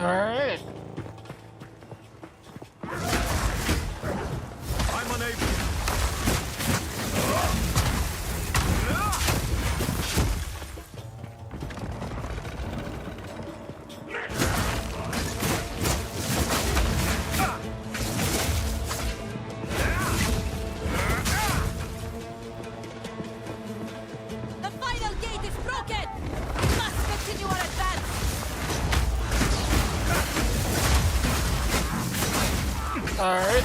Alright. I'm unable. The final gate is broken! We must continue our advance! Alright.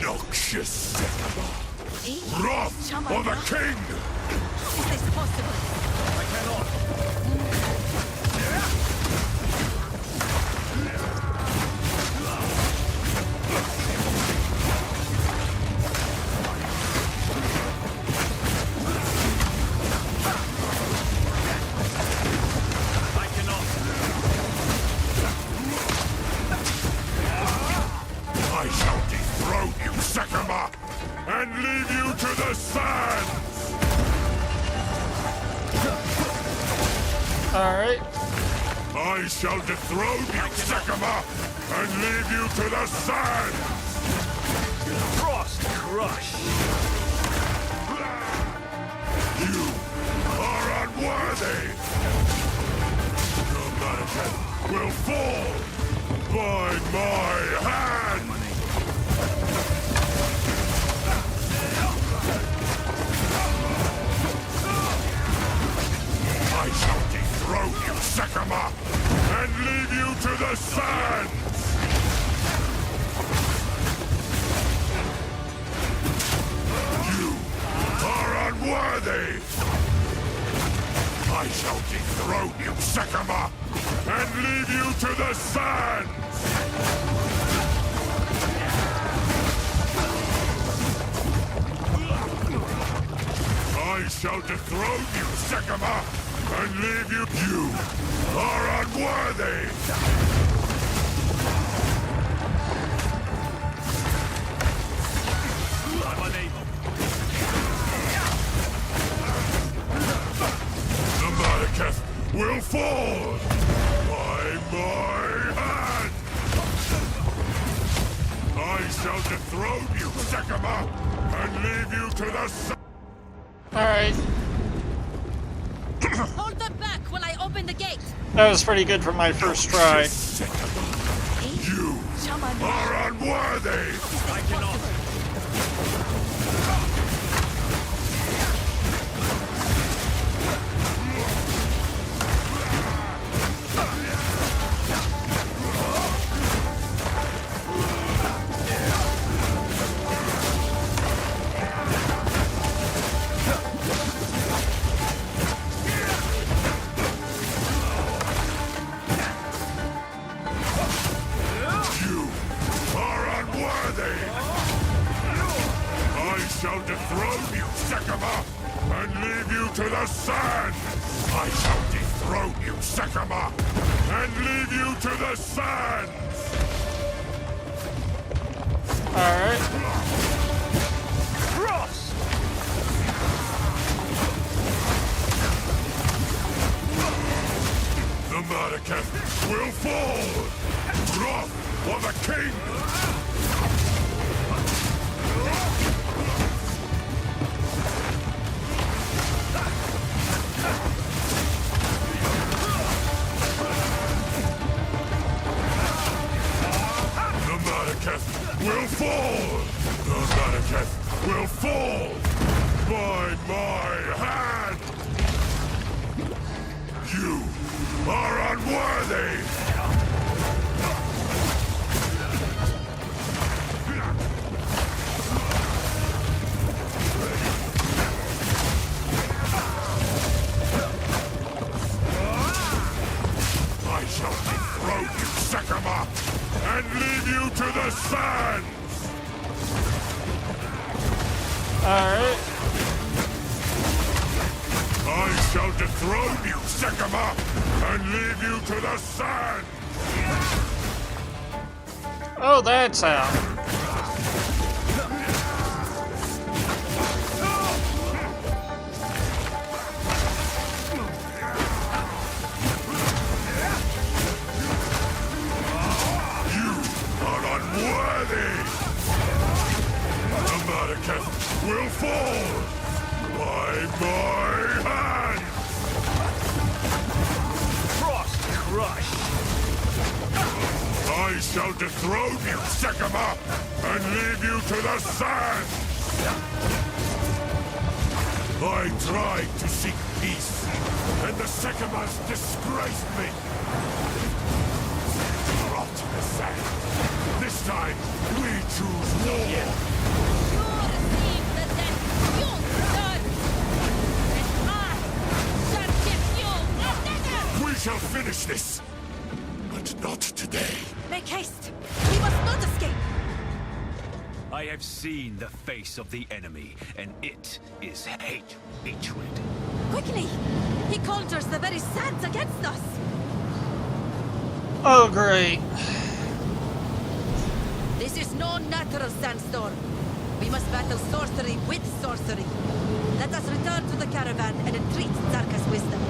Noxious Septima! Wrath of the king! Is this possible? I cannot. I cannot. I shall dethrone you, Septima, and leave you to the sands! Alright. I shall dethrone you, Septima, and leave you to the sands! Frost crush. You are unworthy! The mannequin will fall by my hand! I shall dethrone you, Septima, and leave you to the sands! You are unworthy! I shall dethrone you, Septima, and leave you to the sands! I shall dethrone you, Septima, and leave you. You are unworthy! I'm unable. The Malekith will fall by my hand! I shall dethrone you, Septima, and leave you to the sun! Alright. Hold them back while I open the gate! That was pretty good for my first try. You are unworthy! I cannot. You are unworthy! I shall dethrone you, Septima, and leave you to the sands! I shall dethrone you, Septima, and leave you to the sands! Alright. Frost. The Malekith will fall! Wrath of the king! The Malekith will fall! The Malekith will fall by my hand! You are unworthy! I shall dethrone you, Septima, and leave you to the sands! Alright. I shall shall dethrone you, Sekima, and leave you to the sand! Oh, that's how. You are unworthy! The Mariketh will fall by my hand! Frost crush! I shall dethrone you, Sekima, and leave you to the sand! I tried to seek peace, and the Sekimas disgraced me! Rot in the sand! This time, we choose war! You receive the death you deserve! And I shall give you a dagger! We shall finish this! But not today. Make haste! We must not escape! I have seen the face of the enemy, and it is hatred. Quickly! He conjures the very sands against us! Oh, great. This is no natural sandstorm. We must battle sorcery with sorcery. Let us return to the caravan and entreat Zarka's wisdom.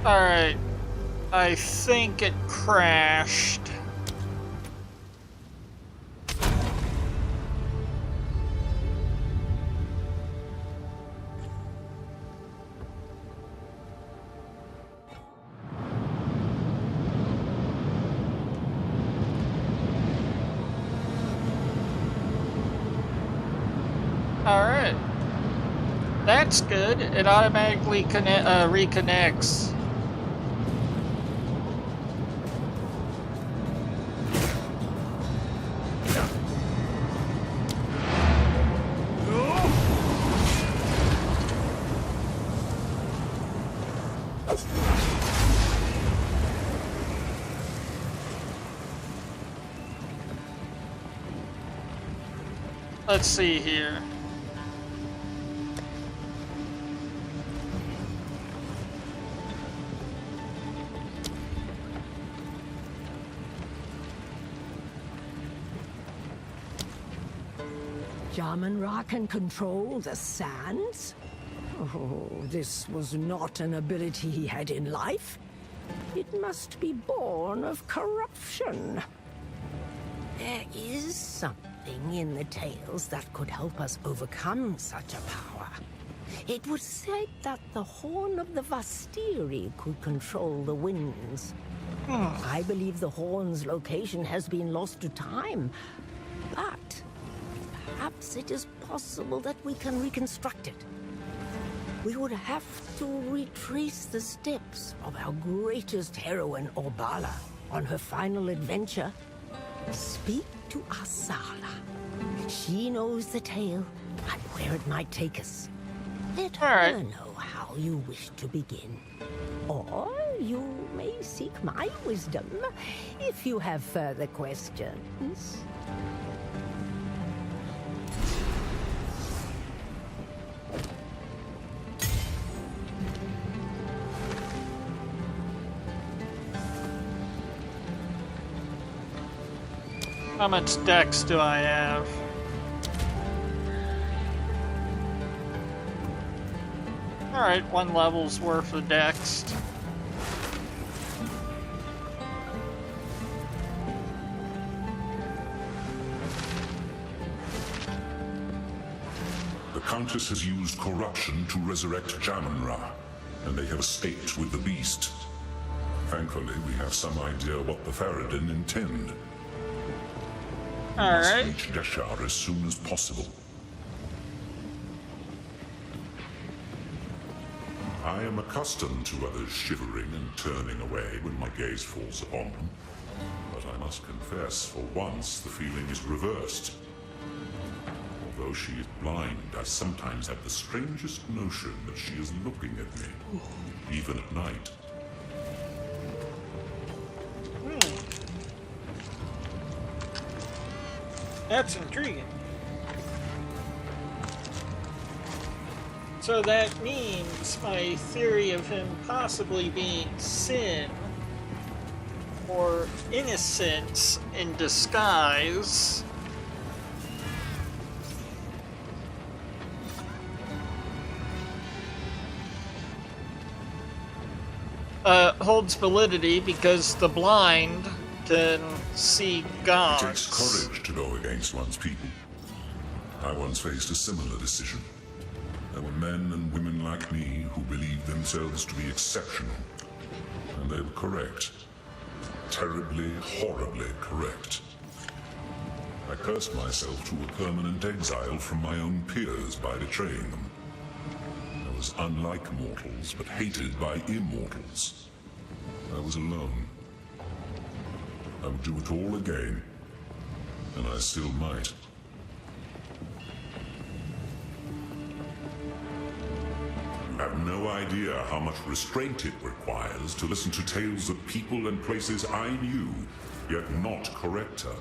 Alright. I think it crashed. Alright. That's good. It automatically reconnects. Let's see here. Jaman-Ra can control the sands? Oh, this was not an ability he had in life. It must be born of corruption. There is something in the tales that could help us overcome such a power. It was said that the Horn of the Vastiri could control the winds. I believe the Horn's location has been lost to time, but perhaps it is possible that we can reconstruct it. We would have to retrace the steps of our greatest heroine, Orbala, on her final adventure. Speak to Asala. She knows the tale and where it might take us. Let her know how you wish to begin. Or you may seek my wisdom if you have further questions. How much dex do I have? Alright, 1 level's worth of dex. The Countess has used corruption to resurrect Jamun-Ra, and they have escaped with the beast. Thankfully, we have some idea what the Faradin intend. Alright. Must reach Deshar as soon as possible. I am accustomed to others shivering and turning away when my gaze falls upon them. But I must confess, for once, the feeling is reversed. Although she is blind, I sometimes have the strangest notion that she is looking at me, even at night. That's intriguing. So that means my theory of him possibly being sin or innocence in disguise holds validity because the blind can see gods. It takes courage to go against one's people. I once faced a similar decision. There were men and women like me who believed themselves to be exceptional. And they were correct. Terribly, horribly correct. I cursed myself to a permanent exile from my own peers by betraying them. I was unlike mortals, but hated by immortals. I was alone. I would do it all again, and I still might. You have no idea how much restraint it requires to listen to tales of people and places I knew, yet not correct her.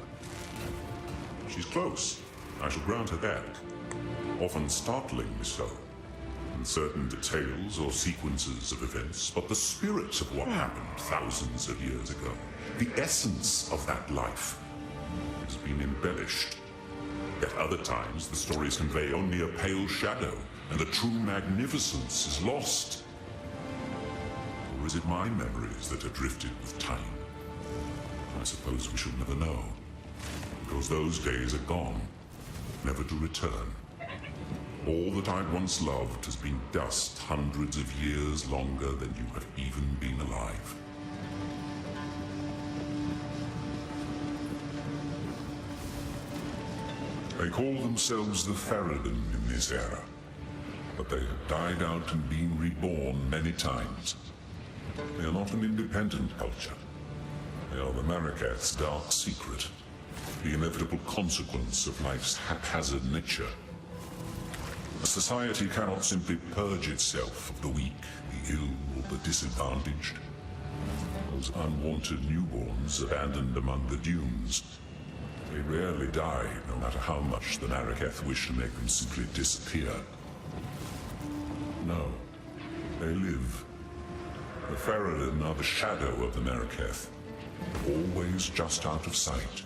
She's close. I shall grant her that. Often startlingly so. In certain details or sequences of events, but the spirit of what happened thousands of years ago, the essence of that life, has been embellished. At other times, the stories convey only a pale shadow, and the true magnificence is lost. Or is it my memories that are drifted with time? I suppose we shall never know, because those days are gone, never to return. All that I once loved has been dust hundreds of years longer than you have even been alive. They call themselves the Faradin in this era, but they have died out and been reborn many times. They are not an independent culture. They are the Maraketh's dark secret, the inevitable consequence of life's haphazard nature. A society cannot simply purge itself of the weak, the ill, or the disadvantaged. Those unwanted newborns abandoned among the dunes. They rarely die, no matter how much the Maraketh wish to make them simply disappear. No, they live. The Faradin are the shadow of the Maraketh, always just out of sight,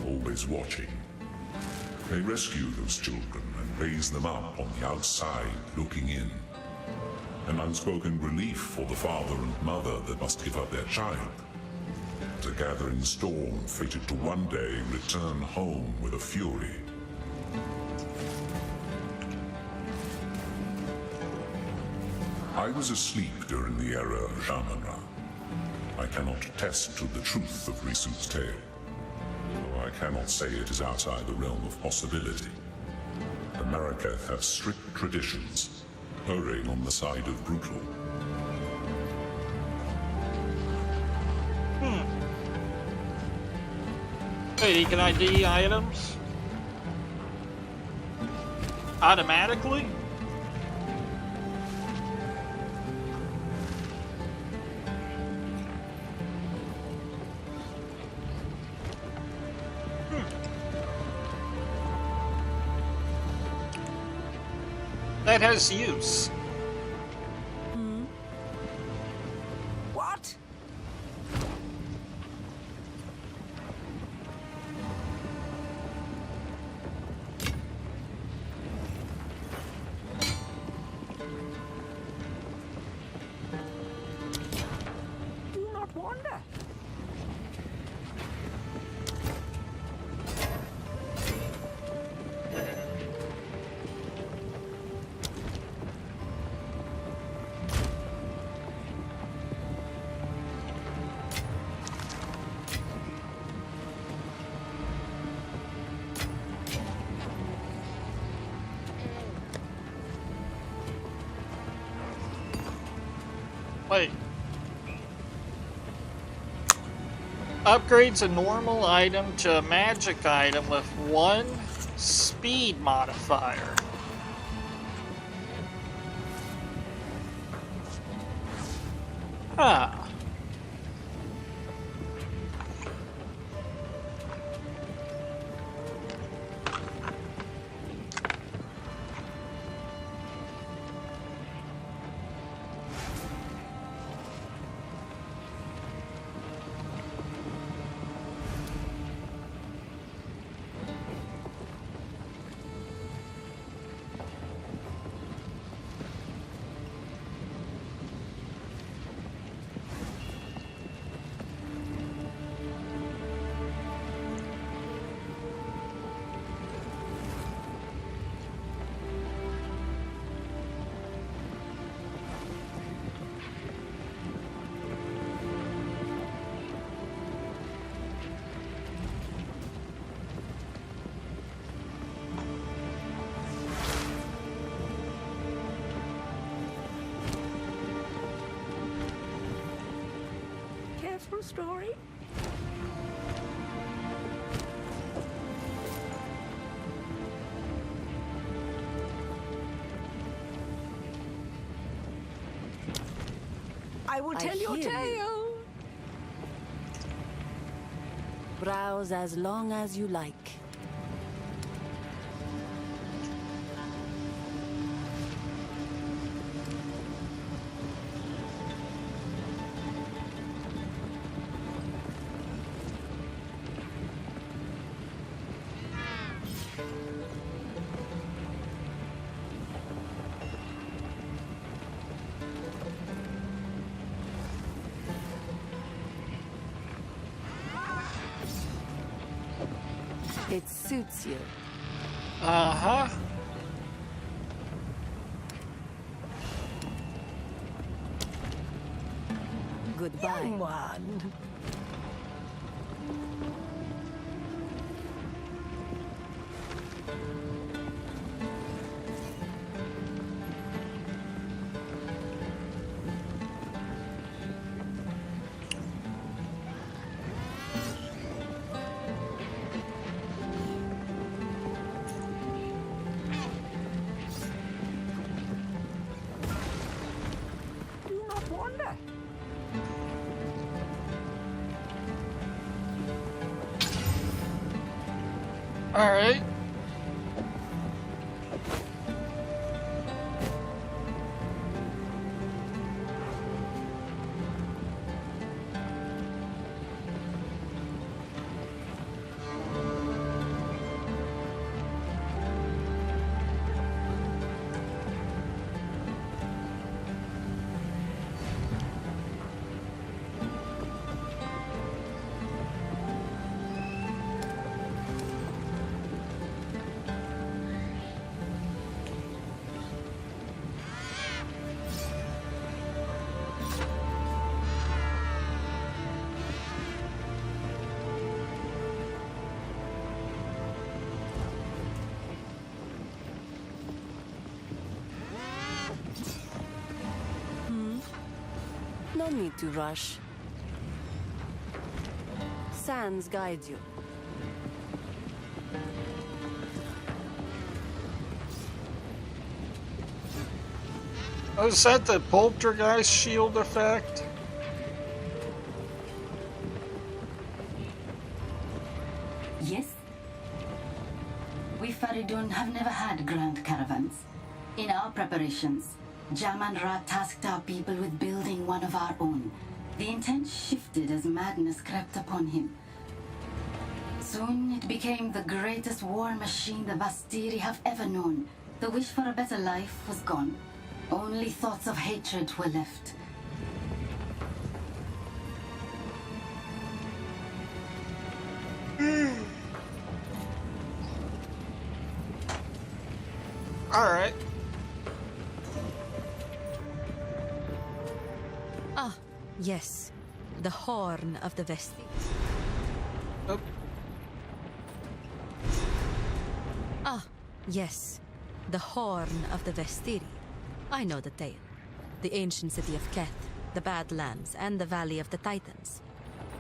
always watching. They rescue those children and raise them up on the outside, looking in. An unspoken relief for the father and mother that must give up their child. A gathering storm fated to one day return home with a fury. I was asleep during the era of Jamun-Ra. I cannot attest to the truth of Risu's tale, though I cannot say it is outside the realm of possibility. The Maraketh have strict traditions, erring on the side of brutal. Wait, can I ID items? Automatically? That has use. What? wonder. Wait. Upgrades a normal item to a magic item with 1 speed modifier. Huh. Careful story. I will tell your hear you. tale. Browse as long as you like. It suits you. Uh-huh. Goodbye. Young one. Do not wander. All right. No need to rush. Sands guide you. Oh, is that the poltergeist shield effect? Yes? We Faridun have never had grand caravans. In our preparations, Jaman Ra tasked our people with building one of our own. The intent shifted as madness crept upon him. Soon it became the greatest war machine the Vastiri have ever known. The wish for a better life was gone. Only thoughts of hatred were left. Alright. Ah, yes. The Horn of the Vesti. Oh. Ah, yes. The Horn of the Vestiri. I know the tale. The ancient city of Keth, the Badlands, and the Valley of the Titans.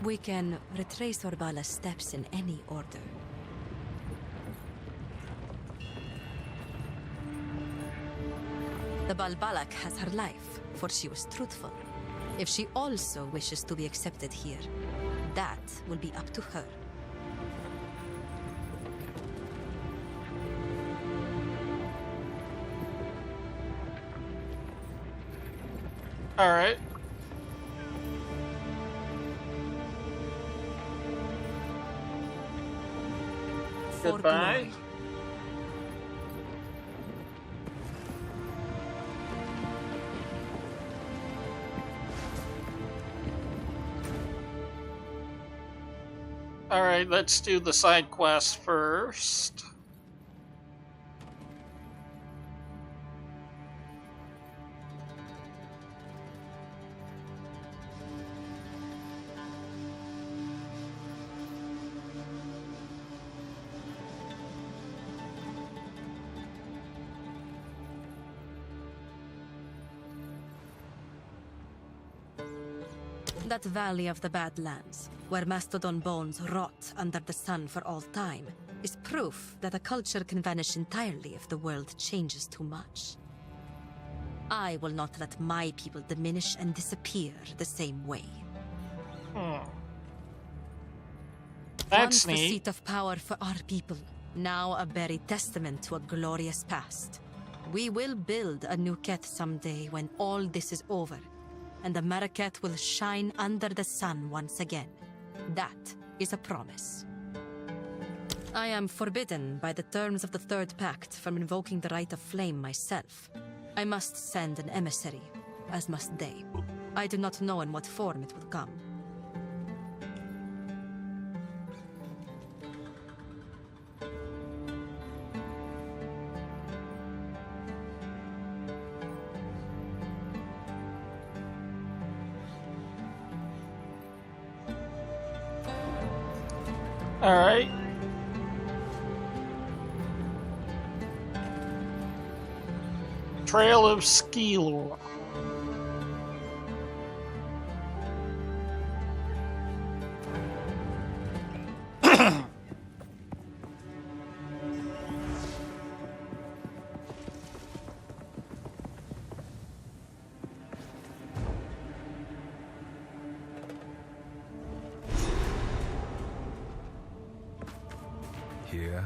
We can retrace Orbala's steps in any order. The Balbalak has her life, for she was truthful. If she also wishes to be accepted here, that will be up to her. Alright. Goodbye. Alright, let's do the side quest first. That valley of the Badlands, where mastodon bones rot under the sun for all time, is proof that a culture can vanish entirely if the world changes too much. I will not let my people diminish and disappear the same way. That's Once the neat. seat of power for our people, now a buried testament to a glorious past. We will build a new Keth someday when all this is over, and the Marraketh will shine under the sun once again. That is a promise. I am forbidden by the terms of the Third Pact from invoking the Right of Flame myself. I must send an emissary, as must they. I do not know in what form it will come. Alright. Trail of Skilor. Here,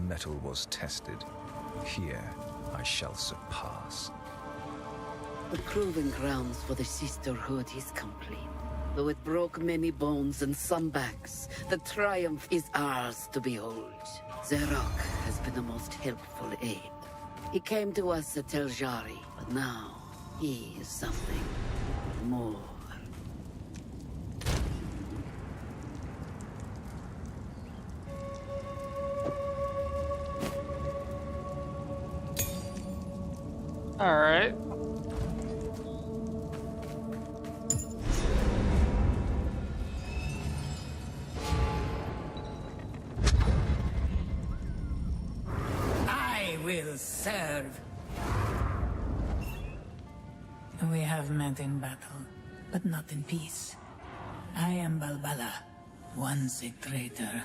metal was tested. Here, I shall surpass. The proving grounds for the Sisterhood is complete. Though it broke many bones and some backs, the triumph is ours to behold. Zerok has been the most helpful aid. He came to us at Tel Jari, but now he is something more. All right. I will serve. We have met in battle, but not in peace. I am Balbala, once a traitor,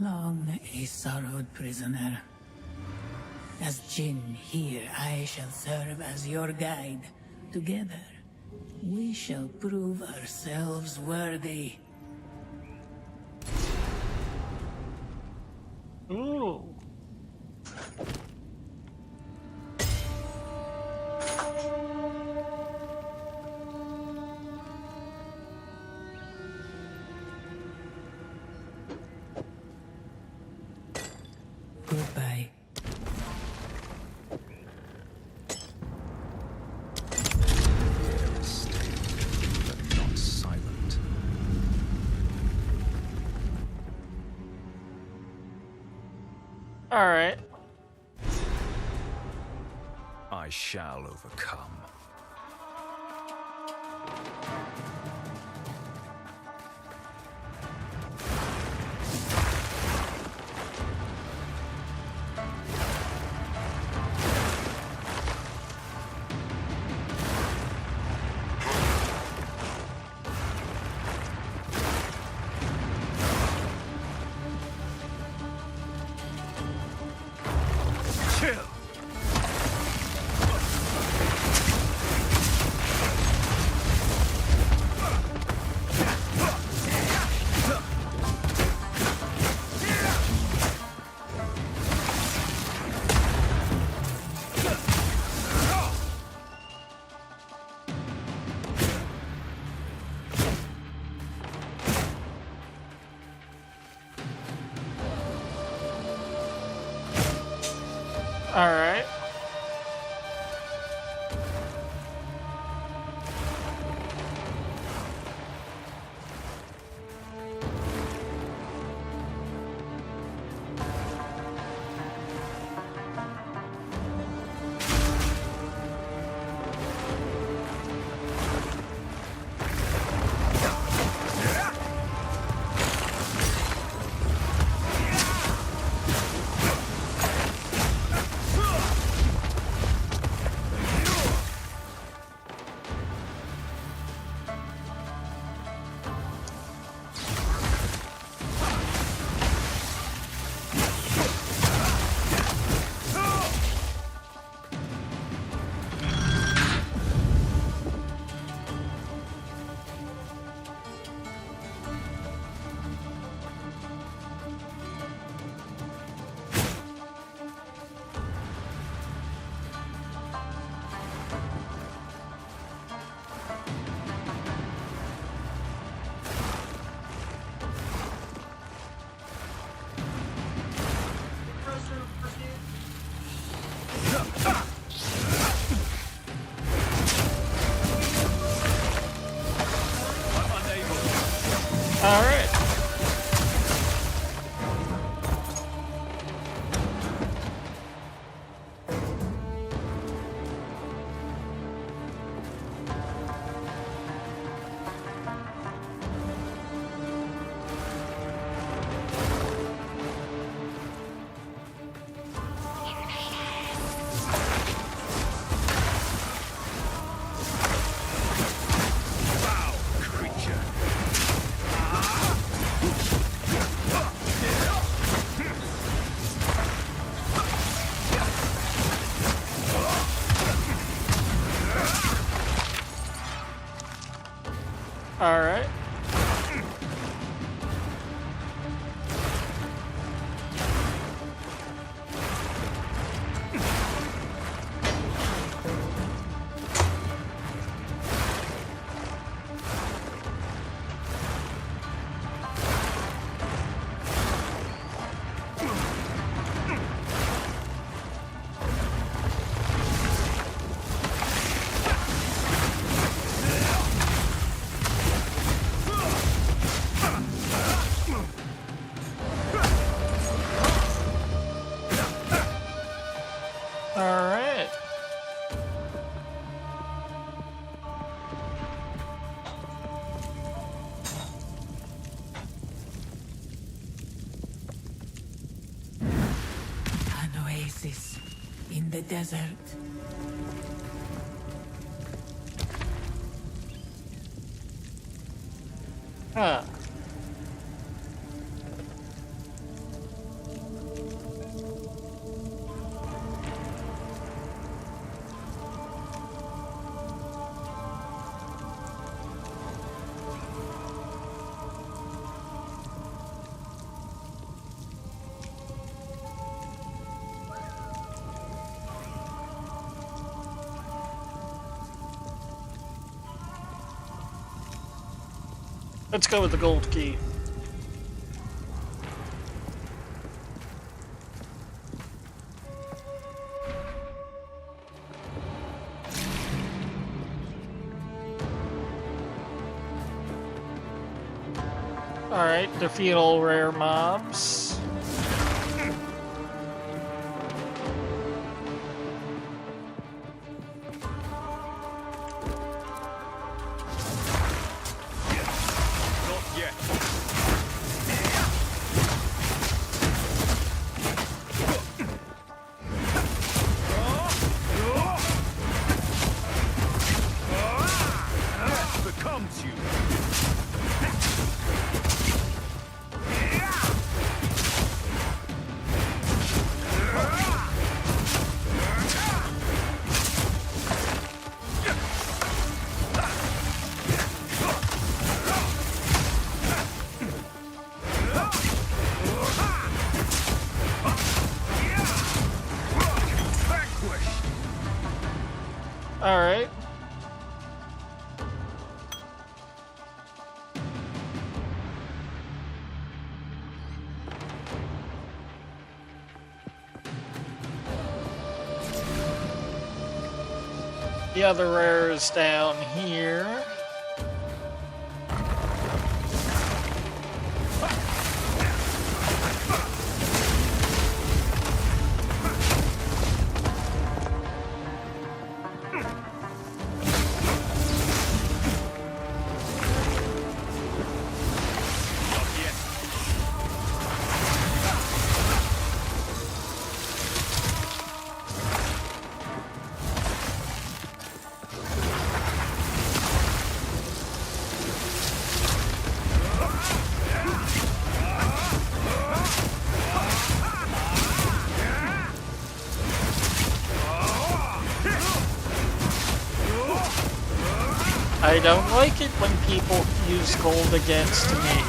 long a sorrowed prisoner. As Jinn here, I shall serve as your guide. Together, we shall prove ourselves worthy. Ooh. Goodbye. But not silent. All right. I shall overcome. All right. All right. All right. All right. An oasis in the desert. Huh. Let's go with the gold key. Alright, defeat all rare mobs. the other arrows down here. I don't like it when people use gold against me.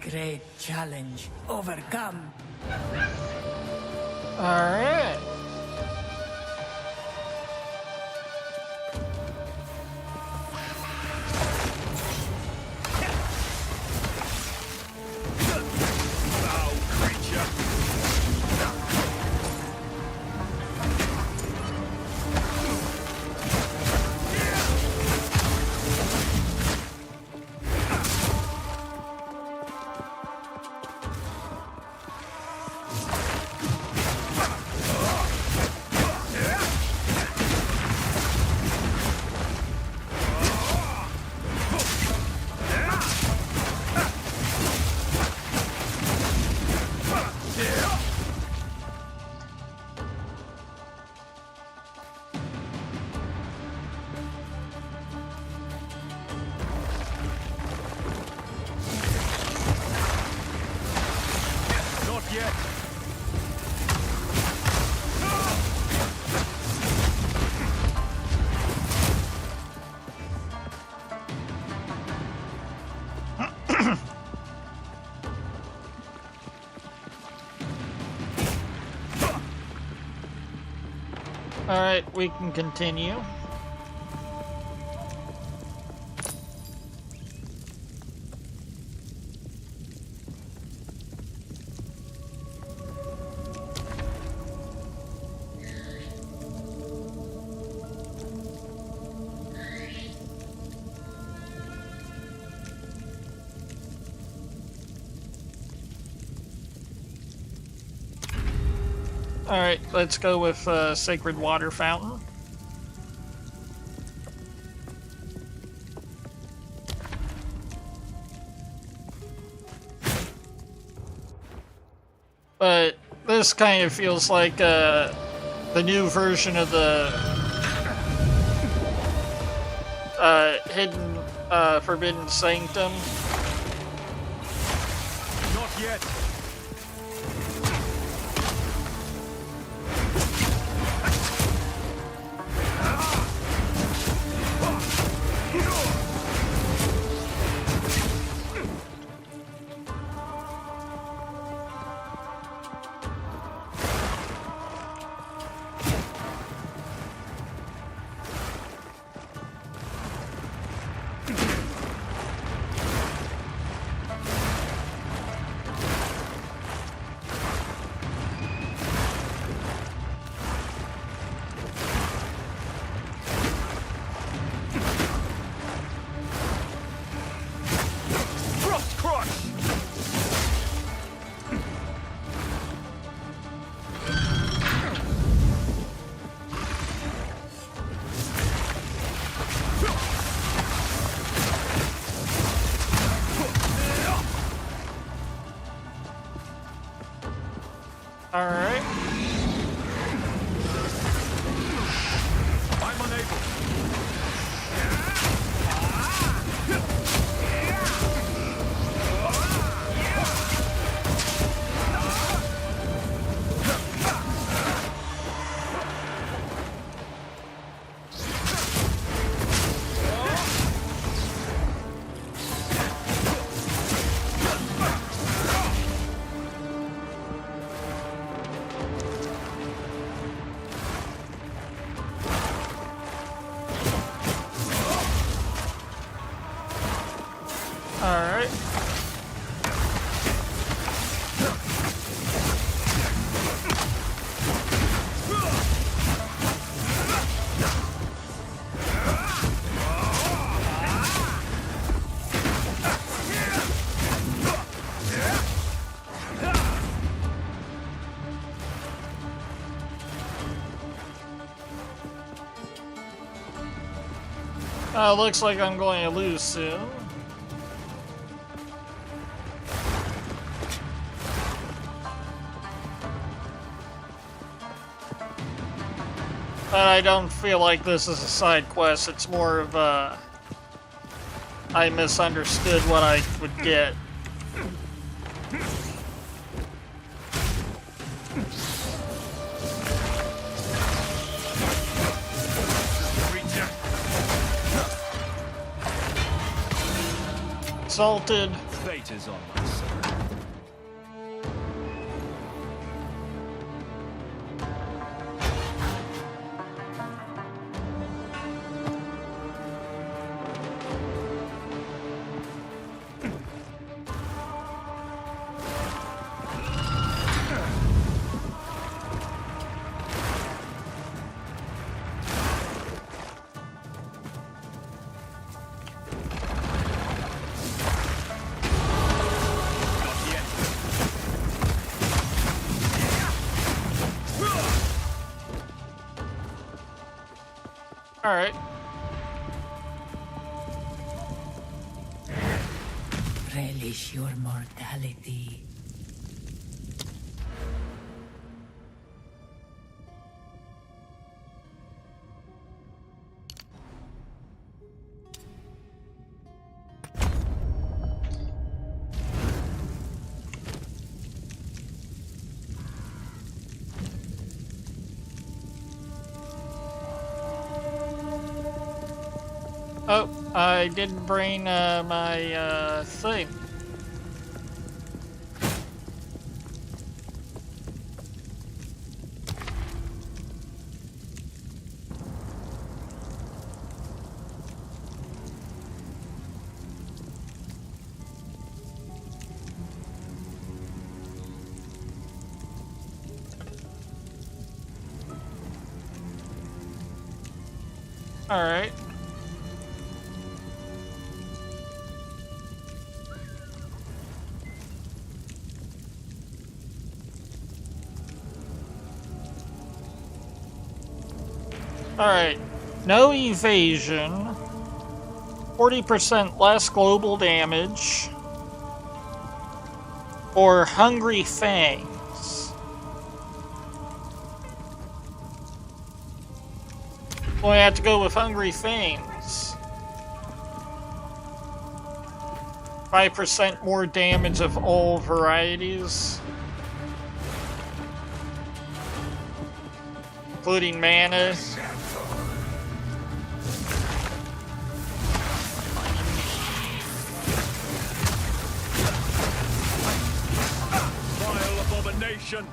Great challenge overcome. Alright. Alright, we can continue. Alright, let's go with Sacred Water Fountain. But this kind of feels like the new version of the hidden Forbidden Sanctum. Not yet. Alright. I'm unable. Looks like I'm going to lose soon. But I don't feel like this is a side quest. It's more of a... I misunderstood what I would get. Salted. Fate is on my side. Alright. Relish your mortality. Oh, I didn't bring my thing. All right. Alright, no evasion, 40% less global damage, or Hungry Fangs. Well, I have to go with Hungry Fangs. 5% more damage of all varieties, including mana. Abomination.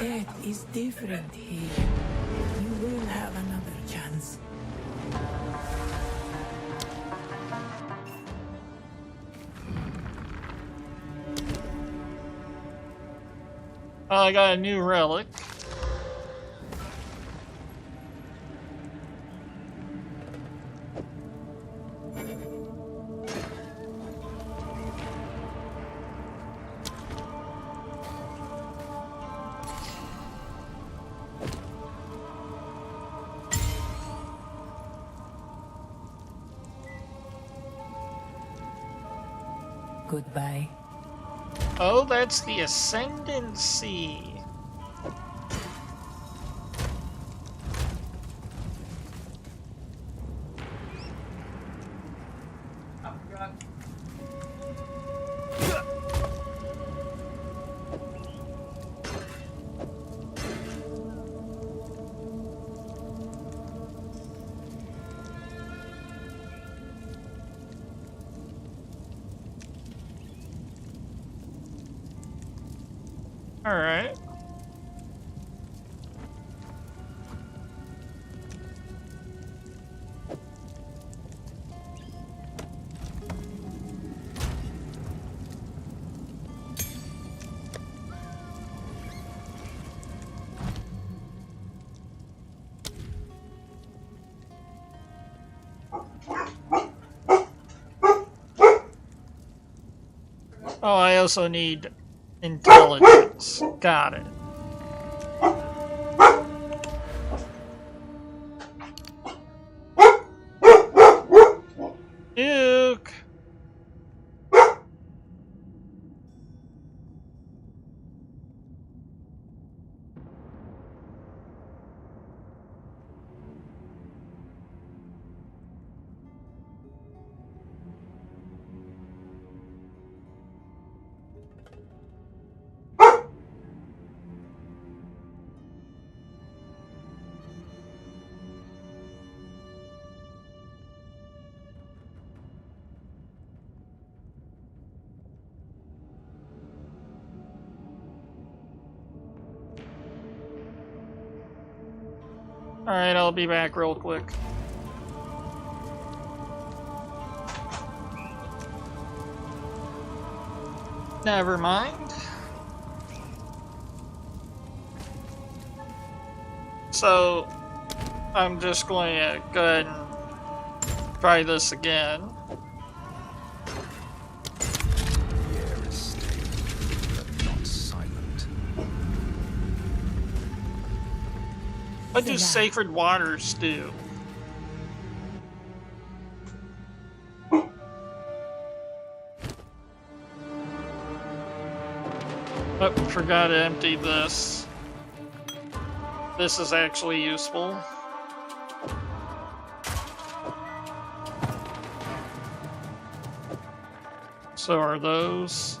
It is different here. You will have another chance. I got a new relic. Goodbye. Oh, that's the Ascendancy. All right. Oh, I also need intelligence. Got it. Duke. Alright, I'll be back real quick. Never mind. So, I'm just going to go ahead and try this again. The air is still, but not silent. What do sacred waters do? Oh, forgot to empty this. This is actually useful. So are those.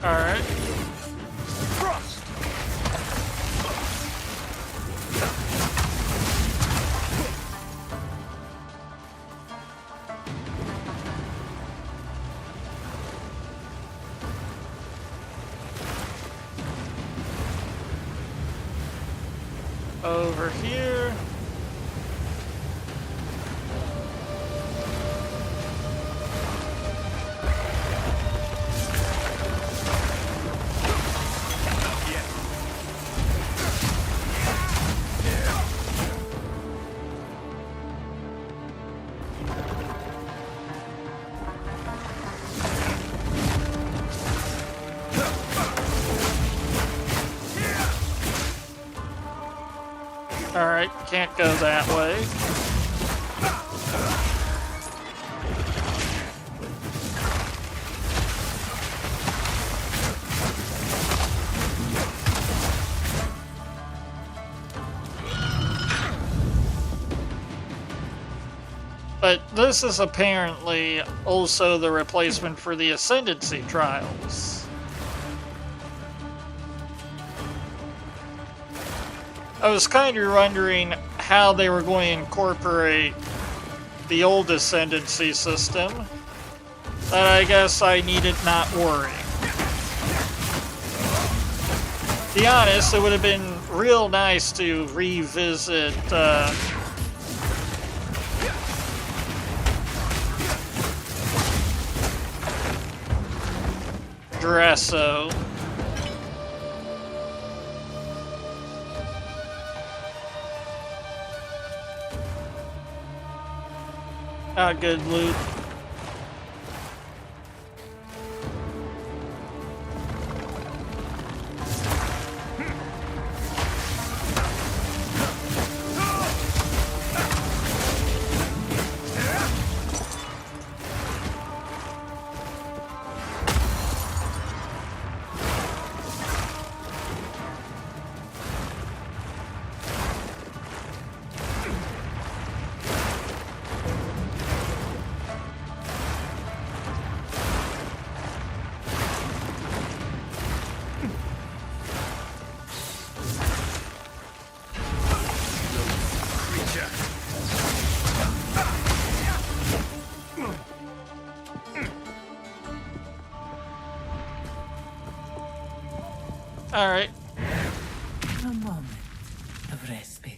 Alright. Over here. Alright, can't go that way. But this is apparently also the replacement for the Ascendancy trials. I was kind of wondering how they were going to incorporate the old Ascendancy system, but I guess I needed not worry. To be honest, it would have been real nice to revisit Dresso. Not good loot. All right. A moment of respite.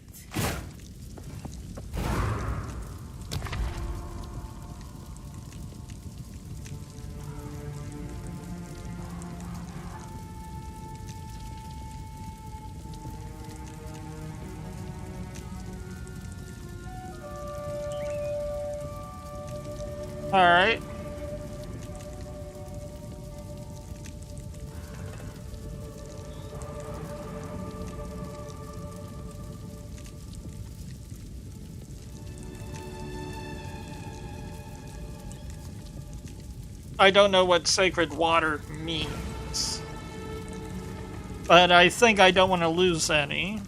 All right. I don't know what sacred water means, but I think I don't want to lose any.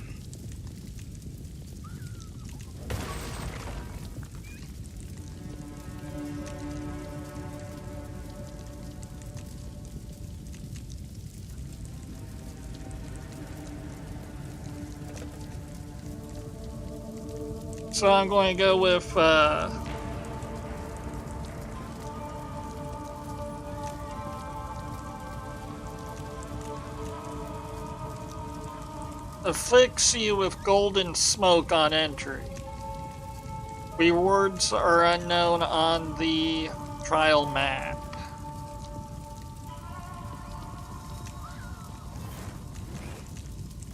So I'm going to go with affix you with golden smoke on entry. Rewards are unknown on the trial map.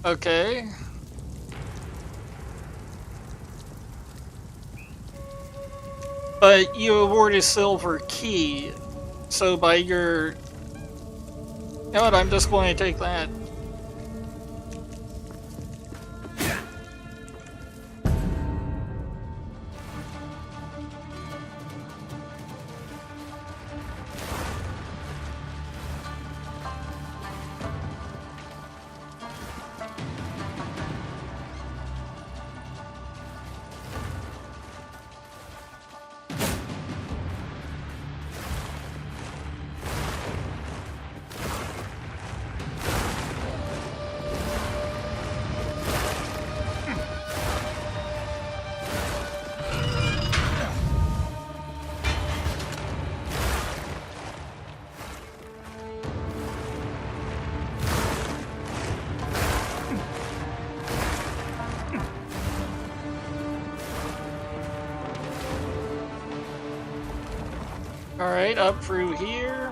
Okay. But you award a silver key, so by your... You know what, I'm just going to take that. Alright, up through here.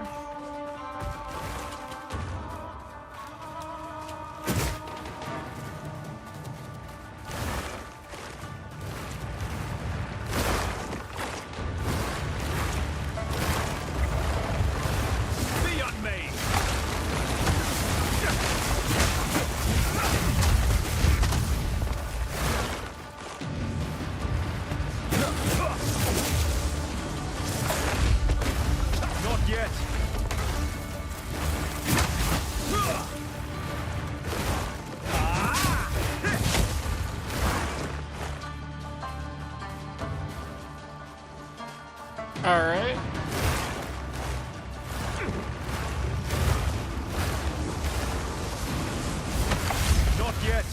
Alright. Not yet.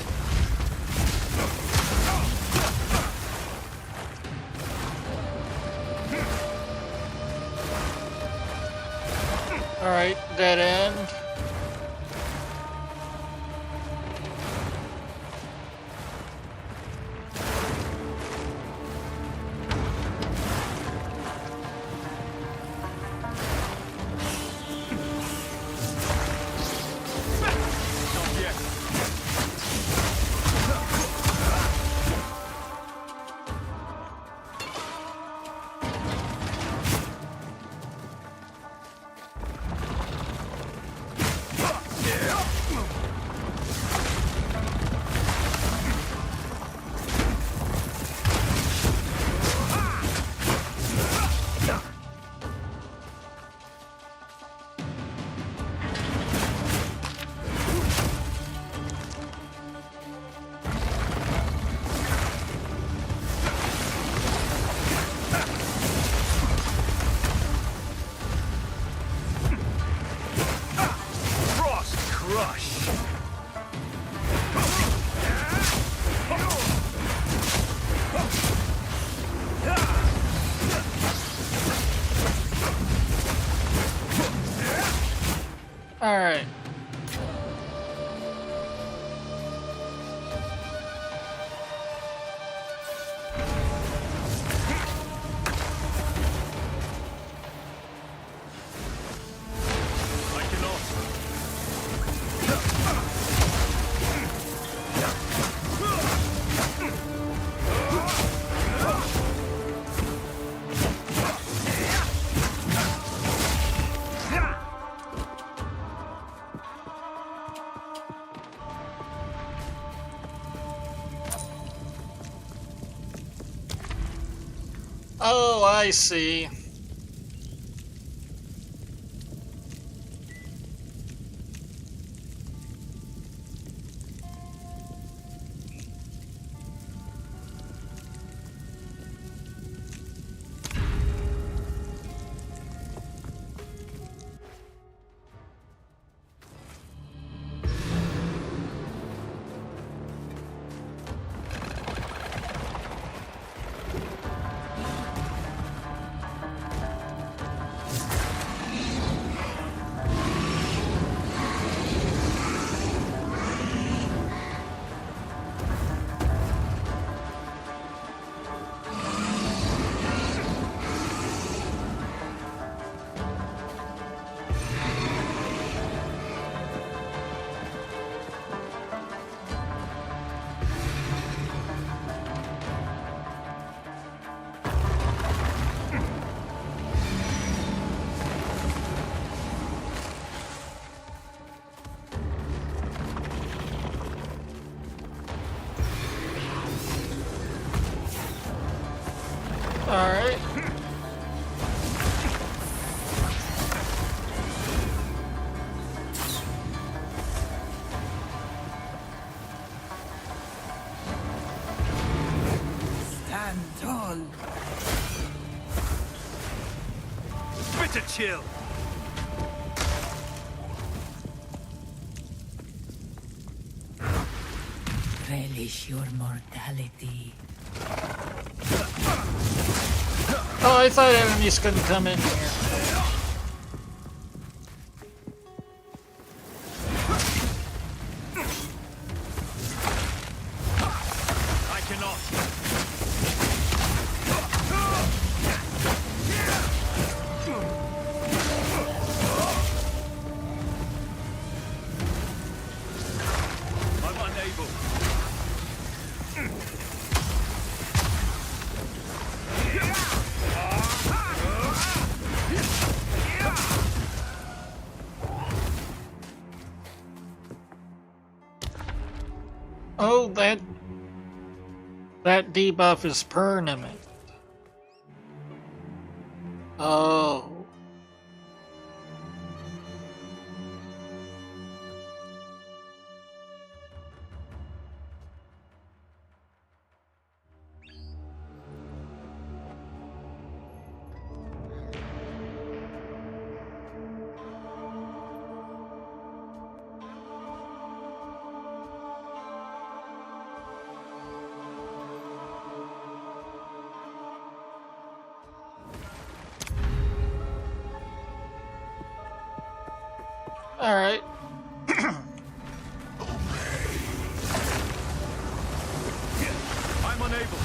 Alright, dead end. Alright. Oh, I see. Alright. Stand tall. Bitter chill. Relish your mortality. Oh, I thought enemies couldn't come in here. I cannot. I'm unable. Oh, that debuff is permanent. Oh. All right. I'm unable.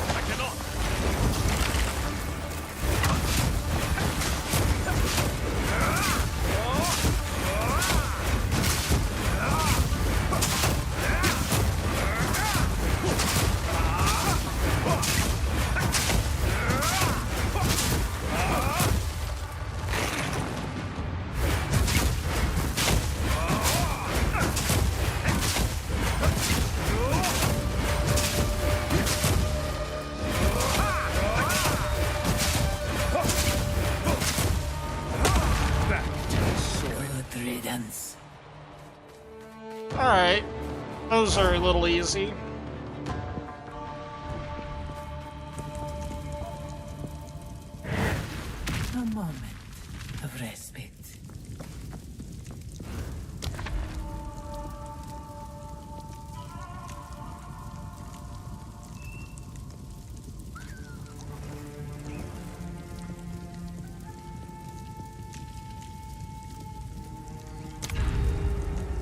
I cannot. Good riddance. Alright. Those are a little easy. A moment of respite.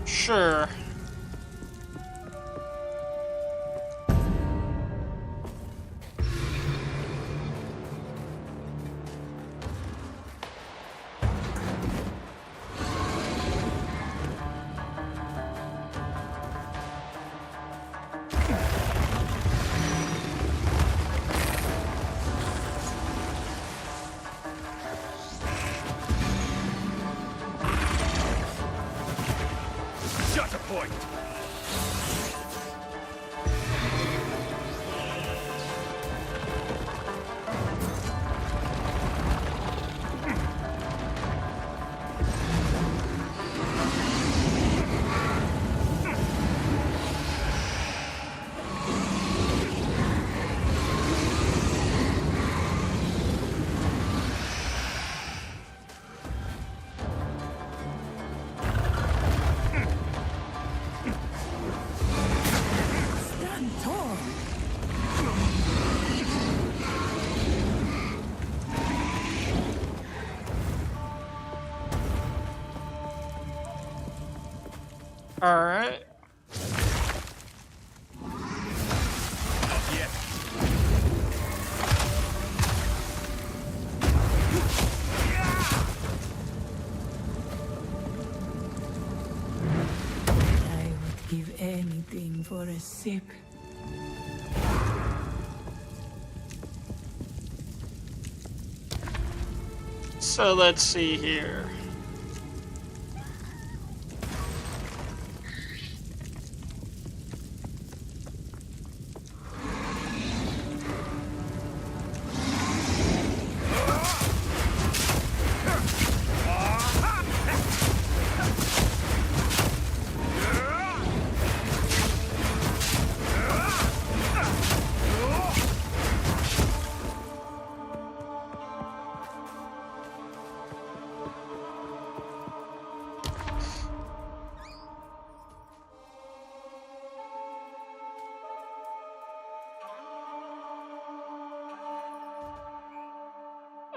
Sure. point. Stand tall. All right. Not yet. I would give anything for a sip. So let's see here.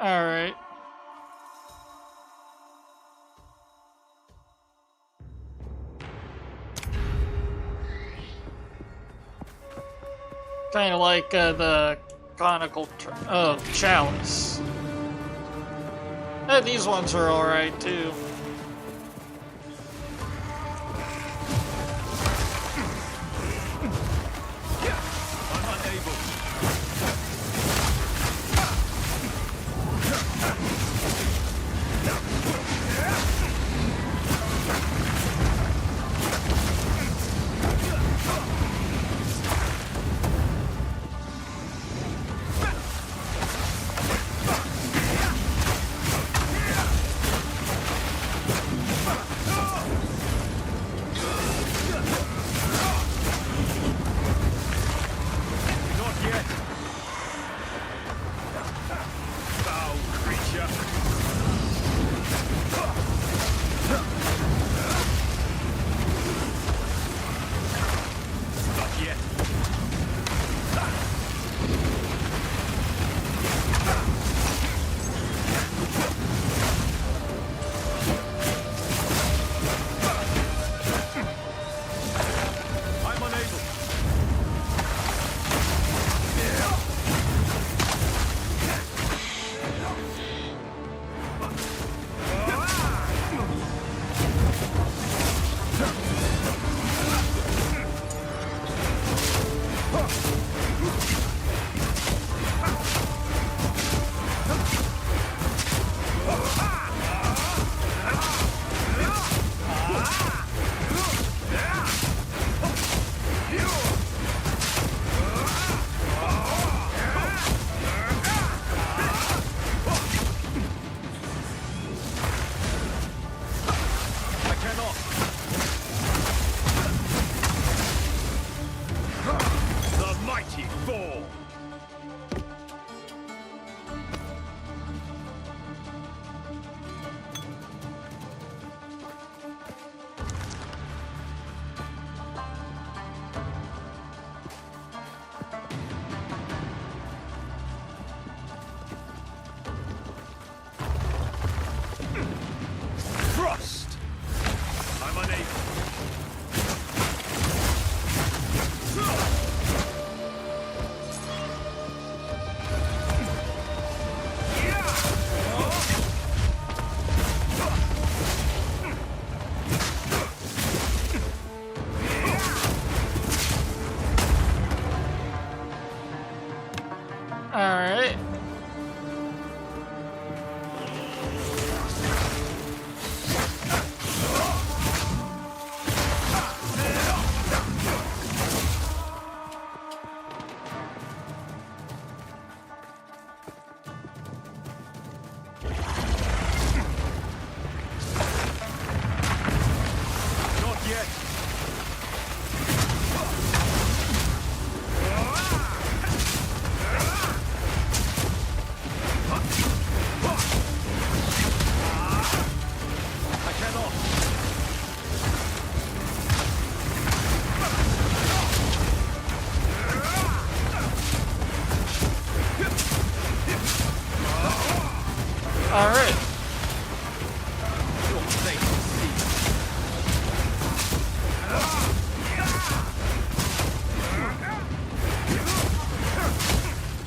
All right. Kind of like the conical chalice. These ones are all right too. I'm unable.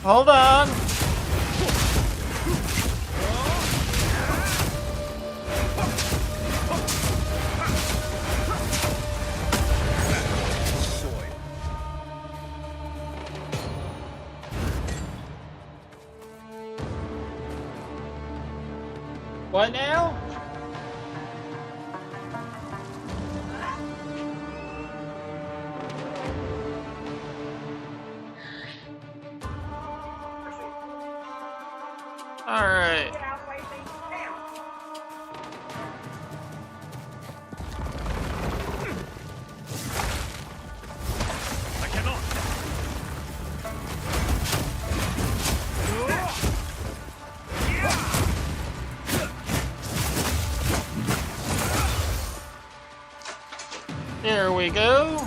Hold on. What now? All right. I cannot. Here we go.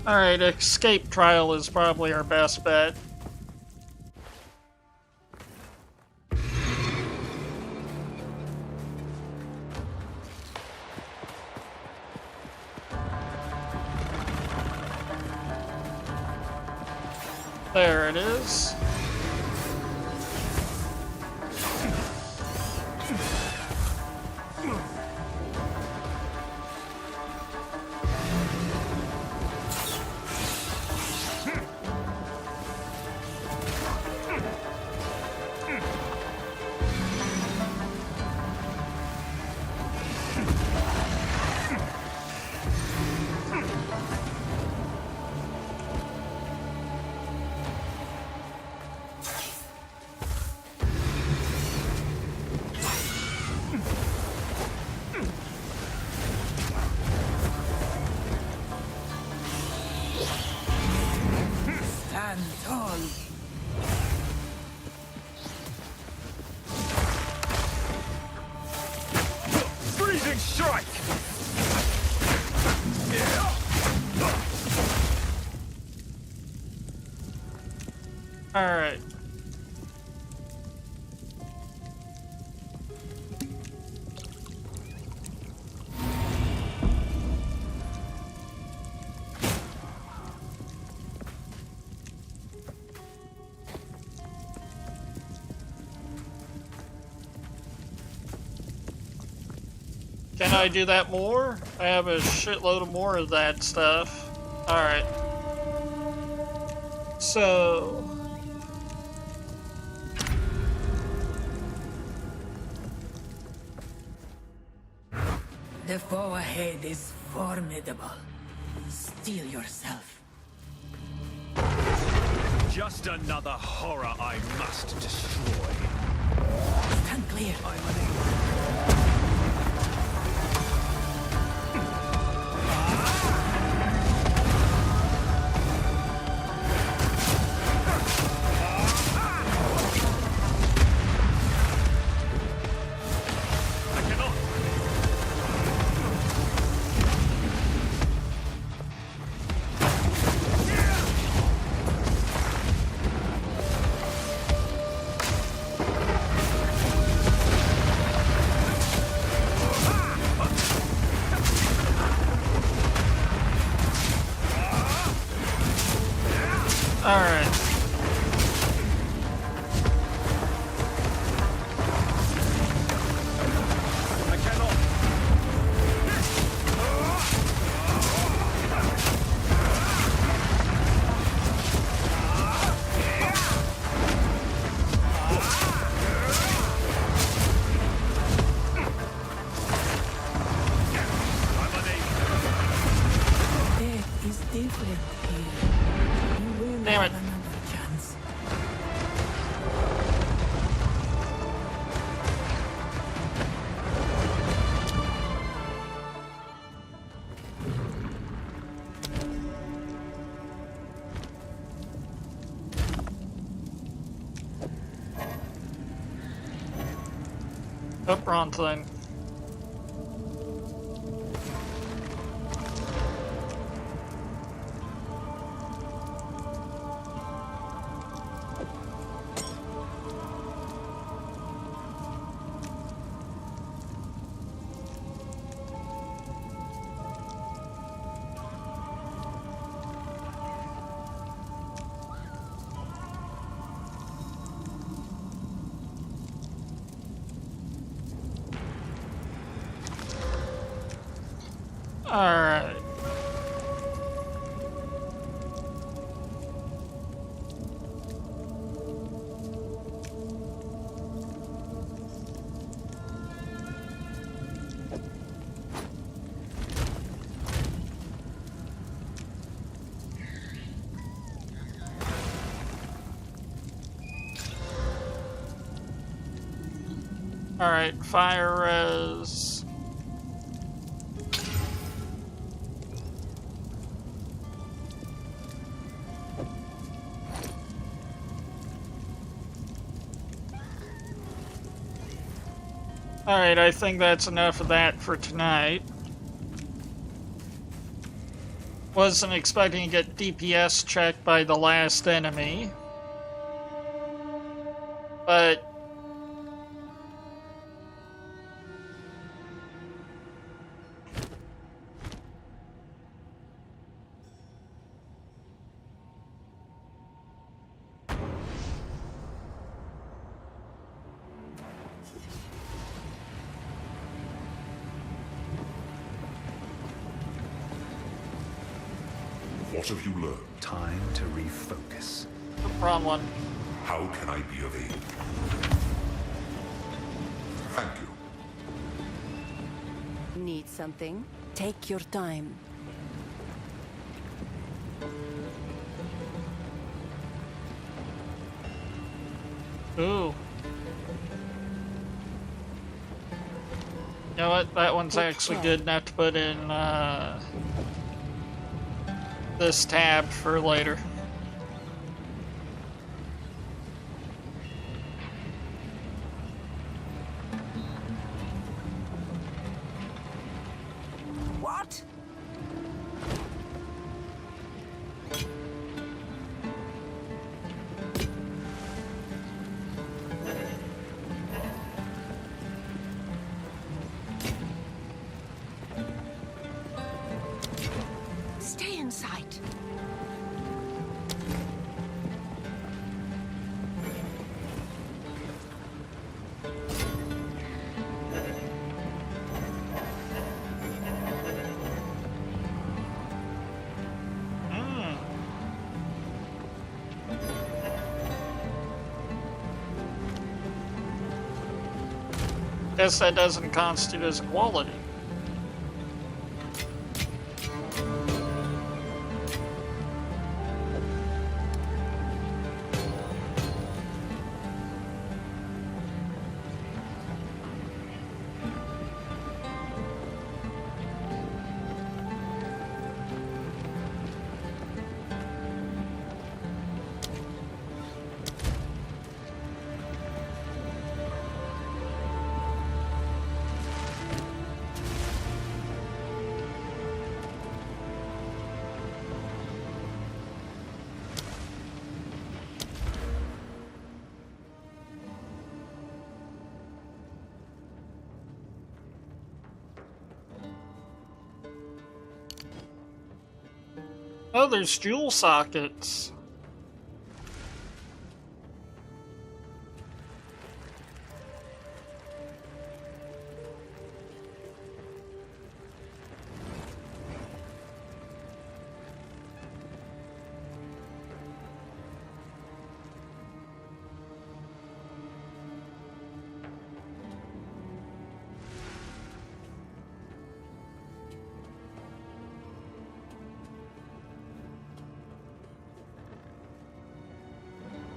Alright, escape trial is probably our best bet. There it is. Stand tall. Freezing strike. All right. Can I do that more? I have a shitload of more of that stuff. Alright. So... The foe ahead is formidable. Steel yourself. Just another horror I must destroy. Stand clear. I'm unable. Oh, wrong thing. Alright. Alright, fire res. Alright, I think that's enough of that for tonight. Wasn't expecting to get DPS checked by the last enemy. But What have you learned? Time to refocus. wrong one. How can I be of aid? Thank you. Need something? Take your time. Ooh. You know what? That one's actually good enough to put in this tab for later. What? Stay in sight. Guess that doesn't constitute as a quality. Oh, there's jewel sockets.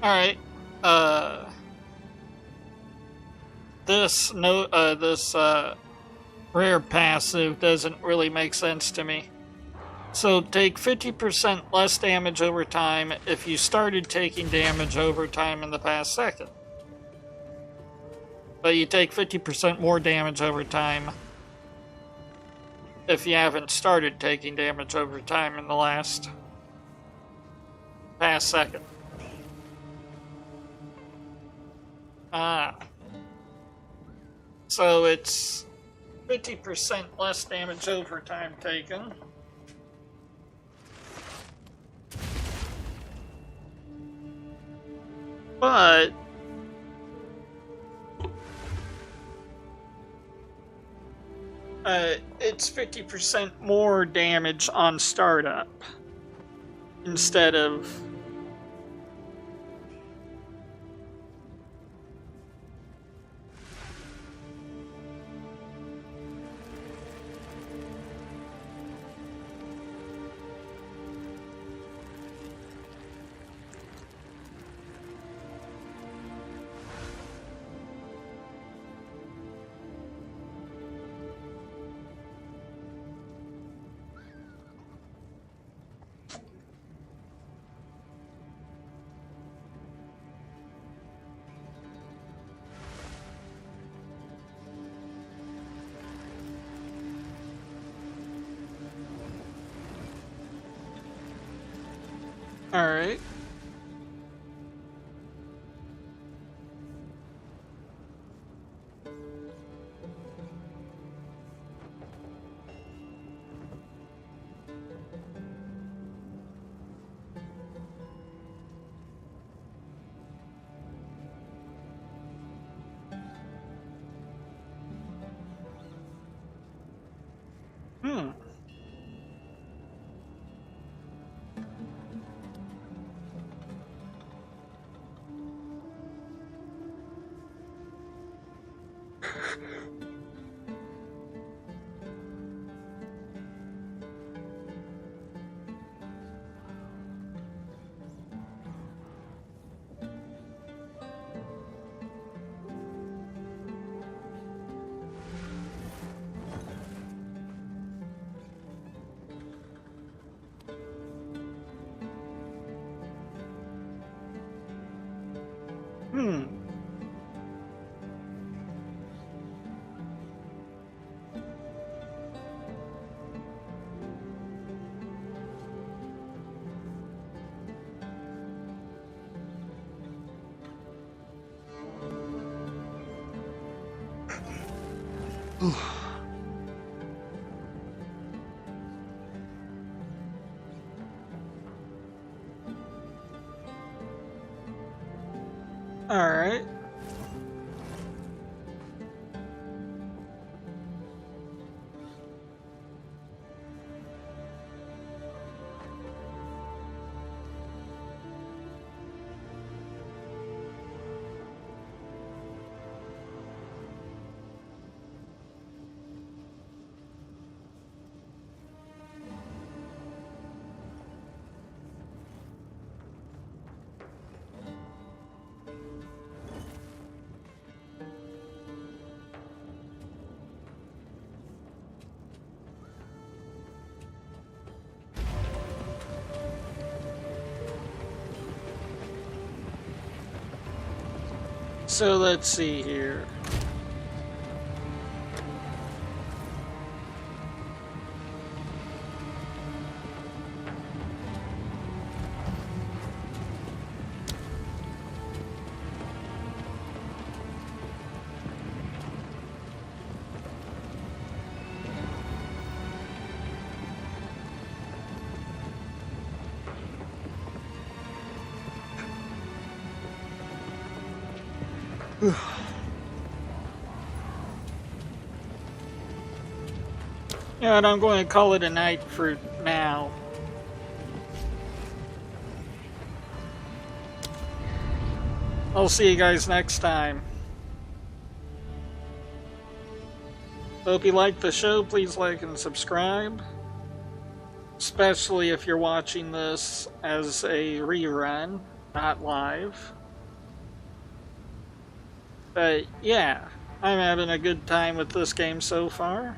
Alright, this rare passive doesn't really make sense to me. So take 50% less damage over time if you started taking damage over time in the past second. But you take 50% more damage over time if you haven't started taking damage over time in the past second. So it's 50% less damage over time taken. But it's 50% more damage on startup instead of all right. All right. So let's see here. Yeah, and I'm going to call it a night for now. I'll see you guys next time. Hope you liked the show. Please like and subscribe. Especially if you're watching this as a rerun, not live. But yeah, I'm having a good time with this game so far.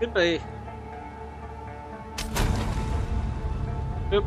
Goodbye. Yep.